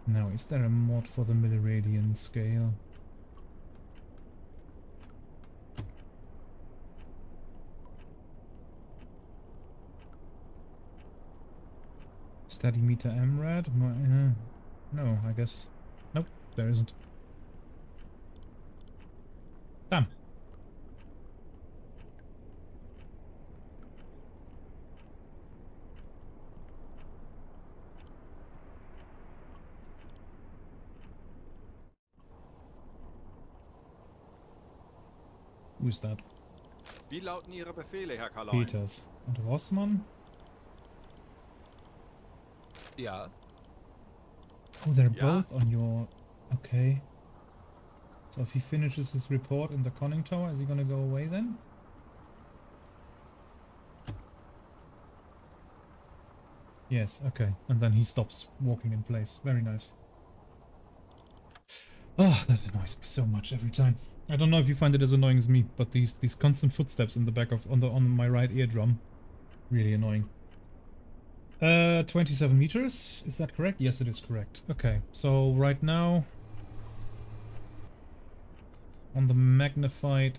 A: Now, is there a mod for the milliradian scale? Steady meter MRAD? No, I guess. Nope, there isn't. Damn. Who's that?
E: Wie lauten Ihre Befehle, Herr Kaloin?
A: Peters. And Rossmann?
B: Ja,
A: Oh, they're
E: Yeah.
A: both on your... Okay. So if he finishes his report in the conning tower, is he gonna go away then? Yes, okay. And then he stops walking in place. Very nice. Oh, that annoys me so much every time. I don't know if you find it as annoying as me, but these constant footsteps in the back of on my right eardrum, really annoying. 27 meters, is that correct? Yes, it is correct. Okay, so right now on the magnified,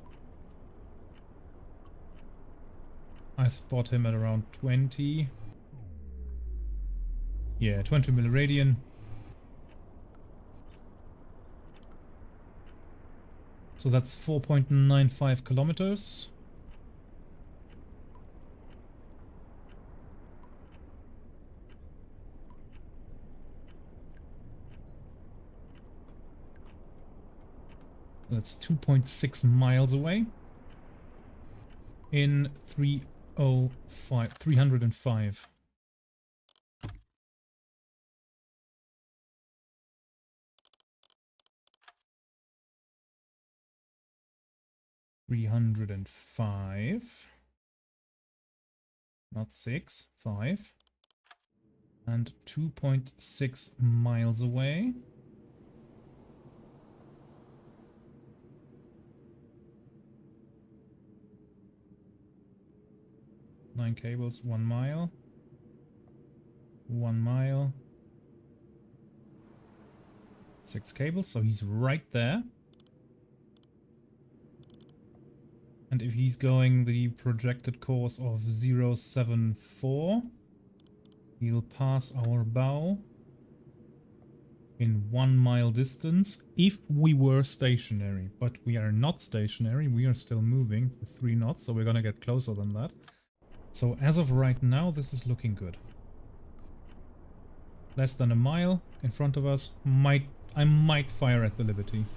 A: I spot him at around 20. Yeah, 20 milliradian. So that's 4.95 kilometers. That's 2.6 miles away. In 305. Not 6, 5. And 2.6 miles away. Nine cables, 1 mile. 1 mile. 6 cables, so he's right there. And if he's going the projected course of 074, he'll pass our bow in 1 mile distance if we were stationary. But we are not stationary, we are still moving with 3 knots, so we're gonna get closer than that. So as of right now, this is looking good. Less than a mile in front of us. I might fire at the Liberty.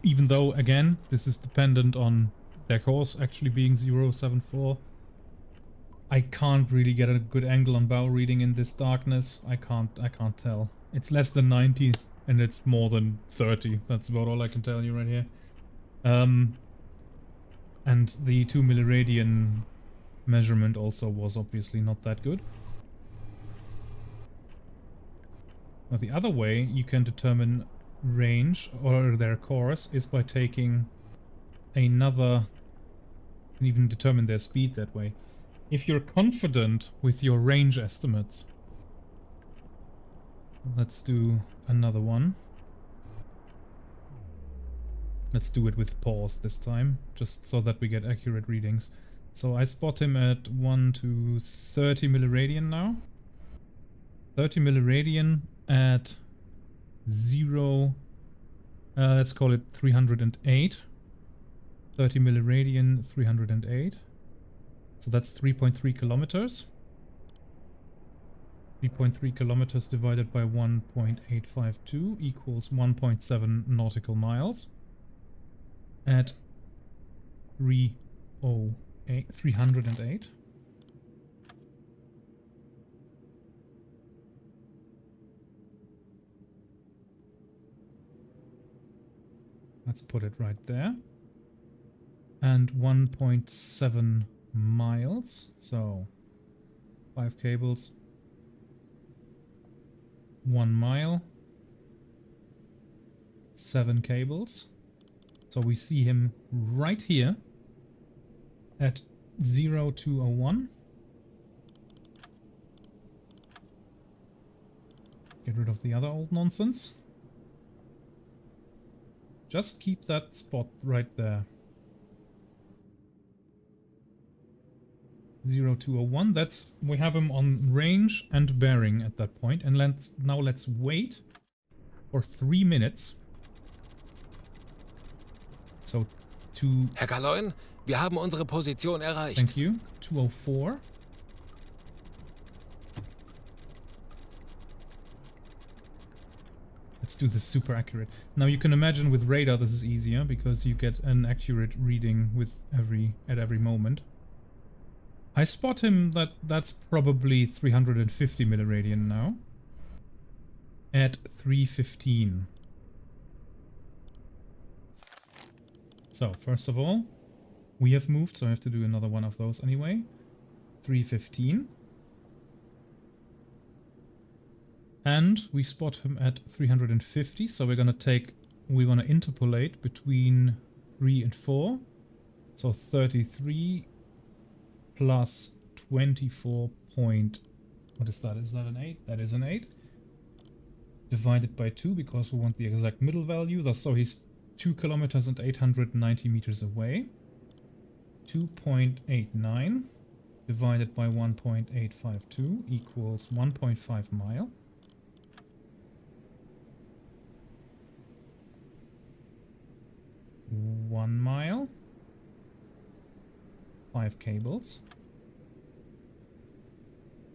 A: Even though, again, this is dependent on their course actually being 074. I can't really get a good angle on bow reading in this darkness. I can't tell. It's less than 90 and it's more than 30. That's about all I can tell you right here. And the 2 milliradian measurement also was obviously not that good. Now the other way you can determine range or their course is by taking another, and even determine their speed that way. If you're confident with your range estimates, let's do another one. Let's do it with pause this time, just so that we get accurate readings. So I spot him at 1 to 30 milliradian now. 30 milliradian at 0, let's call it 308. 30 milliradian, 308. So that's 3.3 kilometers. 3.3 kilometers divided by 1.852 equals 1.7 nautical miles. At 308. Let's put it right there. And 1.7 miles. So 5 cables. 1 mile. 7 cables. So we see him right here at 0201. Get rid of the other old nonsense. Just keep that spot right there. 0201. That's, we have him on range and bearing at that point. And now let's wait for 3 minutes. So
B: Herr Kaloin, wir haben unsere Position erreicht.
A: thank you. 204. Let's do this super accurate. Now you can imagine with radar this is easier because you get an accurate reading with at every moment. I spot him that's probably 350 milliradian now. At 315. So first of all, we have moved, so I have to do another one of those anyway. 315. And we spot him at 350, so we're gonna interpolate between 3 and 4. So 33 plus 24 point... What is that? Is that an 8? That is an 8. Divided by 2 because we want the exact middle value. So he's 2 kilometers and 890 meters away. 2.89 divided by 1.852 equals 1.5 mile. 1 mile. 5 cables.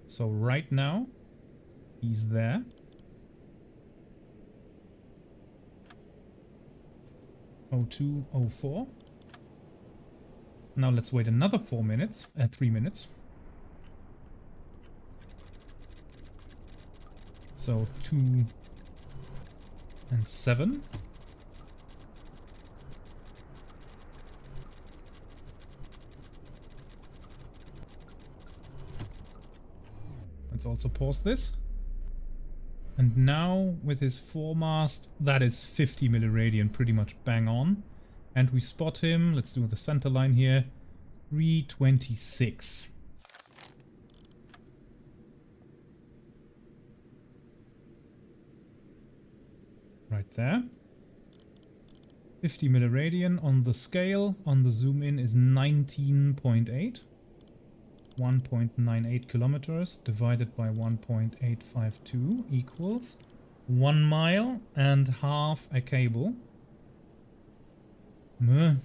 A: So right now, he's there. O2, O4. Now let's wait another 3 minutes. So 2 and 7. Let's also pause this. And now with his foremast, that is 50 milliradian, pretty much bang on. And we spot him, let's do the center line here, 326. Right there. 50 milliradian on the scale, on the zoom in is 19.8. 1.98 kilometers divided by 1.852 equals 1 mile and half a cable. Meh.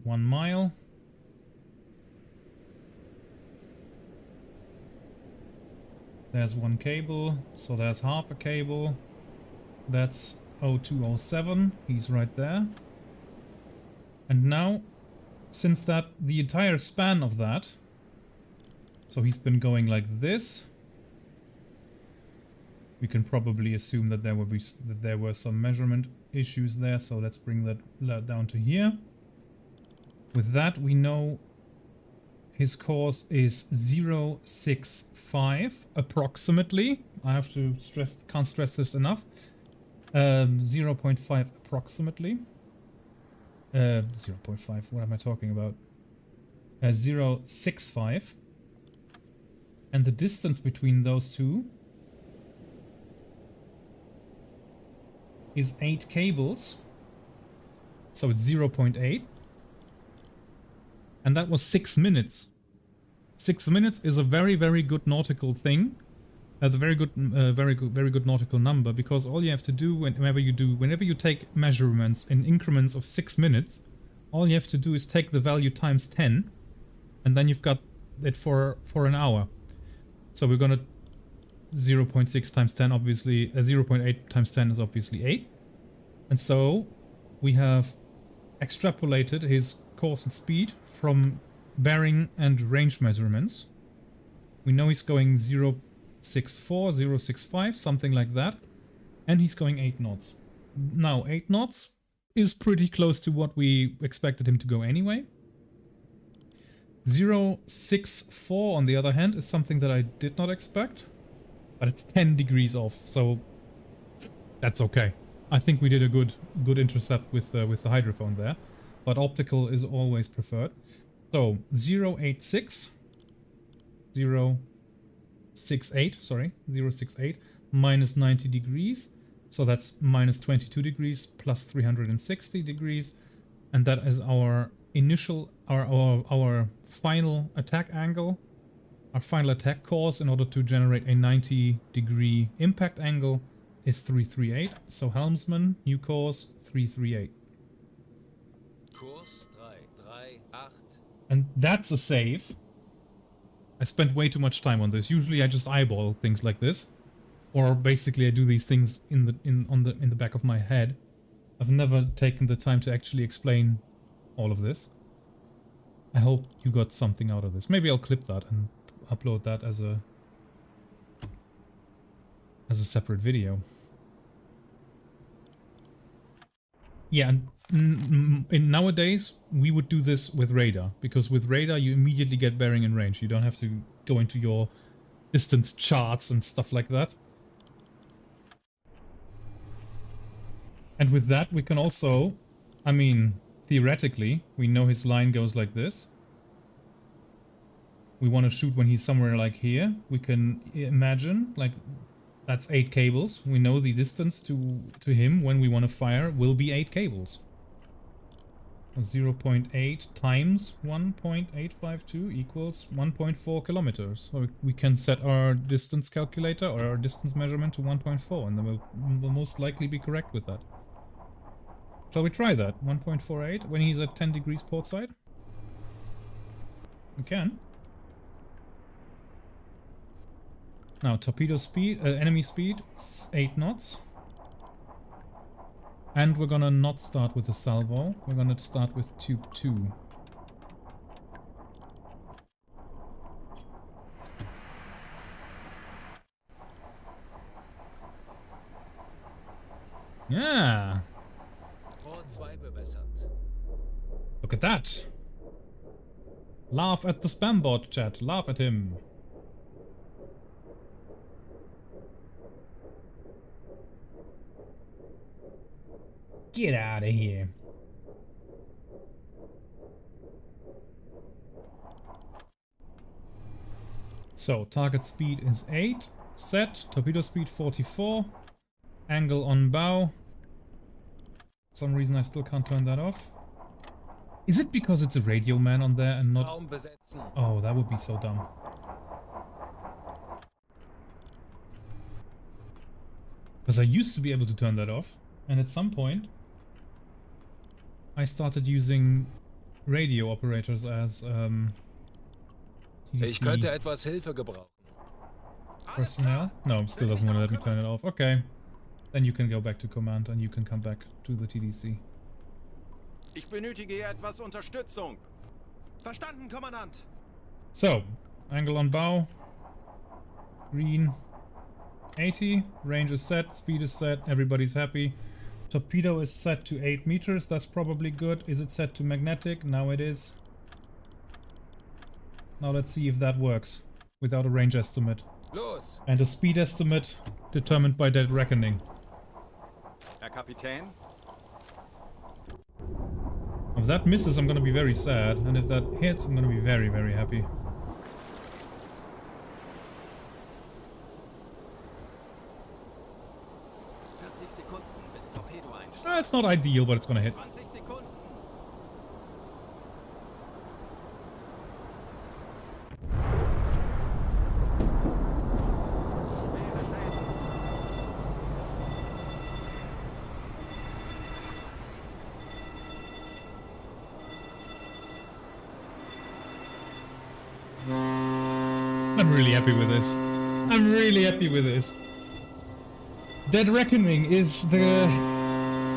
A: One mile. There's one cable, so there's half a cable. That's 0207, he's right there. And now, since the entire span of that, so he's been going like this, we can probably assume that there were some measurement issues there, so let's bring that down to here. With that, we know his course is 065 approximately. I have to can't stress this enough. 0.5 approximately. 0.5, what am I talking about? 0.65. And the distance between those two is 8 cables. So it's 0.8. And that was 6 minutes. 6 minutes is a very, very good nautical thing. A very good nautical number, because all you have to do whenever you take measurements in increments of 6 minutes, all you have to do is take the value times 10, and then you've got it for an hour. So we're gonna 0.6 times 10, obviously 0.8 times 10 is obviously 8, and so we have extrapolated his course and speed from bearing and range measurements. We know he's going 0.64, 0.65, something like that. And he's going 8 knots. Now, 8 knots is pretty close to what we expected him to go anyway. 0.64, on the other hand, is something that I did not expect. But it's 10 degrees off, so that's okay. I think we did a good intercept with the hydrophone there. But optical is always preferred. So, 0.86 068, sorry, 068 minus 90 degrees. So that's minus 22 degrees plus 360 degrees. And that is our initial, our final attack angle, our final attack course in order to generate a 90 degree impact angle is 338. So helmsman, new course, 338.
B: Kurs 338.
A: And that's a save. I spent way too much time on this. Usually I just eyeball things like this. Or basically I do these things in the back of my head. I've never taken the time to actually explain all of this. I hope you got something out of this. Maybe I'll clip that and upload that as a separate video. Yeah, and nowadays we would do this with radar, because with radar you immediately get bearing and range. You don't have to go into your distance charts and stuff like that. And with that we can also, I mean, theoretically, we know his line goes like this. We want to shoot when he's somewhere like here. We can imagine, like, that's 8 cables. We know the distance to him when we want to fire will be 8 cables. 0.8 times 1.852 equals 1.4 kilometers. So we can set our distance calculator or our distance measurement to 1.4, and then we'll most likely be correct with that. Shall we try that? 1.48 when he's at 10 degrees port side? We can. Now, torpedo speed, enemy speed, 8 knots. And we're gonna not start with a salvo. We're gonna start with tube 2. Yeah.
B: Port 2 bewässert.
A: Look at that. Laugh at the spam bot, chat. Laugh at him. Get out of here. So, target speed is 8. Set. Torpedo speed 44. Angle on bow. For some reason I still can't turn that off. Is it because it's a radio man on there and not...
B: Raum besetzen.
A: Oh, that would be so dumb. Because I used to be able to turn that off. And at some point I started using radio operators as
B: Ich könnte etwas Hilfe gebrauchen.
A: personnel. No, still doesn't want to let me turn it off. Okay. Then you can go back to command and you can come back to the TDC.
E: Ich benötige hier etwas Unterstützung.
C: Verstanden, Kommandant.
A: So, angle on bow. Green. 80. Range is set. Speed is set. Everybody's happy. Torpedo is set to 8 meters. That's probably good. Is it set to magnetic? Now it is. Now let's see if that works without a range estimate.
B: Los!
A: And a speed estimate determined by Dead Reckoning.
E: Herr Kapitän?
A: If that misses, I'm gonna be very sad. And if that hits, I'm gonna be very, very happy. It's not ideal, but it's gonna hit.
E: 20 Sekunden.
A: I'm really happy with this. I'm really happy with this. Dead Reckoning is the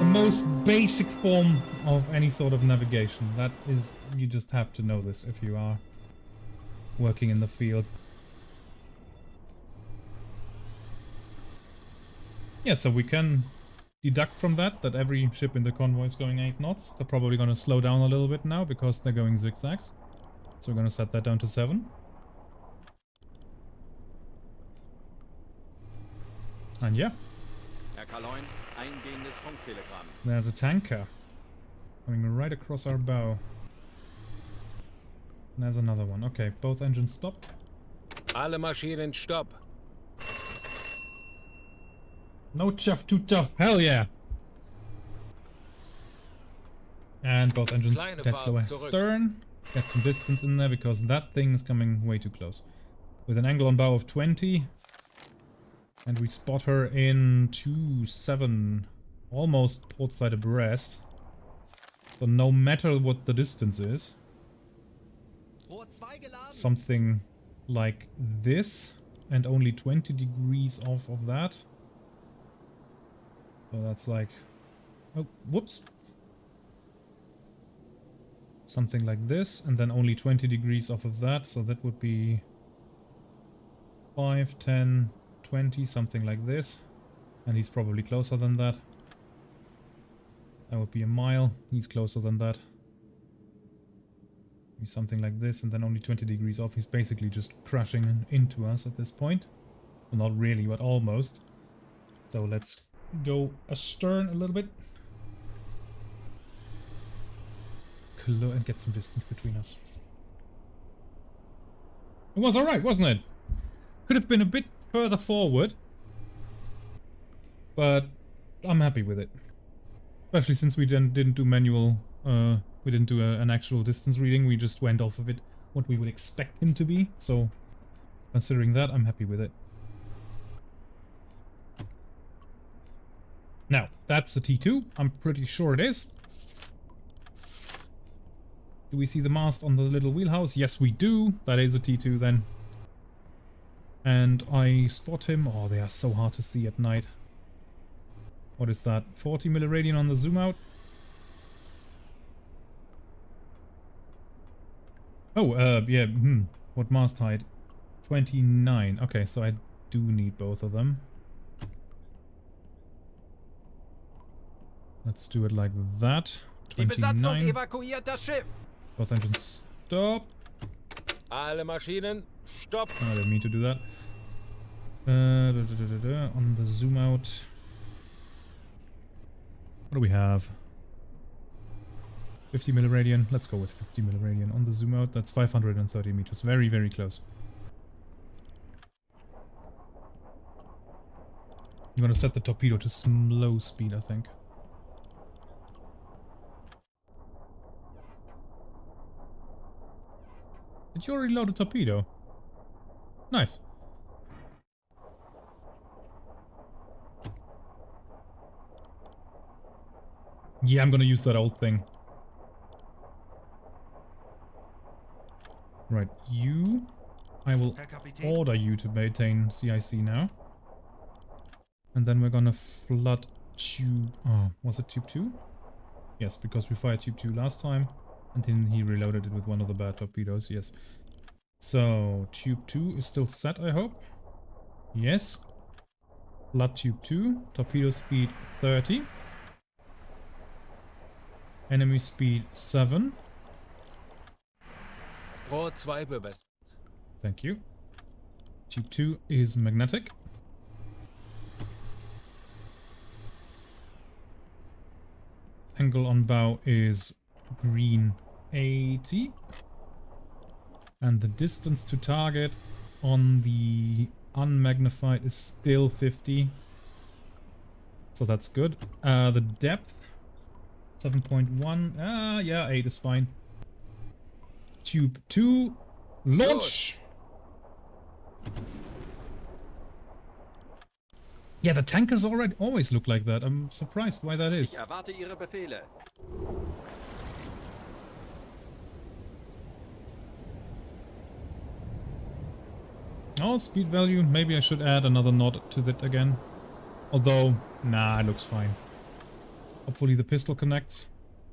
A: most basic form of any sort of navigation. That is, you just have to know this if you are working in the field. Yeah, so we can deduct from that every ship in the convoy is going 8 knots. They're probably going to slow down a little bit now because they're going zigzags. So we're going to set that down to 7. And yeah.
E: Herr Kaloin, eingehendes Funktelegramm.
A: There's a tanker coming right across our bow. There's another one. Okay, both engines stop.
B: Alle Maschinen stopp.
A: No chuff, too tough. Hell yeah. And both engines
B: Kleine
A: dead
B: Fahrt
A: slow.
B: zurück.
A: Stern. Get some distance in there because that thing is coming way too close. With an angle on bow of 20. And we spot her in 2-7. Almost port side abreast. So no matter what the distance is.
C: Rohr 2 geladen.
A: Something like this. And only 20 degrees off of that. So that's like... Oh, whoops. Something like this, and then only 20 degrees off of that, so that would be 5, 10, 20, something like this. And he's probably closer than that. That would be a mile. He's closer than that. Maybe something like this, and then only 20 degrees off. He's basically just crashing into us at this point. Well, not really, but almost. So let's go astern a little bit. And get some distance between us. It was alright, wasn't it? Could have been a bit further forward. But I'm happy with it. Especially since we didn't do manual, we didn't do an actual distance reading, we just went off of it, what we would expect him to be. So, considering that, I'm happy with it. Now, that's a T2, I'm pretty sure it is. Do we see the mast on the little wheelhouse? Yes, we do. That is a T2 then. And I spot him. Oh, they are so hard to see at night. What is that? 40 milliradian on the zoom out. Oh, yeah. What mast height? 29. Okay, so I do need both of them. Let's do it like that.
F: Die Besatzung
A: 29.
F: evakuiert das Schiff.
A: Both engines stop.
B: Alle Maschinen stopp.
A: I didn't mean to do that. On the zoom out. What do we have? 50 milliradian. Let's go with 50 milliradian. On the zoom out, that's 530 meters. Very, very close. I'm gonna set the torpedo to slow speed, I think. Did you already load a torpedo? Nice. Yeah, I'm gonna use that old thing. Right, you... I will
C: Herr Kapitän.
A: order you to maintain CIC now. And then we're gonna flood tube... Oh, was it tube 2? Yes, because we fired tube 2 last time. And then he reloaded it with one of the bad torpedoes, yes. So, tube 2 is still set, I hope. Yes. Flood tube 2. Torpedo speed 30. Enemy speed 7.
B: Rohr 2 bewässert.
A: Thank you. Tube 2 is magnetic. Angle on bow is green 80. And the distance to target on the unmagnified is still 50. So that's good. The depth 7.1. Yeah, 8 is fine. Tube 2. Launch! Yeah, the tankers always look like that. I'm surprised why that is.
F: Ich erwarte Ihre Befehle.
A: Oh, speed value. Maybe I should add another knot to that again. Although, nah, it looks fine. Hopefully the pistol connects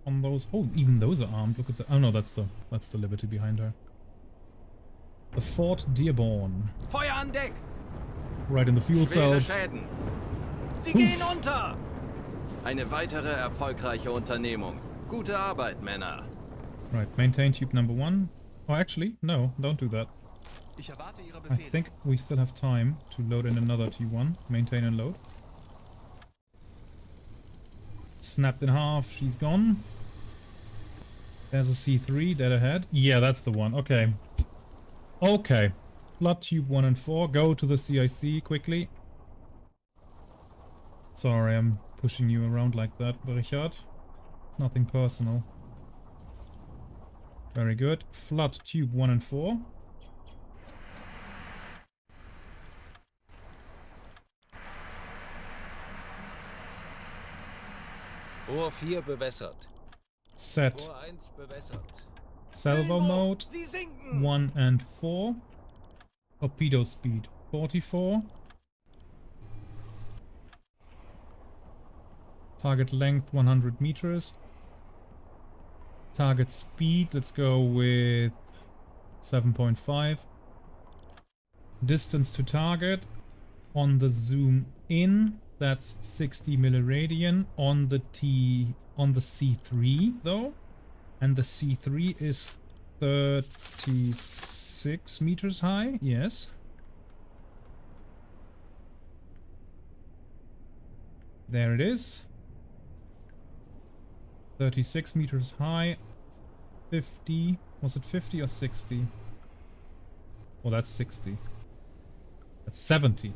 A: on those. Oh, even those are armed. Look at the... Oh no, that's the Liberty behind her. The Fort Dearborn.
F: Feuer an Deck!
A: Right in the fuel
F: Schwere
A: cells.
F: Schäden. Sie gehen unter! Eine weitere erfolgreiche Unternehmung. Gute Arbeit, Männer.
A: Right, maintain tube number 1. Oh, actually, no, don't do that.
C: Ich erwarte Ihre
A: I
C: Befehle.
A: think we still have time to load in another T1. Maintain and load. Snapped in half, she's gone. There's a C3 dead ahead. Yeah, that's the one. Okay. Okay. Flood tube 1 and 4. Go to the CIC quickly. Sorry, I'm pushing you around like that, Richard. It's nothing personal. Very good. Flood tube 1 and 4.
B: Rohr 4 bewässert.
A: Set
B: Rohr 1 bewässert.
A: salvo mode
C: Sie sinken!
A: 1 and 4. Torpedo speed 44. Target length 100 meters. Target speed, let's go with 7.5. Distance to target on the zoom in, that's 60 milliradian. On the C3 though, and the C3 is 36 meters high. Yes. There it is. 36 meters high. 50. Was it 50 or 60? Well, that's 60. That's 70.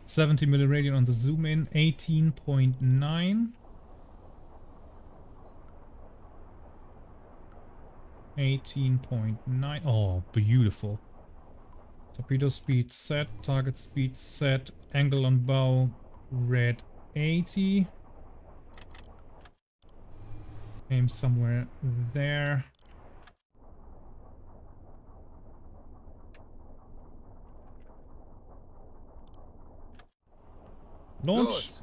A: 70 milliradian on the zoom in. 18.9. 18.9. Oh, beautiful. Torpedo speed set. Target speed set. Angle on bow. Red 80. Aim somewhere there. Launch.
B: Los!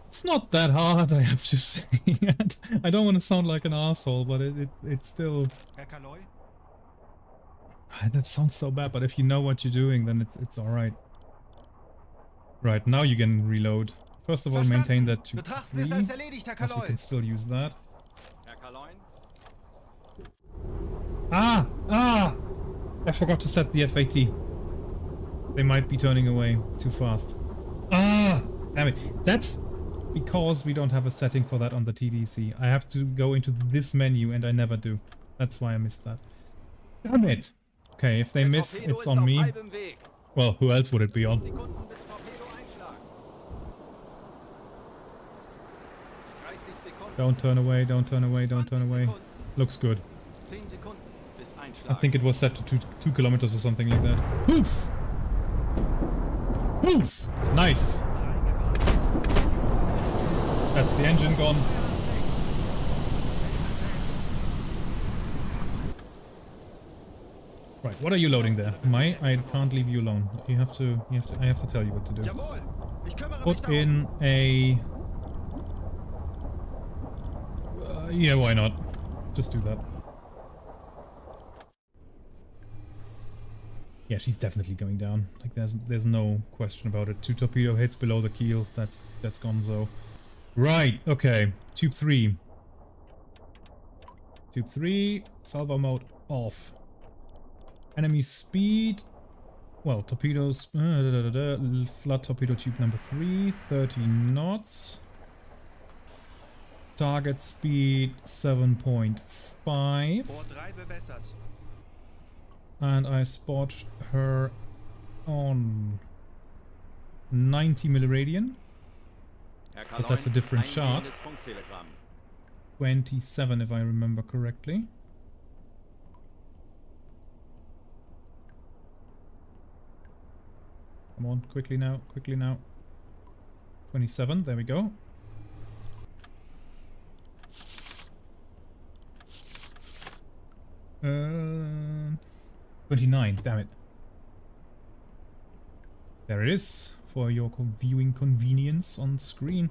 A: It's not that hard, I have to say. I don't want to sound like an asshole, but it's still...
C: Herr Kaloy?
A: That sounds so bad, but if you know what you're doing, then it's alright. Right, now you can reload. First of all, maintain that to
C: Betrachten Sie es
A: 3,
C: als erledigt, Herr
A: because we
C: Kaloy.
A: can still use that.
F: Herr Kaloin?
A: Ah! I forgot to set the FAT. They might be turning away too fast. Ah! Damn it. That's because we don't have a setting for that on the TDC. I have to go into this menu and I never do. That's why I missed that. Damn it! Okay, if they miss, it's on me. Well, who else would it be on? Don't turn away, don't turn away, don't turn away. Looks good. I think it was set to 2 kilometers or something like that. Poof! Poof! Nice! That's the engine gone. Right, what are you loading there? I can't leave you alone. I have to tell you what to do.
C: Jawohl. Ich kümmere mich
A: Put
C: darum.
A: in a... yeah, why not? Just do that. Yeah, she's definitely going down. Like there's no question about it. 2 torpedo hits below the keel. That's gonzo. Right, okay. Tube 3. Tube 3, salvo mode off. Enemy speed. Well, torpedoes. Flood torpedo tube number 3, 30 knots. Target speed 7.5.
C: Rohr 3 bewässert.
A: And I spot her on 90 milliradian. But that's a different chart. 27 if I remember correctly. Come on, quickly now, quickly now. 27, there we go. Uh, 29, damn it. There it is, for your viewing convenience on screen.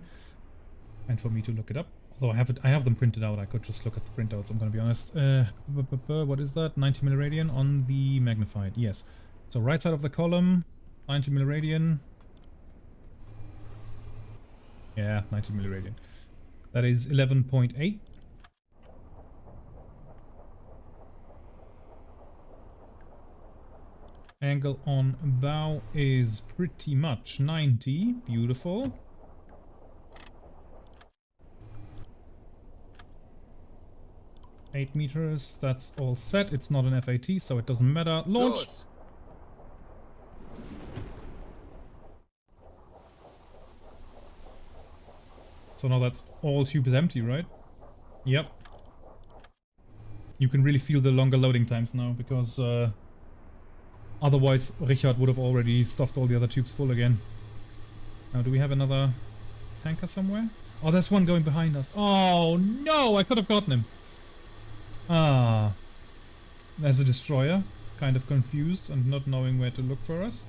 A: And for me to look it up. Although I have them printed out, I could just look at the printouts, I'm gonna be honest. What is that? 90 milliradian on the magnified, yes. So right side of the column, 90 milliradian. Yeah, 90 milliradian. That is 11.8. Angle on bow is pretty much 90. Beautiful. 8 meters, that's all set. It's not an FAT, so it doesn't matter. Launch!
B: Los!
A: So now that's all tubes empty, right? Yep. You can really feel the longer loading times now, because otherwise Richard would have already stuffed all the other tubes full again. Now, do we have another tanker somewhere? Oh, there's one going behind us. Oh, no! I could have gotten him. Ah. There's a destroyer. Kind of confused and not knowing where to look for us.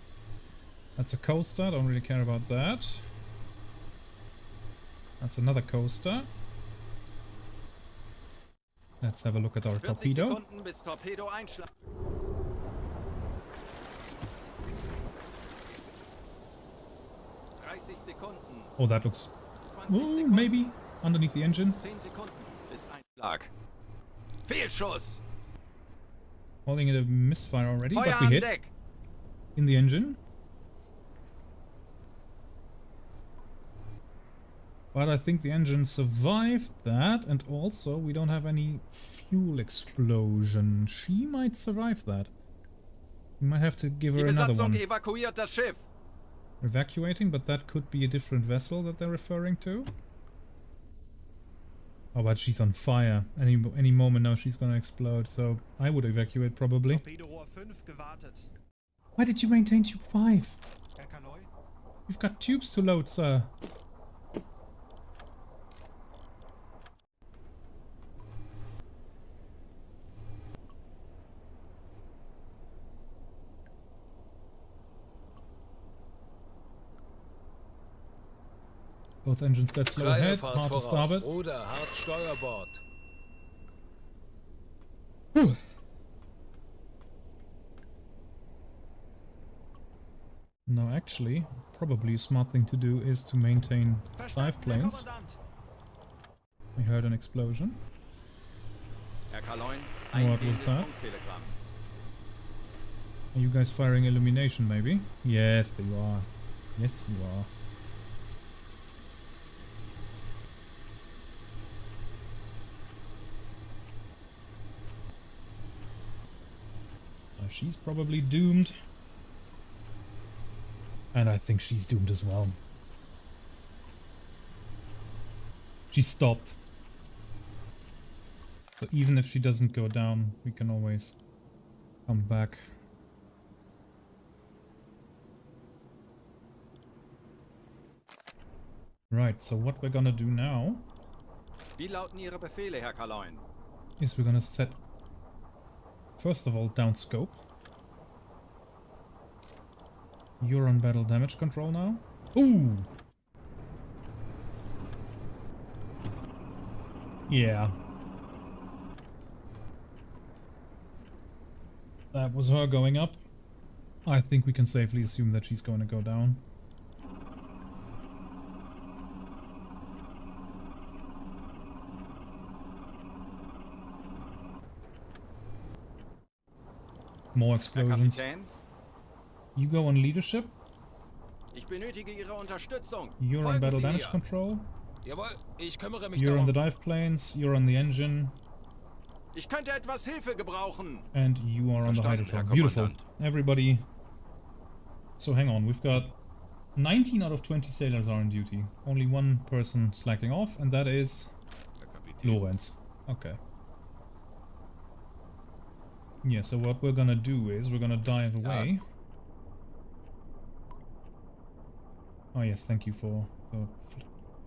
A: That's a coaster. Don't really care about that. That's another coaster. Let's have a look at our
F: 40
A: torpedo.
F: Sekunden bis Torpedo einschlagen. Sekunden.
A: Oh, that looks...
F: 20
A: Ooh,
F: Sekunden.
A: maybe underneath the engine.
F: 10 Sekunden bis Einschlag. Fehlschuss.
A: Holding it a misfire already,
F: Feuer
A: but we
F: an
A: hit
F: Deck.
A: in the engine. But I think the engine survived that, and also we don't have any fuel explosion. She might survive that. We might have to give
F: Die
A: her another
F: Besatzung
A: one.
F: evakuiert das Schiff.
A: Evacuating, but that could be a different vessel that they're referring to. Oh, but she's on fire. Any moment now she's gonna explode, so I would evacuate probably.
C: Torpedorohr 5 gewartet.
A: Why did you maintain tube 5?
C: Herr Kaloy?
A: You've got tubes to load, sir. Both engines dead slow
B: Kleine
A: ahead,
B: Fahrt
A: hard to
B: voraus.
A: starboard.
B: Ruder, hart Steuerbord.
A: No, actually, probably a smart thing to do is to maintain 5
C: Herr
A: planes.
C: Kommandant.
A: We heard an explosion.
F: Herr Kaloin,
A: What was
F: eingehendes
A: that?
F: Funktelegramm.
A: Are you guys firing illumination, maybe? Yes, you are. Yes, you are. She's probably doomed. And I think she's doomed as well. She stopped. So even if she doesn't go down, we can always come back. Right, so what we're gonna do now
F: Wie lauten Ihre Befehle, Herr Kaloin?
A: is we're gonna set, first of all, down scope. You're on battle damage control now. Ooh! Yeah. That was her going up. I think we can safely assume that she's going to go down. More
F: Herr
A: explosions.
F: Kapitän,
A: You go on leadership.
F: ich benötige Ihre Unterstützung.
A: You're on
B: Folgen
A: battle
B: Sie
A: damage
B: mir.
A: control.
B: Jawohl, ich kümmere mich
A: You're on the
B: darum.
A: dive planes. You're on the engine.
F: Ich könnte etwas Hilfe gebrauchen.
A: And you are on the
D: Verstanden,
A: hydrophone.
D: Herr
A: Beautiful.
D: Kommandant.
A: Everybody. So hang on, we've got 19 out of 20 sailors are on duty. Only one person slacking off, and that is
D: Herr Kapitän.
A: Lorenz. Okay. Yeah, so what we're gonna do is we're gonna dive away. Oh yes, thank you for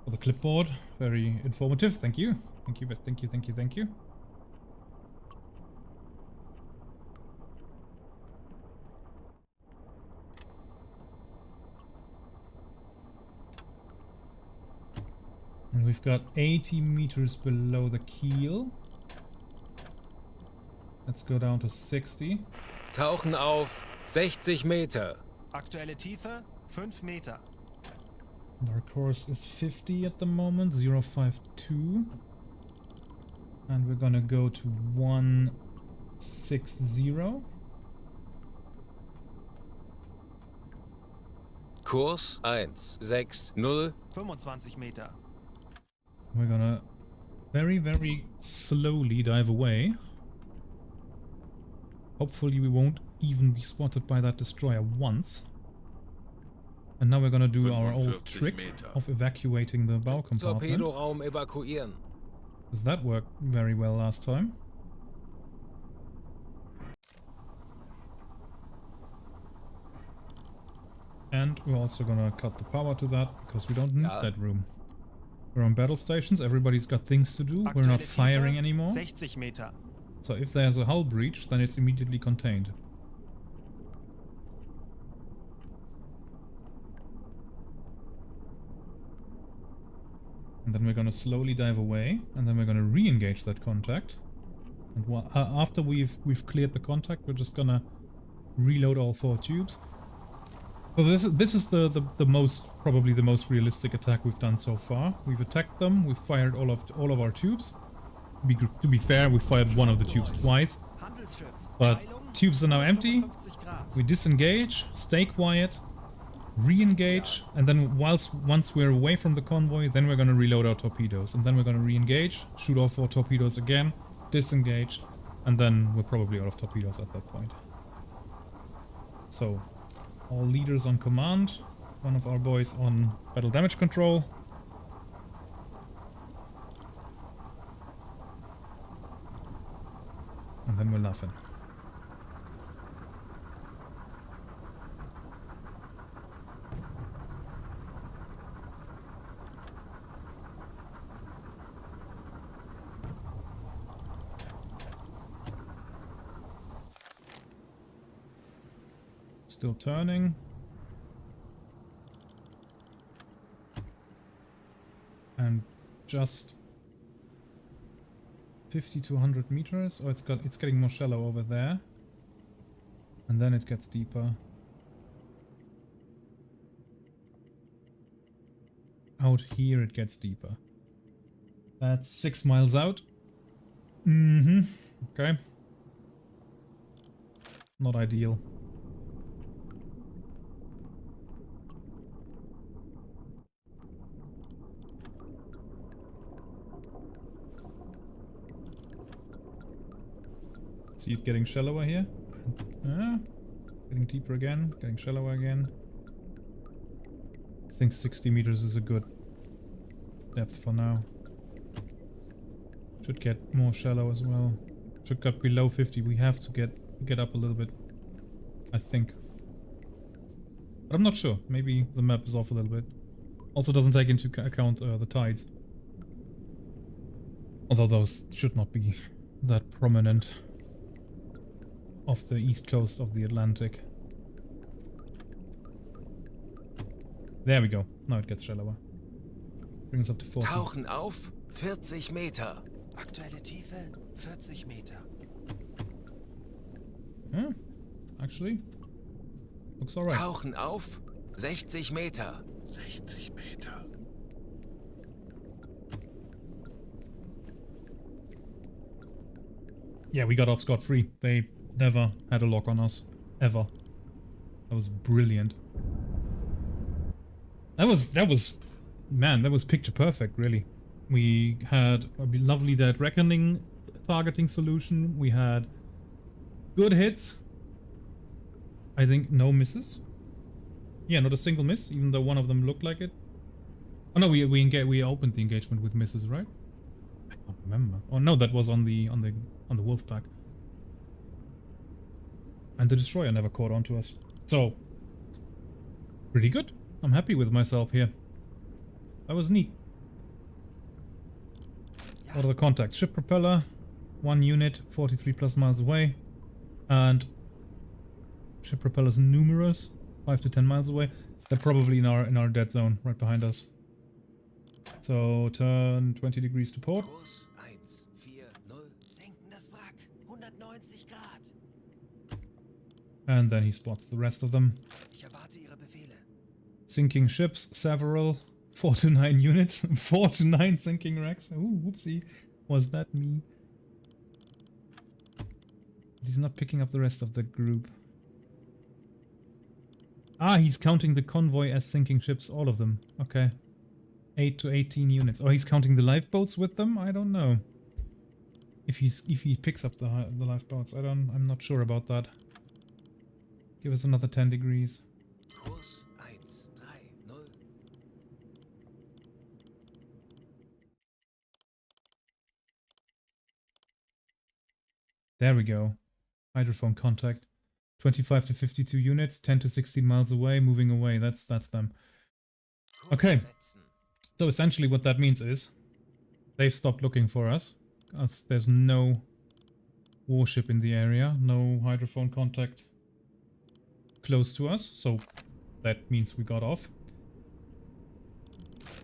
A: the clipboard. Very informative. Thank you. Thank you. Thank you. Thank you. Thank you. And we've got 80 meters below the keel. Let's go down to 60.
B: Tauchen auf 60 Meter.
C: Aktuelle Tiefe 5 Meter.
A: And our course is 50 at the moment, 052. And we're gonna go to 160.
B: Kurs 160.
C: 25 Meter.
A: We're gonna very, very slowly dive away. Hopefully we won't even be spotted by that destroyer once. And now we're gonna do our old
D: 45
A: trick
D: Meter.
A: of evacuating the bow compartment.
B: Torpedoraum evakuieren.
A: Because that worked very well last time. And we're also gonna cut the power to that, because we don't need that room. We're on battle stations, everybody's got things to do, we're not
C: Aktuelle
A: firing
C: Tiefe,
A: anymore.
C: 60 Meter.
A: So if there's a hull breach, then it's immediately contained. And then we're gonna slowly dive away, and then we're gonna re-engage that contact. And after we've cleared the contact, we're just gonna reload all 4 tubes. So this is the most, probably the most realistic attack we've done so far. We've attacked them, we've fired all of our tubes. To be fair, we fired one of the tubes twice.
C: Handelsschiff.
A: But
C: Peilung
A: tubes are now empty.
C: 55 Grad.
A: We disengage, stay quiet, re-engage, and then once we're away from the convoy, then we're gonna reload our torpedoes. And then we're gonna re-engage, shoot all 4 torpedoes again, disengage, and then we're probably out of torpedoes at that point. So, all leaders on command, one of our boys on battle damage control. And then we're laughing. Still turning. And just 50 to 100 meters. Oh, it's getting more shallow over there. And then it gets deeper. Out here it gets deeper. That's 6 miles out. Okay. Not ideal. See it getting shallower here. Getting deeper again, getting shallower again. I think 60 meters is a good depth for now. Should get more shallow as well. Should get below 50. We have to get up a little bit, I think. But I'm not sure. Maybe the map is off a little bit. Also doesn't take into account the tides. Although those should not be that prominent off the east coast of the Atlantic. There we go. Now it gets shallower. Brings us up to 40.
B: Tauchen auf, 40 Meter.
C: Aktuelle Tiefe 40 Meter.
A: Yeah, actually, looks alright.
B: Tauchen auf, 60 Meter.
D: 60 Meter.
A: Yeah, we got off scot-free. They never had a lock on us. Ever. That was brilliant. Man, that was picture perfect, really. We had a lovely Dead Reckoning targeting solution. We had good hits. I think no misses. Yeah, not a single miss, even though one of them looked like it. Oh no, we opened the engagement with misses, right? I can't remember. Oh no, that was on the Wolfpack. And the destroyer never caught on to us. So, pretty good. I'm happy with myself here. That was neat. What are the contacts? Ship propeller, 1 unit, 43 plus miles away. And ship propellers numerous, 5 to 10 miles away. They're probably in our dead zone, right behind us. So, turn 20 degrees to port.
B: Kurs 140.
C: Senken das Wrack. 190 Grad.
A: And then he spots the rest of them.
C: Ich erwarte Ihre Befehle.
A: Sinking ships, several. 4 to 9 units. 4 to 9 sinking wrecks. Ooh, whoopsie. Was that me? He's not picking up the rest of the group. Ah, he's counting the convoy as sinking ships, all of them. Okay. 8 to 18 units. Oh, he's counting the lifeboats with them? I don't know. If he picks up the lifeboats, I'm not sure about that. Give us another 10 degrees.
B: Kurs 130.
A: There we go. Hydrophone contact. 25 to 52 units, 10 to 16 miles away, moving away. That's them.
B: Kurs
A: Okay.
B: setzen.
A: So essentially what that means is they've stopped looking for us. There's no warship in the area, no hydrophone contact close to us, so that means we got off.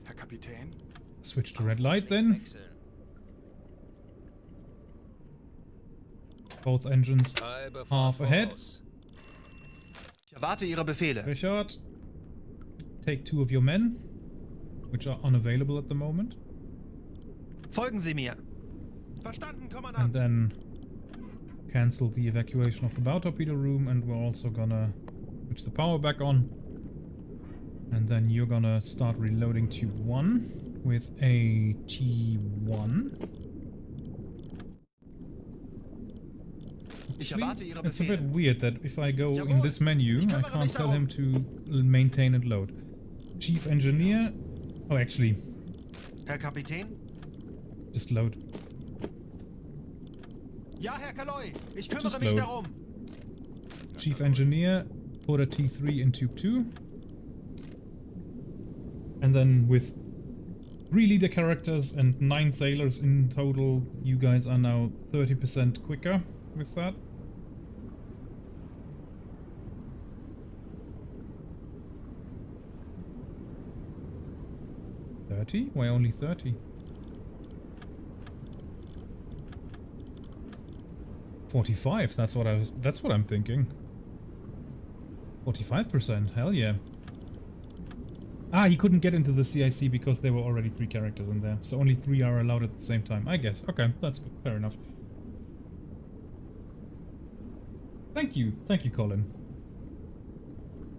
D: Herr Kapitän?
A: Switch to red light
B: Licht
A: then.
B: wechseln.
A: Both engines
B: Halbe Fahrt
A: half ahead.
B: voraus.
C: Ich erwarte Ihre Befehle.
A: Richard, take 2 of your men, which are unavailable at the moment,
C: Folgen Sie mir.
E: Verstanden,
A: and
E: Kommandant.
A: then cancel the evacuation of the bow torpedo room, and we're also gonna switch the power back on. And then you're gonna start reloading tube 1 with a T1.
C: Ich erwarte Ihre
A: It's a bit
C: Befehle.
A: weird that if I go in
C: Jawohl.
A: this menu,
C: Ich
A: I
C: kümmere
A: can't
C: mich
A: tell him
C: darum.
A: to maintain and load. Chief Engineer... Oh, actually,
C: Herr Kapitän?
A: just load.
C: Ja, Herr Kaloi. Ich
A: Just
C: kümmere mich
A: load.
C: darum.
A: Chief Engineer, put a T3 in tube 2. And then with 3 leader characters and 9 sailors in total, you guys are now 30% quicker with that. $30? Why only 30? 45, that's what I'm thinking. 45%, hell yeah. Ah, he couldn't get into the CIC because there were already 3 characters in there. So only 3 are allowed at the same time, I guess. Okay, that's fair enough. Thank you, Colin.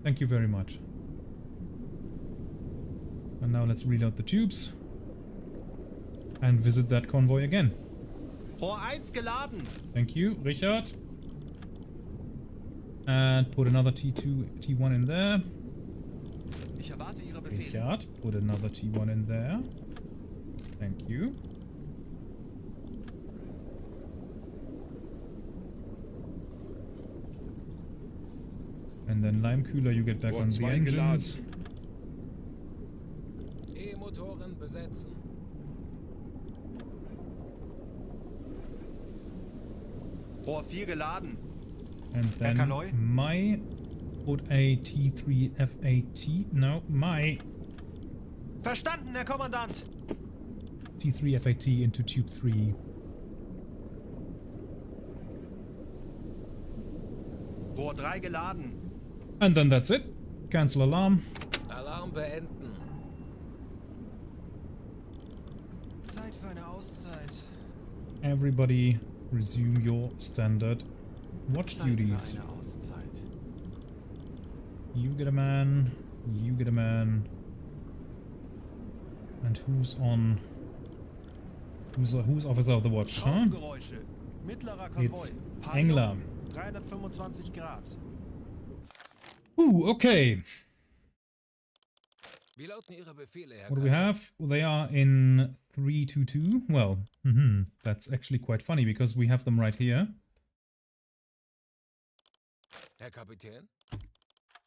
A: Thank you very much. And now let's reload the tubes. And visit that convoy again.
C: Rohr 1 geladen.
A: Thank you, Richard. And put another T1 in there.
C: Ich erwarte Ihre Befehle.
A: Richard, put another T1 in there. Thank you. And then Limekühler, you get back
D: Rohr
A: on the
D: 2
A: engines.
D: geladen.
B: E-Motoren besetzen.
C: Rohr 4 geladen.
A: And then
C: Kaloi?
A: my put a T3 FAT. No, my
C: Verstanden, Herr Kommandant.
A: T3 FAT into tube 3.
C: Rohr 3 geladen.
A: And then that's it. Cancel alarm.
B: Alarm beenden.
C: Zeit für eine Auszeit.
A: Everybody resume your standard watch
C: Zeit für
A: duties.
C: eine Auszeit.
A: You get a man, you get a man. And who's on? Who's officer of the watch, huh?
E: Schraubengeräusche. Mittlerer Konvoi.
A: It's
E: Peilung
A: Engler.
E: 325 Grad.
A: Ooh, okay.
B: Wie lauten Ihre Befehle, Herr
A: What do we
B: Kapitän?
A: have? They are in 322. Well, that's actually quite funny because we have them right here.
B: Herr Kapitän?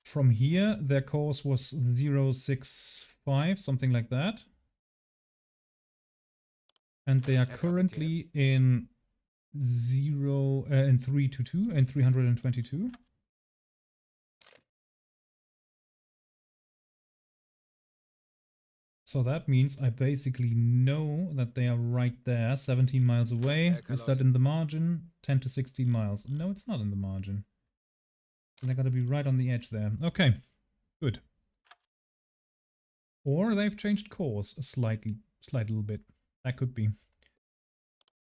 A: From here, their course was 065, something like that. And they are
B: Herr
A: currently in 322 and 322. So that means I basically know that they are right there, 17 miles away. Is that in the margin? 10 to 16 miles. No, it's not in the margin. So they gotta be right on the edge there. Okay, good. Or they've changed course a slight little bit. That could be.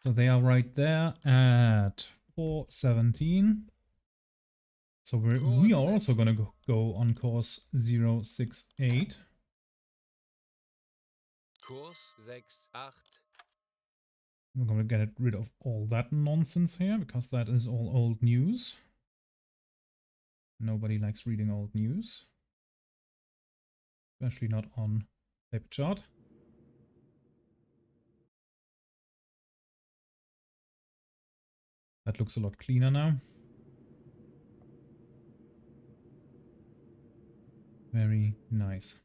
A: So they are right there at 417. So we are also gonna go on course 068.
B: Kurs 6, 8.
A: We're going to get rid of all that nonsense here, because that is all old news. Nobody likes reading old news. Especially not on paper chart. That looks a lot cleaner now. Very nice.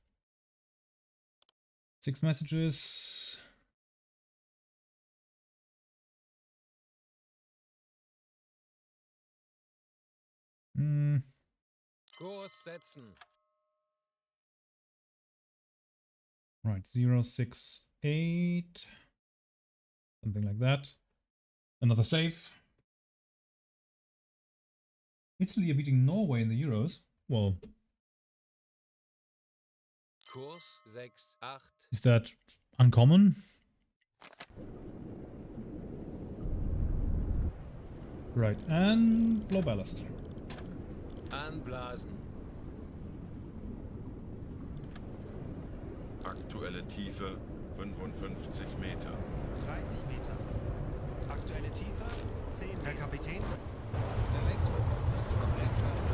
A: 6 messages.
B: Kurs setzen.
A: Right, 068. Something like that. Another save. Italy are beating Norway in the Euros. Well,
B: Kurs 6, 8.
A: is that uncommon? Right, and blow ballast.
B: Anblasen.
D: Aktuelle Tiefe 55 Meter.
C: 30 Meter. Aktuelle Tiefe 10 Meter. Herr Kapitän?
B: Elektrokompressor einschalten.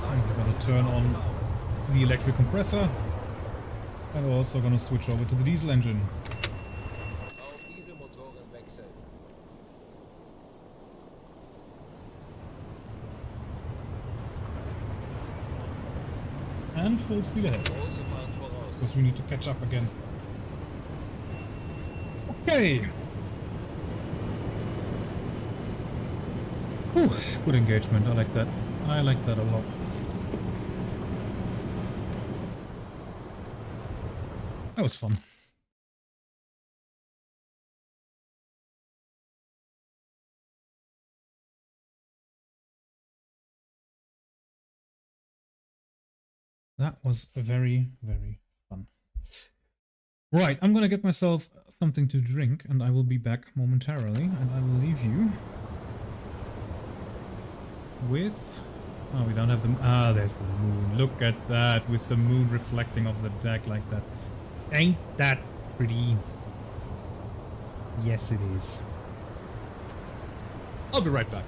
A: I'm gonna turn on the electric compressor. And we're also gonna switch over to the diesel engine.
B: Auf Dieselmotoren wechseln.
A: And full speed ahead.
B: Große Fahrt voraus.
A: Because we need to catch up again. Okay. Whew, good engagement. I like that. I like that a lot. That was fun. That was very, very fun. Right, I'm gonna get myself something to drink and I will be back momentarily and I will leave you with... Oh, we don't have the... Ah, there's the moon. Look at that, with the moon reflecting off the deck like that. Ain't that pretty? Yes, it is. I'll be right back.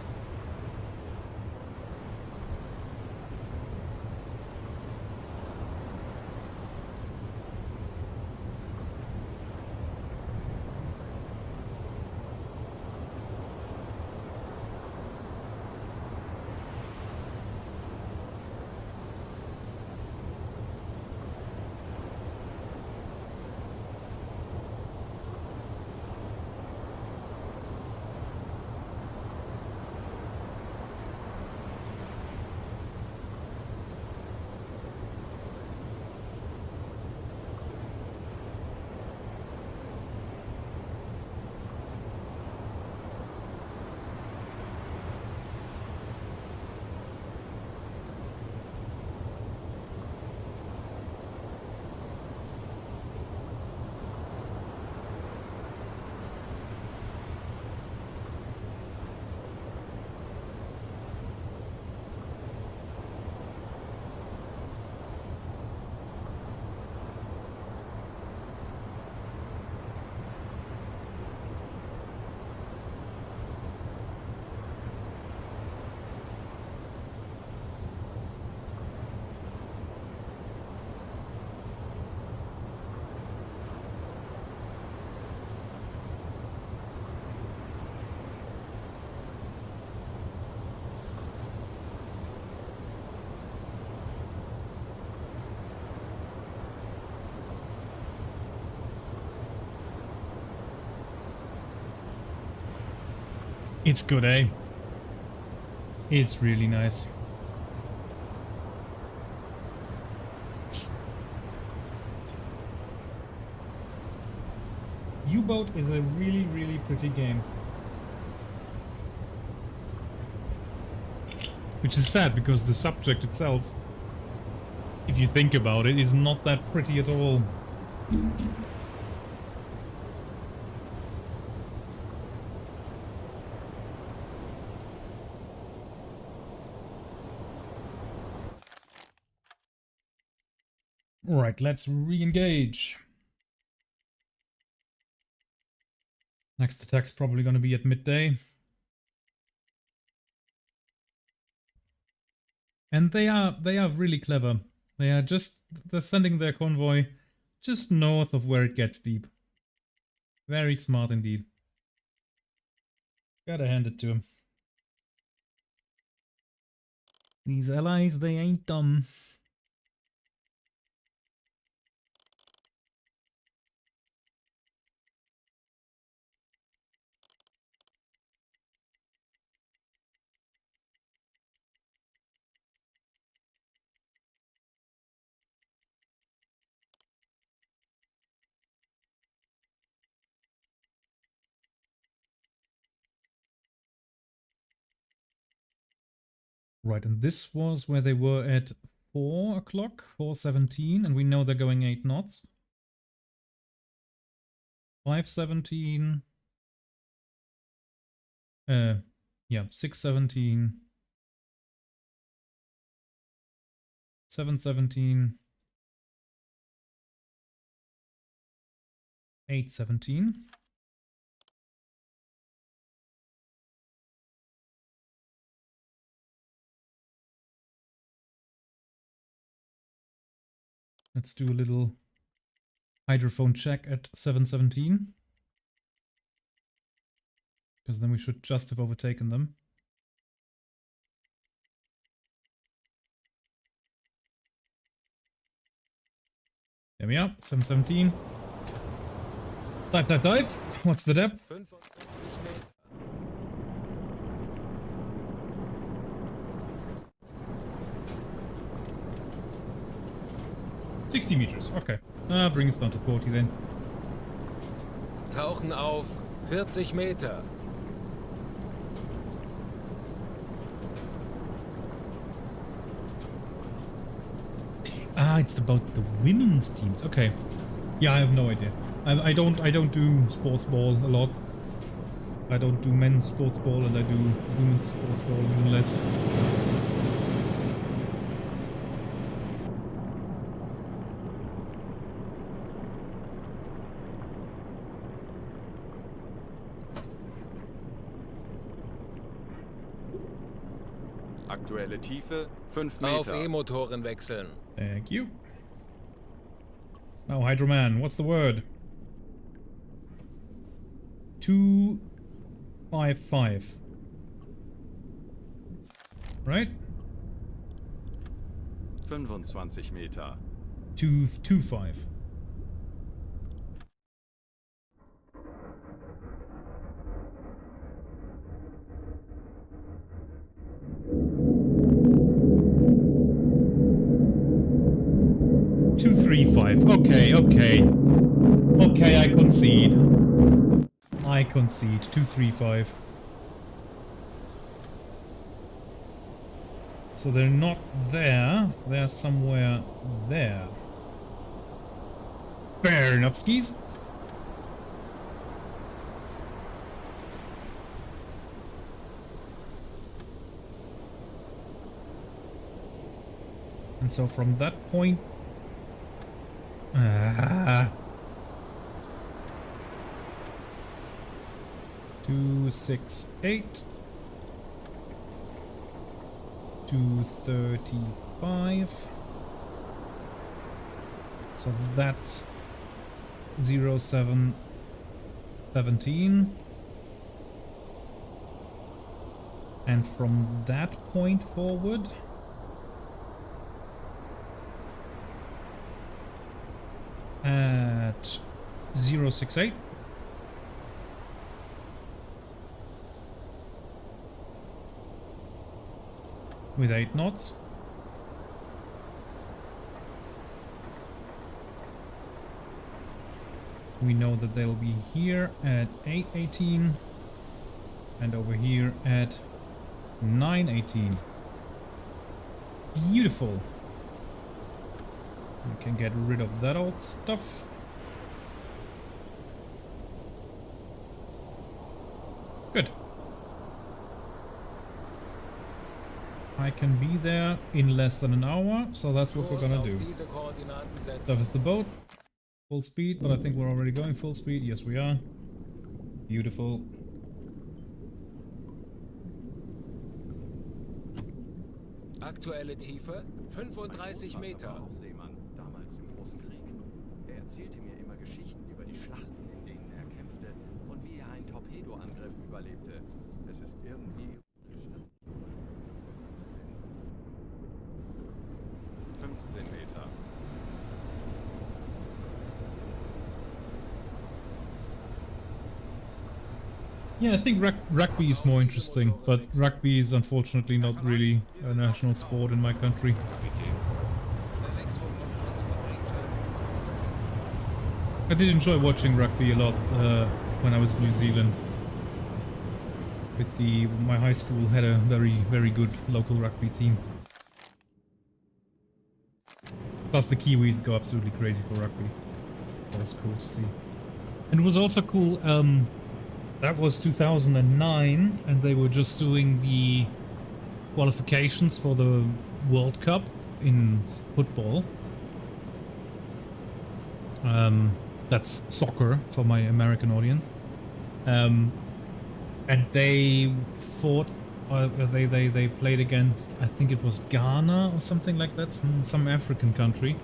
A: It's good, eh? It's really nice. Uboat is a really, really pretty game. Which is sad because the subject itself, if you think about it, is not that pretty at all. Right, let's re-engage. Next attack's probably gonna be at midday. And they are really clever. They're sending their convoy just north of where it gets deep. Very smart indeed. Gotta hand it to them. These allies, they ain't dumb. Right, and this was where they were at 4 o'clock, 4:17, and we know they're going 8 knots. 5:17. Yeah, 6:17. 7:17. 8:17. Let's do a little hydrophone check at 7:17. Because then we should just have overtaken them. There we are, 7:17. Dive, dive, dive. What's the depth?
B: 55 Meter.
A: 60 meters, okay. Bring us down to 40 then.
B: Tauchen auf 40 Meter.
A: Ah, it's about the women's teams. Okay. Yeah, I have no idea. I don't do sports ball a lot. I don't do men's sports ball and I do women's sports ball even less.
F: Aktuelle Tiefe 5
B: Auf
F: Meter.
B: E-Motoren wechseln.
A: Thank you. Now, Hydroman, what's the word? 255. Right?
F: 25 Meter.
A: 225. Okay, okay. Okay, I concede. I concede. 235. So they're not there. They're somewhere there. Fair enough, skis. And so from that point... 268. 235. So that's 0717. And from that point forward, at 068. With 8 knots. We know that they'll be here at 8:18 and over here at 9:18. Beautiful. We can get rid of that old stuff. Good. I can be there in less than an hour, so that's what we're gonna do. That is the boat. Full speed, but I think we're already going full speed. Yes, we are. Beautiful.
B: Aktuelle Tiefe 35 Meter.
F: War auch Seemann, damals im Großen Krieg. Er erzählte mir immer Geschichten über die Schlachten, in denen er kämpfte und wie er einen Torpedoangriff überlebte. Es ist irgendwie ironisch, dass ich 15 Meter.
A: Yeah, I think rugby is more interesting, but rugby is unfortunately not really a national sport in my country. I did enjoy watching rugby a lot when I was in New Zealand. My high school had a very good local rugby team. Plus the Kiwis go absolutely crazy for rugby. That was cool to see. And it was also cool, that was 2009 and they were just doing the qualifications for the World Cup in football. That's soccer for my American audience. And they fought, they played against, I think it was Ghana or something like that, some African country.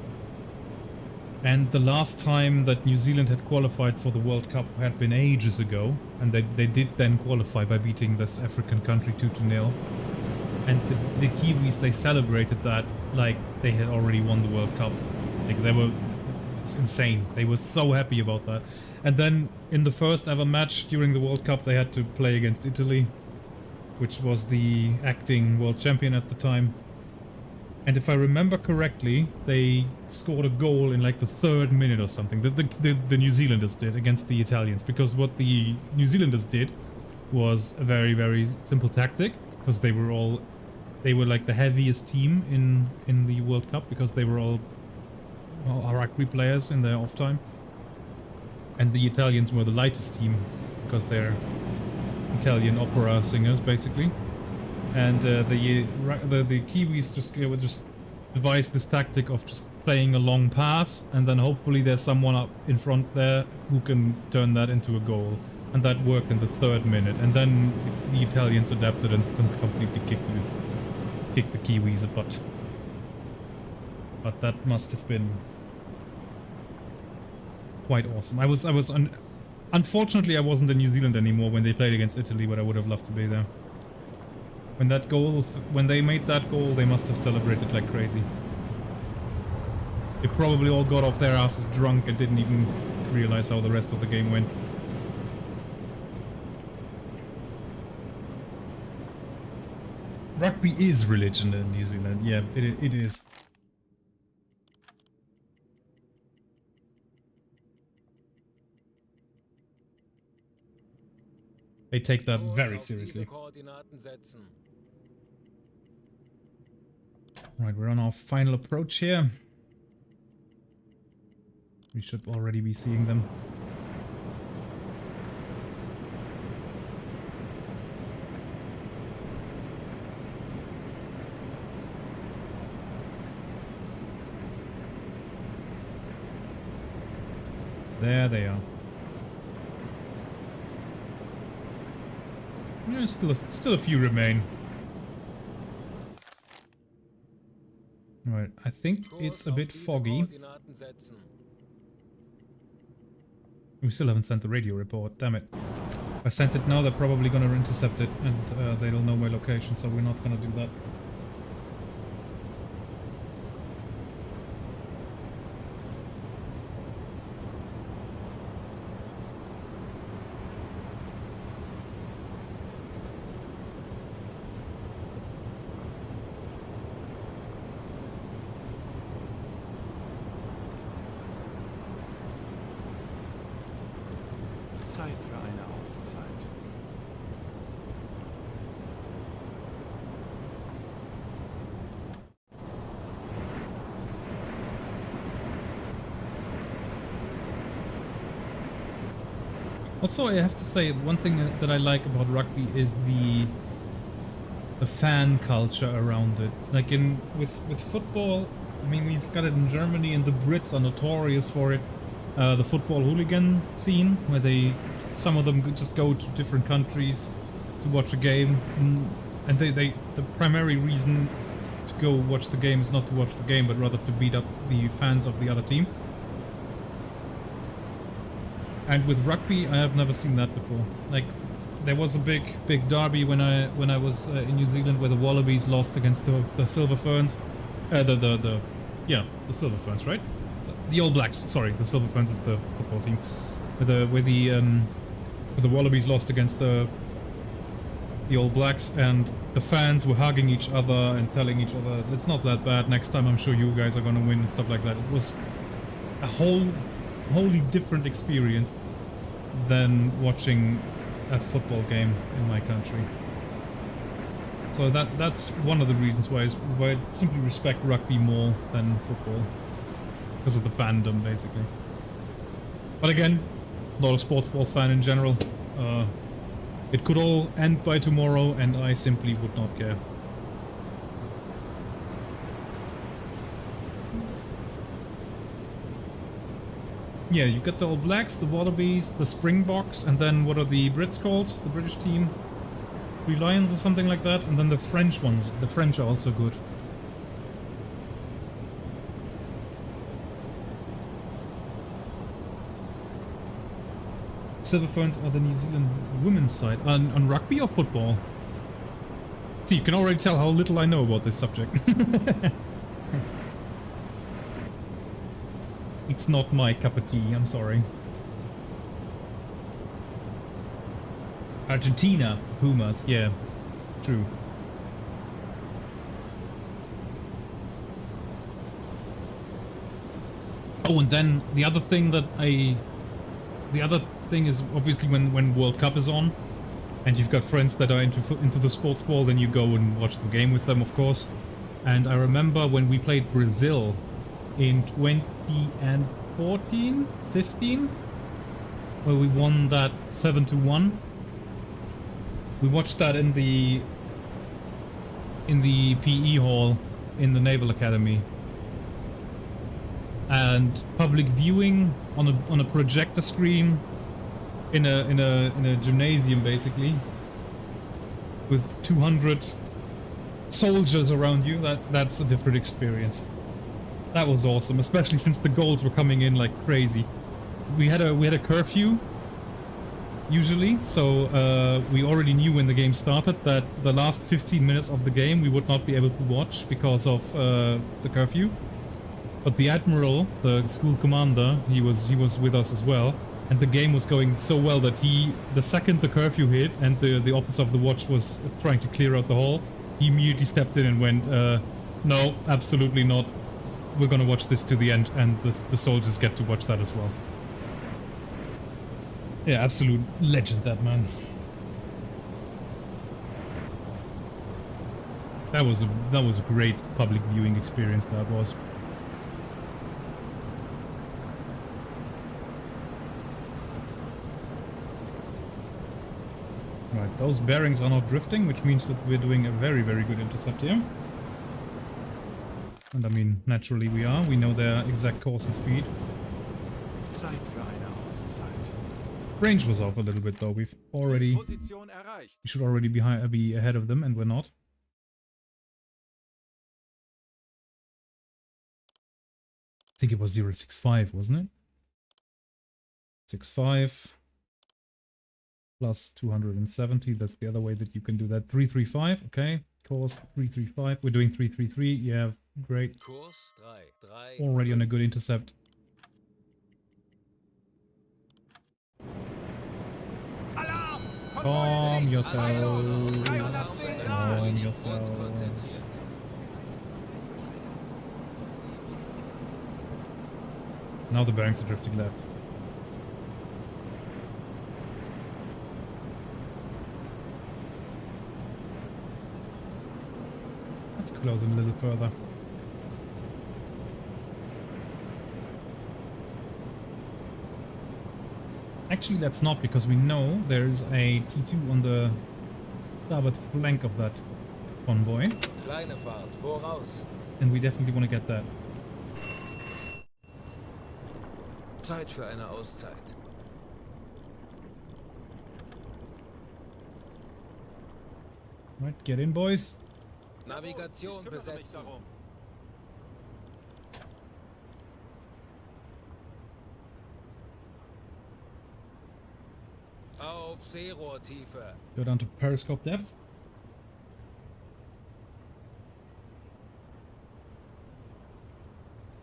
A: And the last time that New Zealand had qualified for the World Cup had been ages ago, and they did then qualify by beating this African country 2-0. And the Kiwis, they celebrated that like they had already won the World Cup. Like it's insane. They were so happy about that. And then in the first ever match during the World Cup, they had to play against Italy, which was the acting world champion at the time. And if I remember correctly, they scored a goal in like the 3rd minute or something. The New Zealanders did against the Italians, because what the New Zealanders did was a very simple tactic, because they were like the heaviest team in the World Cup, because they were all rugby players in their off time, and the Italians were the lightest team because they're Italian opera singers basically. And the Kiwis just devised this tactic of just playing a long pass, and then hopefully there's someone up in front there who can turn that into a goal. And that worked in the 3rd minute. And then the Italians adapted and completely kicked the Kiwis a butt. But that must have been quite awesome. Unfortunately, I wasn't in New Zealand anymore when they played against Italy, but I would have loved to be there. When they made that goal, they must have celebrated like crazy. They probably all got off their asses drunk and didn't even realize how the rest of the game went. Rugby is religion in New Zealand. Yeah, it is. They take that very seriously. Right, we're on our final approach here. We should already be seeing them. There they are. Yeah, still a few remain. Right, I think it's a bit foggy. We still haven't sent the radio report, damn it. If I sent it now, they're probably gonna intercept it, and they'll know my location, so we're not gonna do that.
F: Zeit für eine Auszeit.
A: Also, I have to say, one thing that I like about rugby is the fan culture around it. Like with football, I mean, we've got it in Germany, and the Brits are notorious for it. The football hooligan scene, where they some of them just go to different countries to watch a game, and the primary reason to go watch the game is not to watch the game, but rather to beat up the fans of the other team. And with rugby, I have never seen that before. Like, there was a big derby when I was in New Zealand, where the Wallabies lost against the Silver Ferns. The Silver Ferns, right? The All Blacks. Sorry, the Silver Ferns is the football team. Where the Wallabies lost against the All Blacks, and the fans were hugging each other and telling each other, "It's not that bad. Next time, I'm sure you guys are gonna win," and stuff like that. It was a wholly different experience than watching a football game in my country. So that's one of the reasons why I simply respect rugby more than football, because of the fandom, basically. But again, not a sports ball fan in general. It could all end by tomorrow, and I simply would not care. Yeah, you got the All Blacks, the Wallabies, the Springboks, and then what are the Brits called? The British team? Three Lions or something like that, and then the French ones. The French are also good. Silver Ferns are the New Zealand women's side. On rugby or football? See, you can already tell how little I know about this subject. It's not my cup of tea, I'm sorry. Argentina, Pumas, yeah, true. Oh, and then the other thing is obviously when World Cup is on, and you've got friends that are into the sports ball, then you go and watch the game with them, of course. And I remember when we played Brazil in 2014, 15, where we won that 7-1. We watched that in the PE hall in the Naval Academy, and public viewing on a projector screen in a gymnasium, basically, with 200 soldiers around you. That's a different experience. That was awesome, especially since the goals were coming in like crazy. We had a curfew usually, so we already knew when the game started that the last 15 minutes of the game we would not be able to watch because of the curfew. But the admiral, the school commander, he was with us as well, and the game was going so well that the second the curfew hit and the officer of the watch was trying to clear out the hall, he immediately stepped in and went, "No, absolutely not. We're gonna watch this to the end," and the soldiers get to watch that as well. Yeah, absolute legend, that man. That was a great public viewing experience, that was. Right, those bearings are not drifting, which means that we're doing a very, very good intercept here. And I mean, naturally we are. We know their exact course and speed.
F: Zeit für eine Auszeit.
A: Range was off a little bit though. We should already be ahead of them, and we're not. I think it was 065, wasn't it? 65 plus 270. That's the other way that you can do that. 335. Okay, course 335. We're doing 333. Yeah, great.
B: Kurs 3,
A: Already on a good intercept. Calm yourselves. Calm yourselves. Now the bearings are drifting left. Let's close them a little further. Actually, let's not, because we know there's a T2 on the starboard flank of that convoy.
B: Kleine Fahrt, voraus.
A: And we definitely want to get that.
B: Zeit für eine Auszeit.
A: Right, get in, boys.
B: Navigation
E: Ich kümmere mich
B: besetzen.
E: darum.
B: Auf Seerohrtiefe.
A: Go down to periscope depth.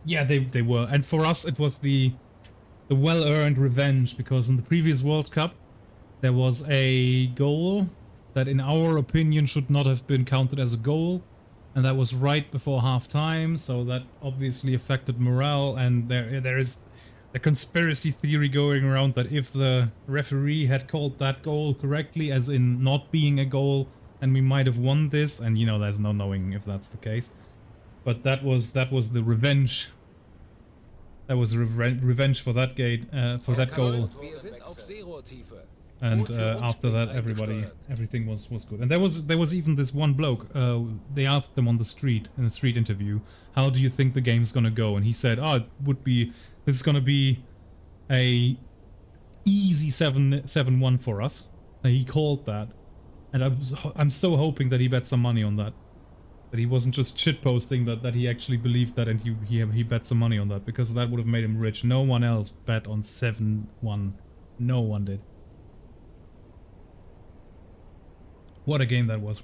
A: Yeah, they were. And for us, it was the well-earned revenge, because in the previous World Cup, there was a goal that in our opinion should not have been counted as a goal. And that was right before half-time, so that obviously affected morale. And there is a conspiracy theory going around that if the referee had called that goal correctly, as in not being a goal, and we might have won this. And you know, there's no knowing if that's the case. But that was the revenge. That was revenge for that goal.
B: Wir sind auf Seerohrtiefe.
A: And after that, everything was good. And there was even this one bloke. They asked them on the street, in a street interview, how do you think the game's gonna go? And he said, "Oh, this is gonna be a easy 7-1 for us." And he called that, and I'm so hoping that he bet some money on that. That he wasn't just shitposting, but that he actually believed that, and he bet some money on that, because that would have made him rich. No one else bet on 7-1. No one did. What a game that was.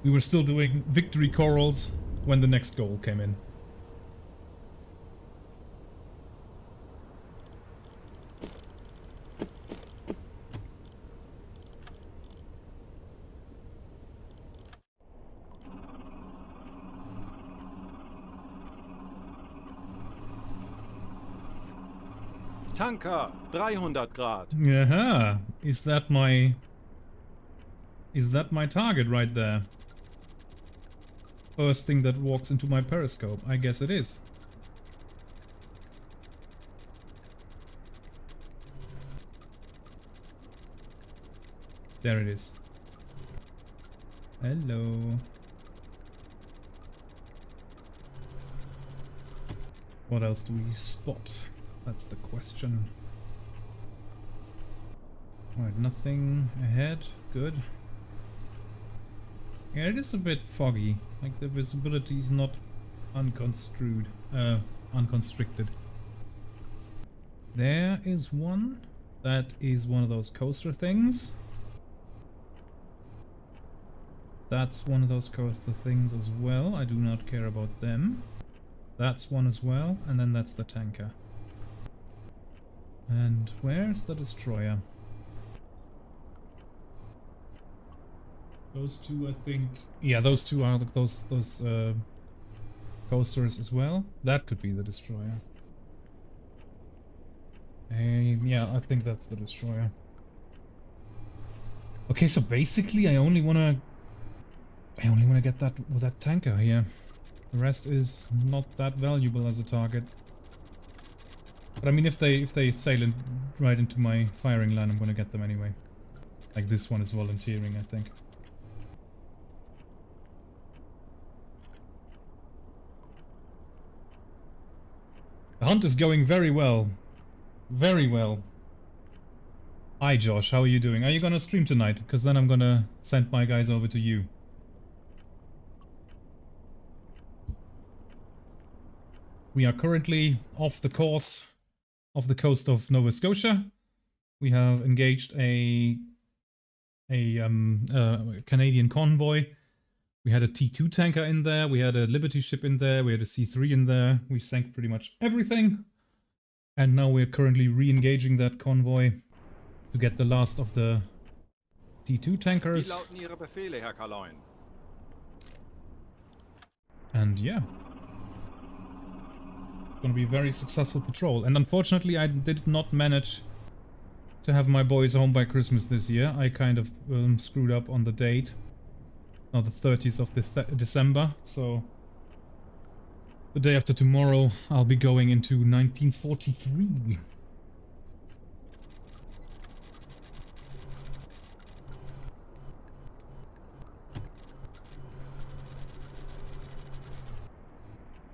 A: We were still doing victory chorals when the next goal came in.
E: Tanker, 300 Grad.
A: Aha, is that my target right there? First thing that walks into my periscope. I guess it is. There it is. Hello. What else do we spot? That's the question. Alright, nothing ahead. Good. Yeah, it is a bit foggy. Like, the visibility is not unconstrued. Unconstricted. There is one. That is one of those coaster things. That's one of those coaster things as well. I do not care about them. That's one as well. And then that's the tanker. And where's the destroyer? Those two, I think. Yeah, those two are those coasters as well. That could be the destroyer. Yeah, I think that's the destroyer. Okay, so basically, I only wanna get that tanker here. The rest is not that valuable as a target. But I mean, if they sail right into my firing line, I'm gonna get them anyway. Like, this one is volunteering, I think. The hunt is going very well. Very well. Hi Josh, how are you doing? Are you gonna stream tonight? Because then I'm gonna send my guys over to you. We are currently off the course of the coast of Nova Scotia. We have engaged a Canadian convoy. We had a T2 tanker in there, we had a Liberty ship in there, we had a C3 in there. We sank pretty much everything. And now we're currently re-engaging that convoy to get the last of the T2
E: Wie
A: tankers.
E: lauten Ihre Befehle, Herr Kaloin?
A: And yeah. Gonna be a very successful patrol. And unfortunately I did not manage to have my boys home by Christmas this year. I kind of screwed up on the date. Now the 30th of December, so the day after tomorrow I'll be going into 1943.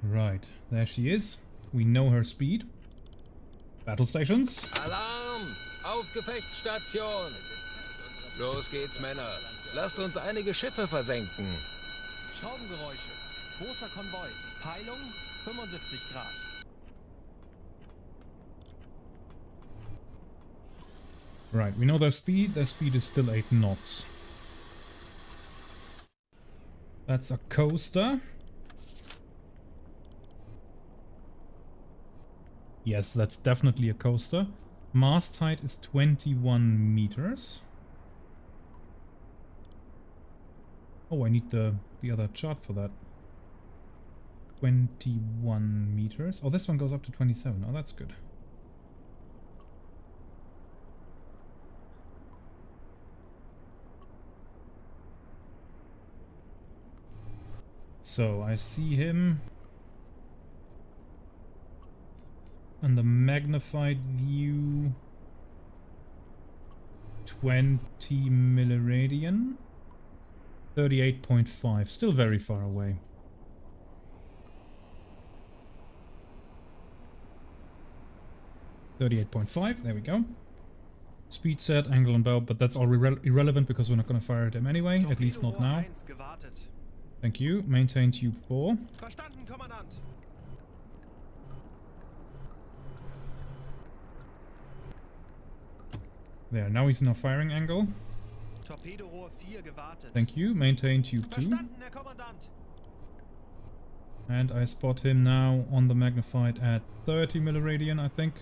A: Right, there she is. We know her speed. Battle stations.
B: Alarm! Gefechtsstation. Los geht's, Männer. Lasst uns einige Schiffe versenken.
C: Schraubengeräusche. Großer Konvoi. Peilung 75 Grad.
A: Right, we know their speed. Their speed is still 8 knots. That's a coaster. Yes, that's definitely a coaster. Mast height is 21 meters. Oh, I need the other chart for that. 21 meters. Oh, this one goes up to 27. Oh, that's good. So, I see him on the magnified view. 20 milliradian. 38.5. Still very far away. .5, there we go. Speed set, angle and bow, but that's all irrelevant because we're not going to fire at him anyway, at least not now. Thank you. Maintain tube 4.
C: Verstanden, Kommandant.
A: There, now he's in our firing angle.
C: Torpedorohr 4 gewartet.
A: Thank you. Maintain tube 2.
C: Verstanden, Herr Kommandant.
A: And I spot him now on the magnified at 30 milliradian, I think.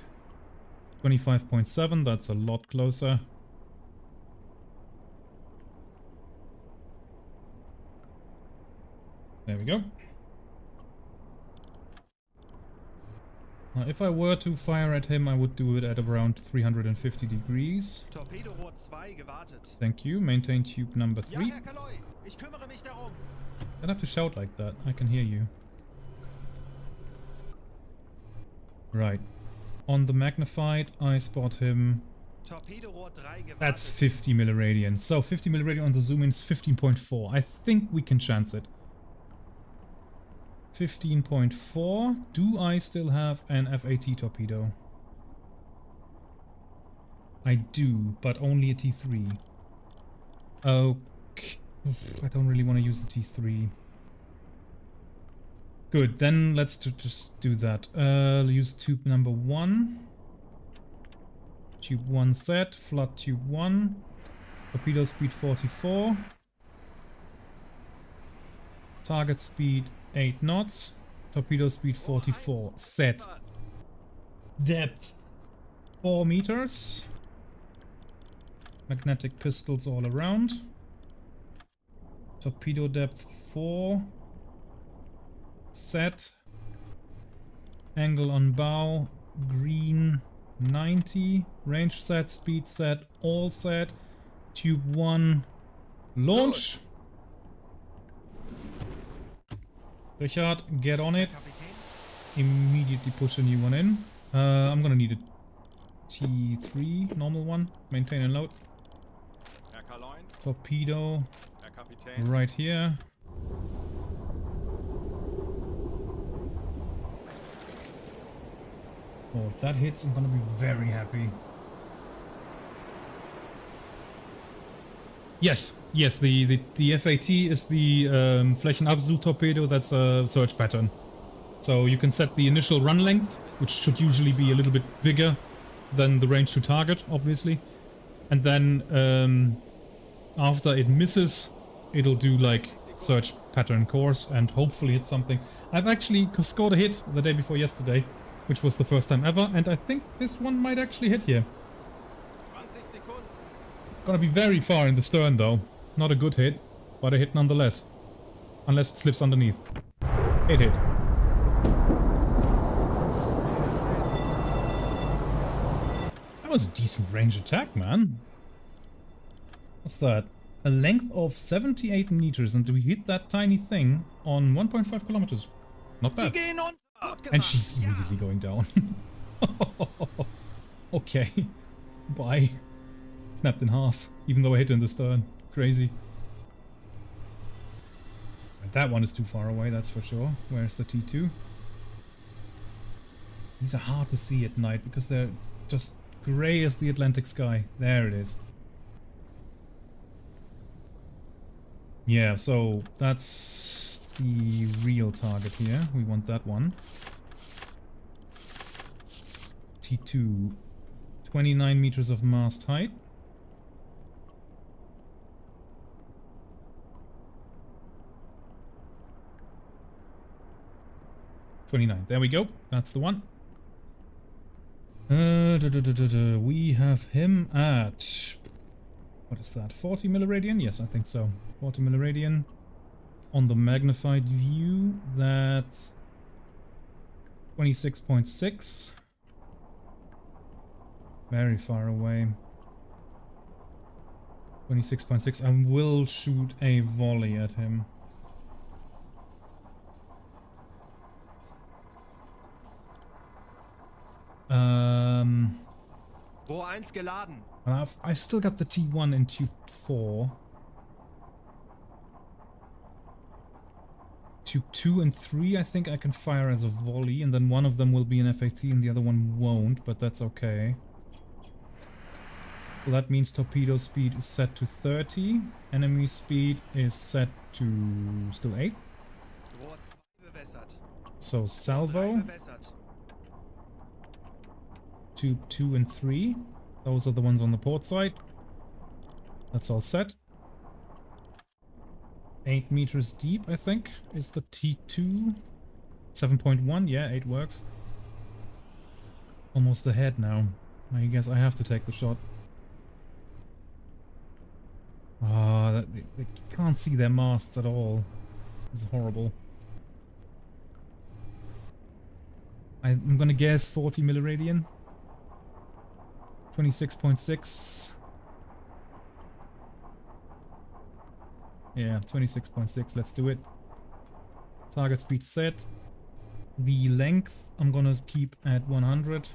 A: 25.7, that's a lot closer. There we go. Now, if I were to fire at him, I would do it at around 350 degrees.
C: Torpedorohr 2 gewartet.
A: Thank you. Maintain tube number 3.
C: Ja, Herr Kaloi. Ich kümmere mich darum.
A: Don't have to shout like that. I can hear you. Right. On the magnified, I spot him.
C: Torpedorohr 3 gewartet.
A: That's 50 milliradian. So 50 milliradian on the zoom in is 15.4. I think we can chance it. 15.4. Do I still have an FAT torpedo? I do, but only a T3. Okay. I don't really want to use the T3. Good, then let's just do that. Use tube number 1. Tube 1 set. Flood tube 1. Torpedo speed 44. Target speed 8 knots. Torpedo speed 44. Set. Depth 4 meters. Magnetic pistols all around. Torpedo depth 4. Set. Angle on bow. Green 90. Range set. Speed set. All set. Tube 1. Launch. Richard, get on it. Immediately push a new one in. I'm gonna need a T3, normal one. Maintain and load. Torpedo. Right here. Oh, if that hits, I'm gonna be very happy. Yes, yes, the FAT is the Flächenabzug torpedo. That's a search pattern. So you can set the initial run length, which should usually be a little bit bigger than the range to target, obviously. And then after it misses, it'll do like search pattern course and hopefully hit something. I've actually scored a hit the day before yesterday, which was the first time ever, and I think this one might actually hit here. Gonna be very far in the stern though. Not a good hit, but a hit nonetheless. Unless it slips underneath. It hit. That was a decent range attack, man. What's that? A length of 78 meters, and we hit that tiny thing on 1.5 kilometers. Not bad. And she's immediately going down. Okay. Bye. Snapped in half, even though I hit in the stern. Crazy. That one is too far away, that's for sure. Where's the T2? These are hard to see at night because they're just Grey as the Atlantic sky. There it is. Yeah, so that's the real target here. We want that one. T2. 29 meters of mast height. There we go. That's the one. We have him at... What is that? 40 milliradian? Yes, I think so. 40 milliradian. On the magnified view, that's 26.6. Very far away. 26.6. I will shoot a volley at him.
C: Rohr 1 geladen.
A: I've still got the T1 in tube 4. Tube 2 and 3 I think I can fire as a volley, and then one of them will be an FAT and the other one won't, but that's okay. So that means torpedo speed is set to 30, enemy speed is set to still 8.
C: Rohr 2 bewässert.
A: So
C: Rohr 3
A: salvo,
C: bewässert.
A: tube 2 and 3. Those are the ones on the port side. That's all set. 8 meters deep, I think, is the T2. 7.1, yeah, 8 works. Almost ahead now. I guess I have to take the shot. Ah, they can't see their masts at all. It's horrible. I'm gonna guess 40 milliradian. 26.6. Yeah, 26.6. Let's do it. Target speed set. The length I'm gonna keep at 100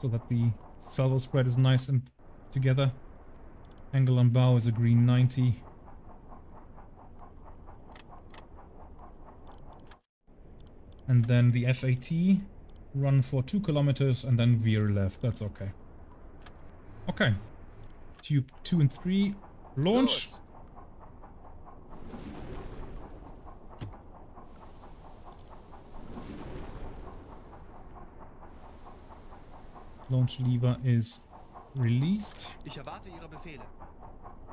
A: so that the salvo spread is nice and together. Angle on bow is a green 90. And then the FAT, run for 2 kilometers and then veer left. That's okay. Okay. Tube 2 and 3, launch.
B: Los.
A: Launch lever is released.
C: Ich erwarte Ihre Befehle.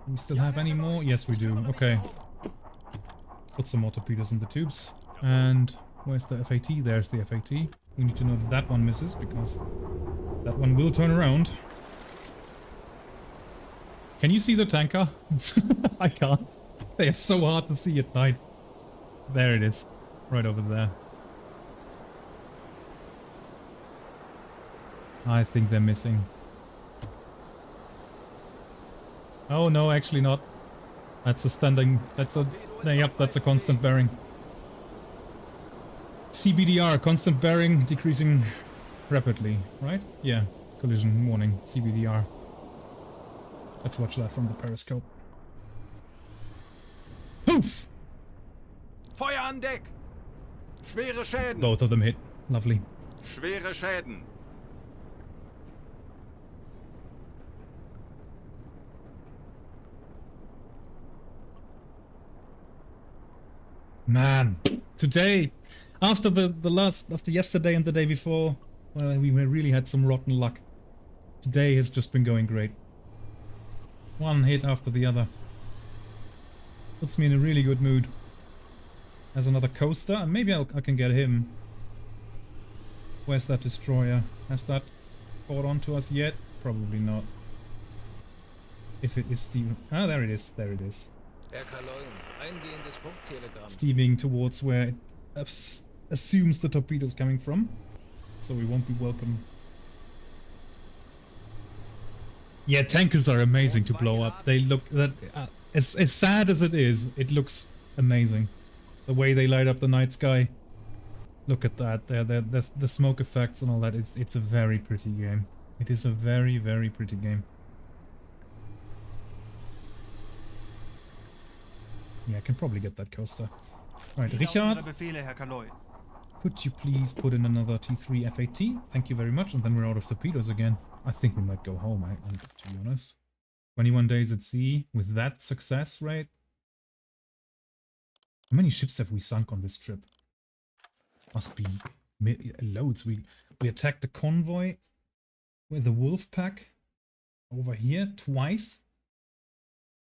A: Do we still have any more? Yes, we do. Okay. Put some more torpedoes in the tubes. And where's the FAT? There's the FAT. We need to know if that one misses, because that one will turn around. Can you see the tanker? I can't. They are so hard to see at night. There it is. Right over there. I think they're missing. Oh no, actually not. That's a standing... That's a... Yep, that's a constant bearing. CBDR, constant bearing, decreasing rapidly, right? Yeah, collision warning, CBDR. Let's watch that from the periscope. Poof!
E: Feuer an Deck! Schwere Schäden!
A: Both of them hit. Lovely.
E: Schwere Schäden!
A: Man, today, after after yesterday and the day before, well, we really had some rotten luck. Today has just been going great. One hit after the other. Puts me in a really good mood. Has another coaster, and maybe I can get him. Where's that destroyer? Has that caught on to us yet? Probably not. If it is Steven. Ah, there it is. There it is.
B: Herr Kaloyen, eingehendes Funktelegramm.
A: Steaming towards where it assumes the torpedo's coming from. So we won't be welcome. Yeah, tankers are amazing to blow up. They look... as sad as it is, it looks amazing. The way they light up the night sky. Look at that. The smoke effects and all that. It's a very pretty game. It is a very, very pretty game. Yeah, I can probably get that coaster. Right, Richard,
C: Befehle, Herr Kaloy.
A: could you please put in another T3 FAT? Thank you very much, and then we're out of torpedoes again. I think we might go home, to be honest. 21 days at sea with that success rate. How many ships have we sunk on this trip? Must be loads. We attacked the convoy with the wolf pack over here twice.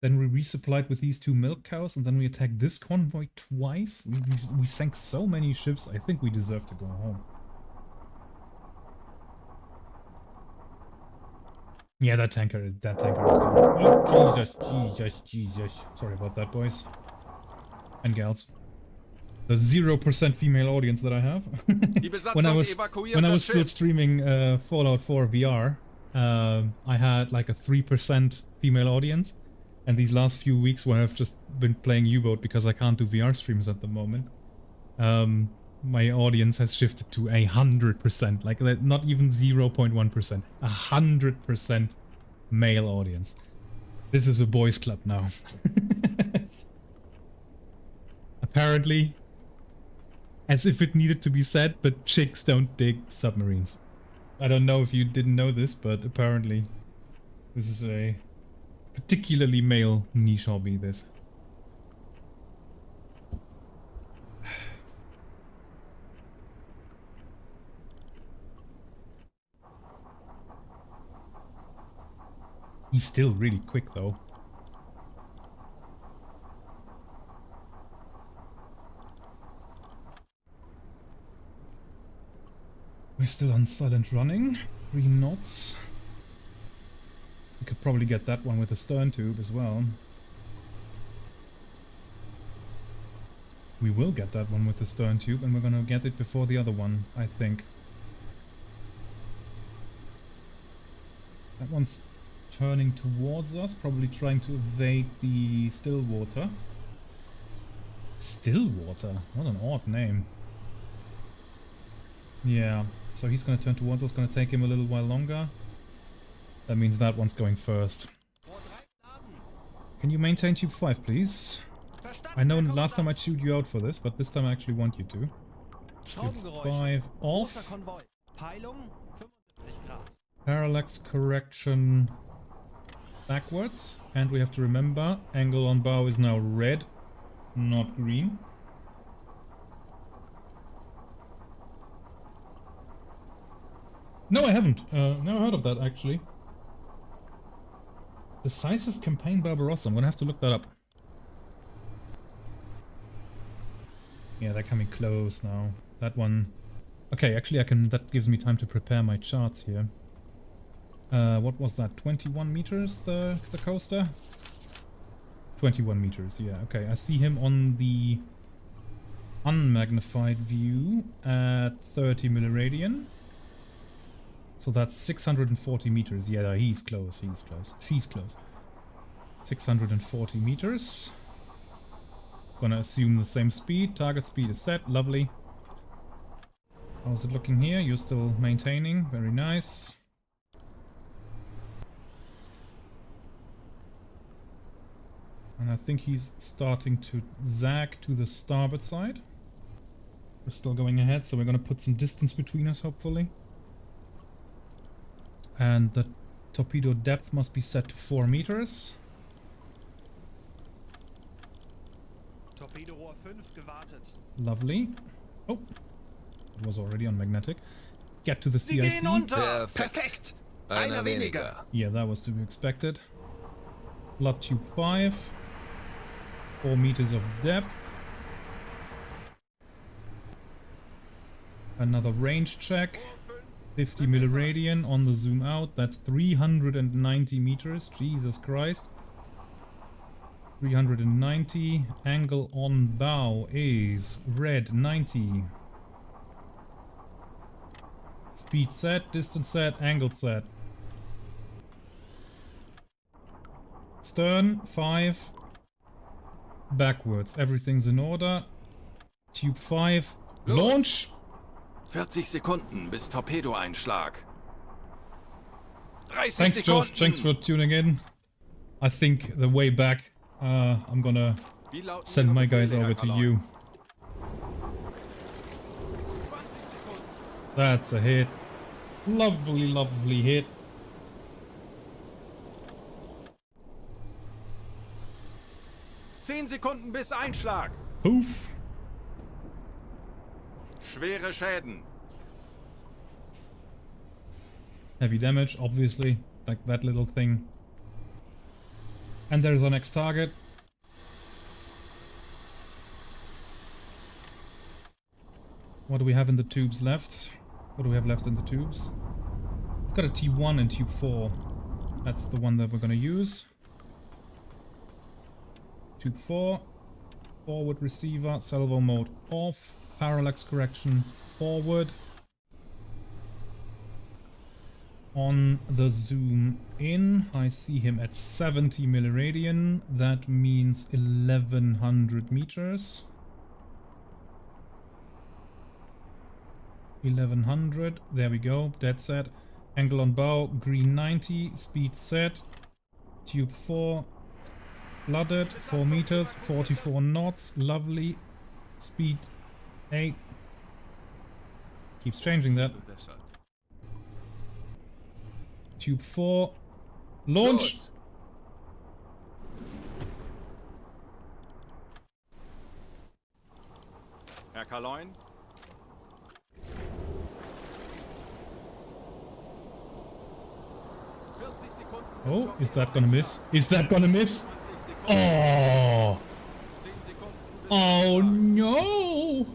A: Then we resupplied with these 2 milk cows, and then we attacked this convoy twice. We sank so many ships. I think we deserve to go home. Yeah, that tanker is gone. Oh, Jesus. Sorry about that, boys. And gals. The 0% female audience that I have. when I was still streaming Fallout 4 VR, I had like a 3% female audience. And these last few weeks where I've just been playing Uboat because I can't do VR streams at the moment, my audience has shifted to 100%. Like, not even 0.1%. 100% male audience. This is a boys club now. Apparently, as if it needed to be said, but chicks don't dig submarines. I don't know if you didn't know this, but apparently this is a particularly male niche hobby, this. He's still really quick though. We're still on silent running. 3 knots. We could probably get that one with a stern tube as well. We will get that one with the stern tube, and we're gonna get it before the other one, I think. That one's turning towards us, probably trying to evade the Stillwater. Stillwater? What an odd name. Yeah, so he's gonna turn towards us, gonna take him a little while longer. That means that one's going first. Can you maintain tube 5, please? I know last time I chewed you out for this, but this time I actually want you to. Tube 5 off. Parallax correction backwards. And we have to remember, angle on bow is now red, not green. No, I haven't. Never heard of that, actually. Decisive Campaign Barbarossa. I'm gonna have to look that up. Yeah, they're coming close now. That one... Okay, actually that gives me time to prepare my charts here. What was that? 21 meters, the coaster? 21 meters, yeah. Okay, I see him on the unmagnified view at 30 milliradian. So that's 640 meters. Yeah, he's close, he's close. She's close. 640 meters. Gonna assume the same speed. Target speed is set. Lovely. How's it looking here? You're still maintaining. Very nice. And I think he's starting to zag to the starboard side. We're still going ahead, so we're gonna put some distance between us, hopefully. And the torpedo depth must be set to 4 meters. Lovely. Oh, it was already on magnetic. Get to the CIC.
B: Perfekt. Einer weniger.
A: Yeah, that was to be expected. Blood tube 5. 4 meters of depth. Another range check. 50 milliradian on the zoom out. That's 390 meters. Jesus Christ. 390. Angle on bow is red 90. Speed set, distance set, angle set. Stern 5. Backwards. Everything's in order. Tube 5. Launch!
F: 40 Sekunden bis Torpedoeinschlag. 30
A: Thanks, Josh.
F: Sekunden.
A: Thanks for tuning in. I think the way back, I'm gonna send my guys over to you.
F: 20 Sekunden.
A: That's a hit. Lovely, lovely hit.
E: 10 Sekunden bis Einschlag.
A: Poof.
E: Schwere Schäden.
A: Heavy damage, obviously. Like that little thing. And there's our next target. What do we have in the tubes left? What do we have left in the tubes? We've got a T1 and tube 4. That's the one that we're gonna use. Tube 4. Forward receiver. Salvo mode off. Parallax correction forward. On the zoom in, I see him at 70 milliradian. That means 1100 meters. 1100, there we go, dead set. Angle on bow, green 90, speed set. Tube 4, flooded, 4 meters, 44 knots, lovely. Speed 8. Keeps changing that. Tube 4, launch!
B: Los.
E: Herr Kaloin.
A: Oh, is that gonna miss? Is that gonna miss? Oh! Oh no!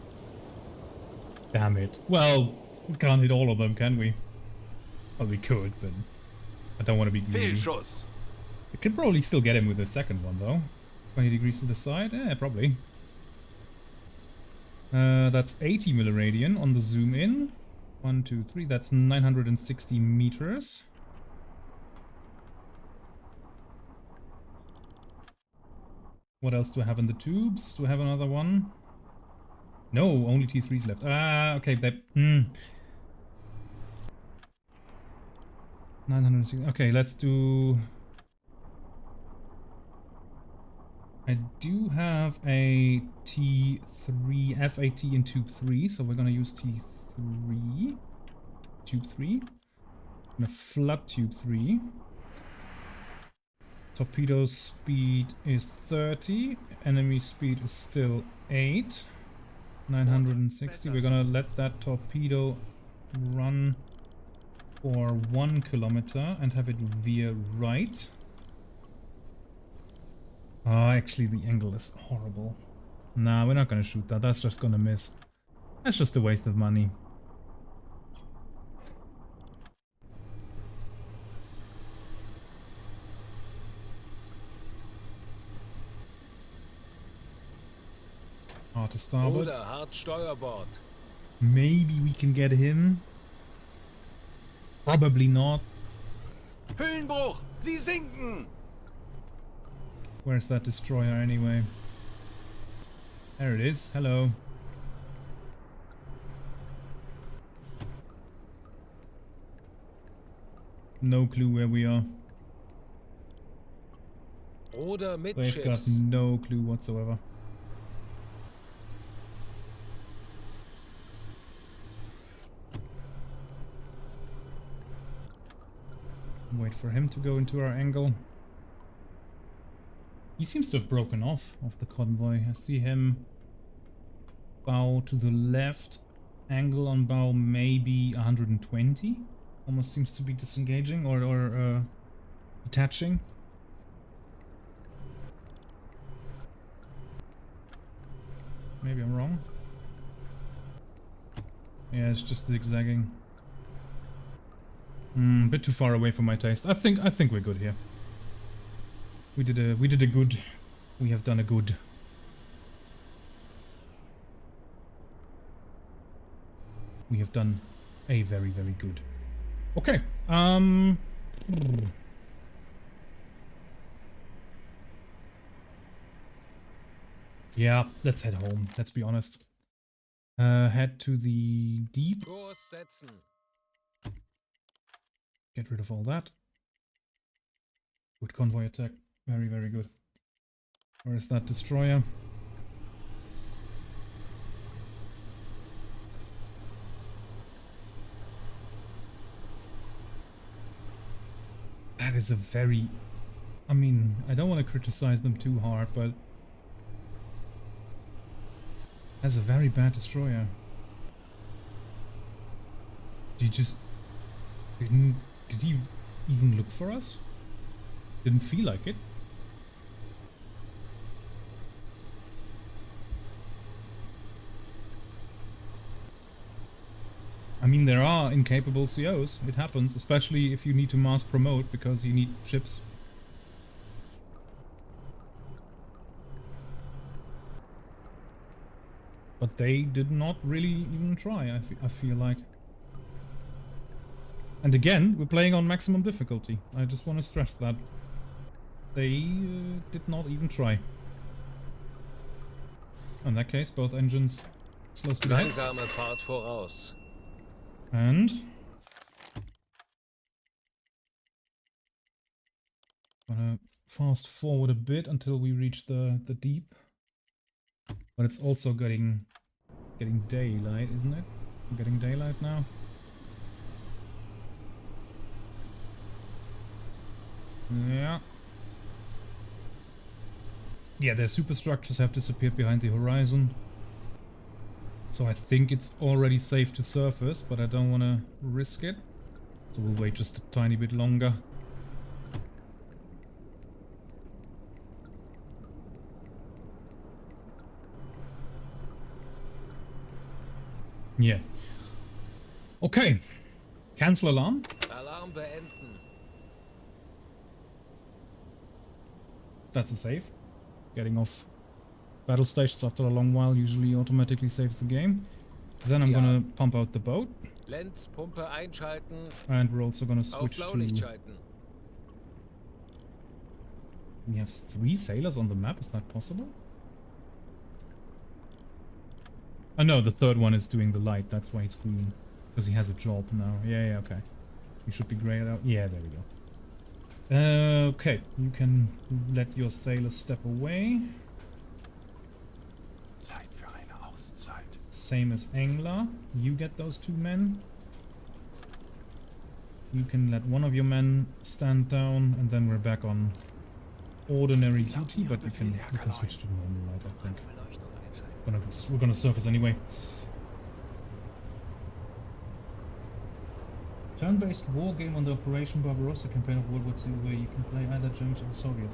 A: Damn it. Well, we can't hit all of them, can we? Well, we could, but I don't want to be greedy.
E: Fehlschuss.
A: We could probably still get him with the second one, though. 20 degrees to the side? Eh, probably. That's 80 milliradian on the zoom in. 1, 2, 3. That's 960 meters. What else do I have in the tubes? Do I have another one? No, only T3s left. Ah, okay. 960. Okay, let's do... I do have a T3 FAT in tube 3, so we're gonna use T3. Tube 3. I'm gonna flood tube 3. Torpedo speed is 30. Enemy speed is still 8. 960. We're gonna let that torpedo run for 1 kilometer and have it veer right. Oh, actually the angle is horrible. Nah, we're not gonna shoot that. That's just gonna miss. That's just a waste of money. Hard to starboard.
B: Bruder, hart Steuerbord.
A: Maybe we can get him. Probably not.
E: Höhenbruch. Sie sinken.
A: Where's that destroyer anyway? There it is. Hello. No clue where we are.
B: Bruder
A: They've got
B: Mitschiffs.
A: no clue whatsoever. Wait for him to go into our angle. He seems to have broken off of the convoy. I see him bow to the left. Angle on bow maybe 120. Almost seems to be disengaging or detaching. Maybe I'm wrong. Yeah, it's just zigzagging. A bit too far away for my taste. I think we're good here. We did a good. We have done a good. We have done a very, very good. Okay. Yeah, let's head home. Let's be honest. Head to the deep.
B: Kurs setzen.
A: Get rid of all that. Good convoy attack. Very, very good. Where is that destroyer? That is a very... I mean, I don't want to criticize them too hard, but Has a very bad destroyer. Did he even look for us? Didn't feel like it. I mean, there are incapable COs. It happens, especially if you need to mass promote because you need ships. But they did not really even try, I feel like. And again, we're playing on maximum difficulty. I just want to stress that. They did not even try. In that case, both engines slow speed ahead.
B: Langsame Fahrt voraus.
A: And gonna fast forward a bit until we reach the deep. But it's also getting daylight, isn't it? We're getting daylight now. Yeah. Yeah, their superstructures have disappeared behind the horizon. So I think it's already safe to surface, but I don't want to risk it. So we'll wait just a tiny bit longer. Yeah. Okay. Cancel alarm.
B: Alarm beenden.
A: That's a save. Getting off battle stations after a long while usually automatically saves the game. Then I'm gonna pump out the boat.
B: Lenzpumpe einschalten.
A: And we're also gonna
B: Auf
A: switch
B: Blaulicht
A: to...
B: schalten.
A: We have 3 sailors on the map, is that possible? Oh no, the third one is doing the light, that's why it's green. Because he has a job now. Yeah, okay. He should be grayed out. Yeah, there we go. Okay, you can let your sailors step away.
D: Zeit für eine Auszeit.
A: Same as Angler. You get those 2 men. You can let one of your men stand down, and then we're back on ordinary duty, but we can switch to normal light, I think. We're gonna surface anyway. Turn-based war game on the Operation Barbarossa campaign of World War II, where you can play either German or Soviet.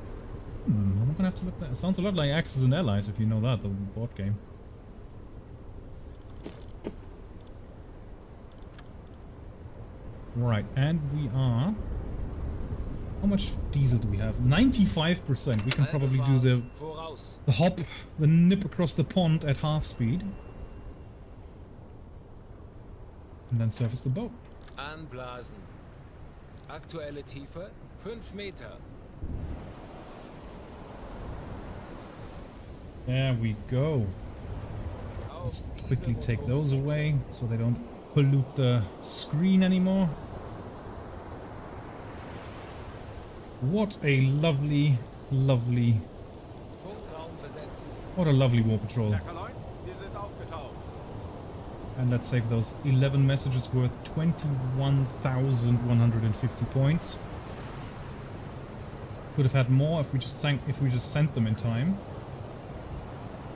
A: I'm gonna have to look that. It sounds a lot like Axis and Allies, if you know that, the board game. Right, and we are... How much diesel do we have? 95%. We can probably do the hop, the nip across the pond at half speed. And then surface the boat.
B: Anblasen. Aktuelle Tiefe 5 Meter.
A: There we go. Let's quickly take those away so they don't pollute the screen anymore. What a lovely, lovely... What a lovely war patrol. And let's save those 11 messages worth 21,150 points. Could have had more if we just sent them in time.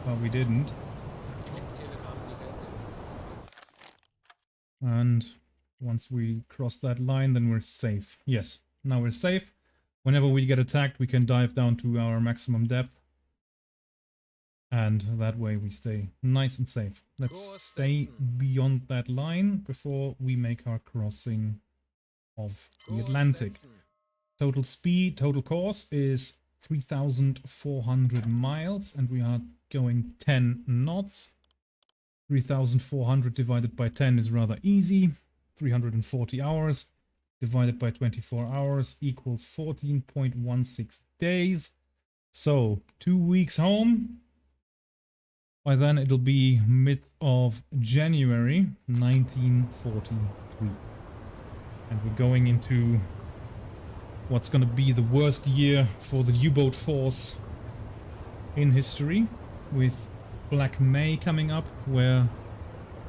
A: But we didn't. And once we cross that line, then we're safe. Yes, now we're safe. Whenever we get attacked, we can dive down to our maximum depth. And that way we stay nice and safe. Let's stay beyond that line before we make our crossing of the Atlantic. Total speed, total course is 3,400 miles, and we are going 10 knots. 3,400 divided by 10 is rather easy. 340 hours divided by 24 hours equals 14.16 days. So 2 weeks home. By then it'll be mid of January 1943. And we're going into what's going to be the worst year for the U-boat force in history, with Black May coming up, where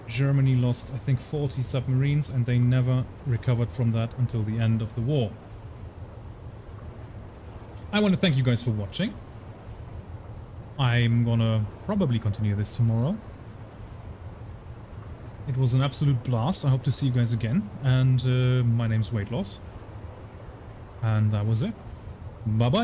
A: Germany lost, I think, 40 submarines, and they never recovered from that until the end of the war. I want to thank you guys for watching. I'm gonna probably continue this tomorrow. It was an absolute blast. I hope to see you guys again. And my name's Weight Loss. And that was it. Bye-bye.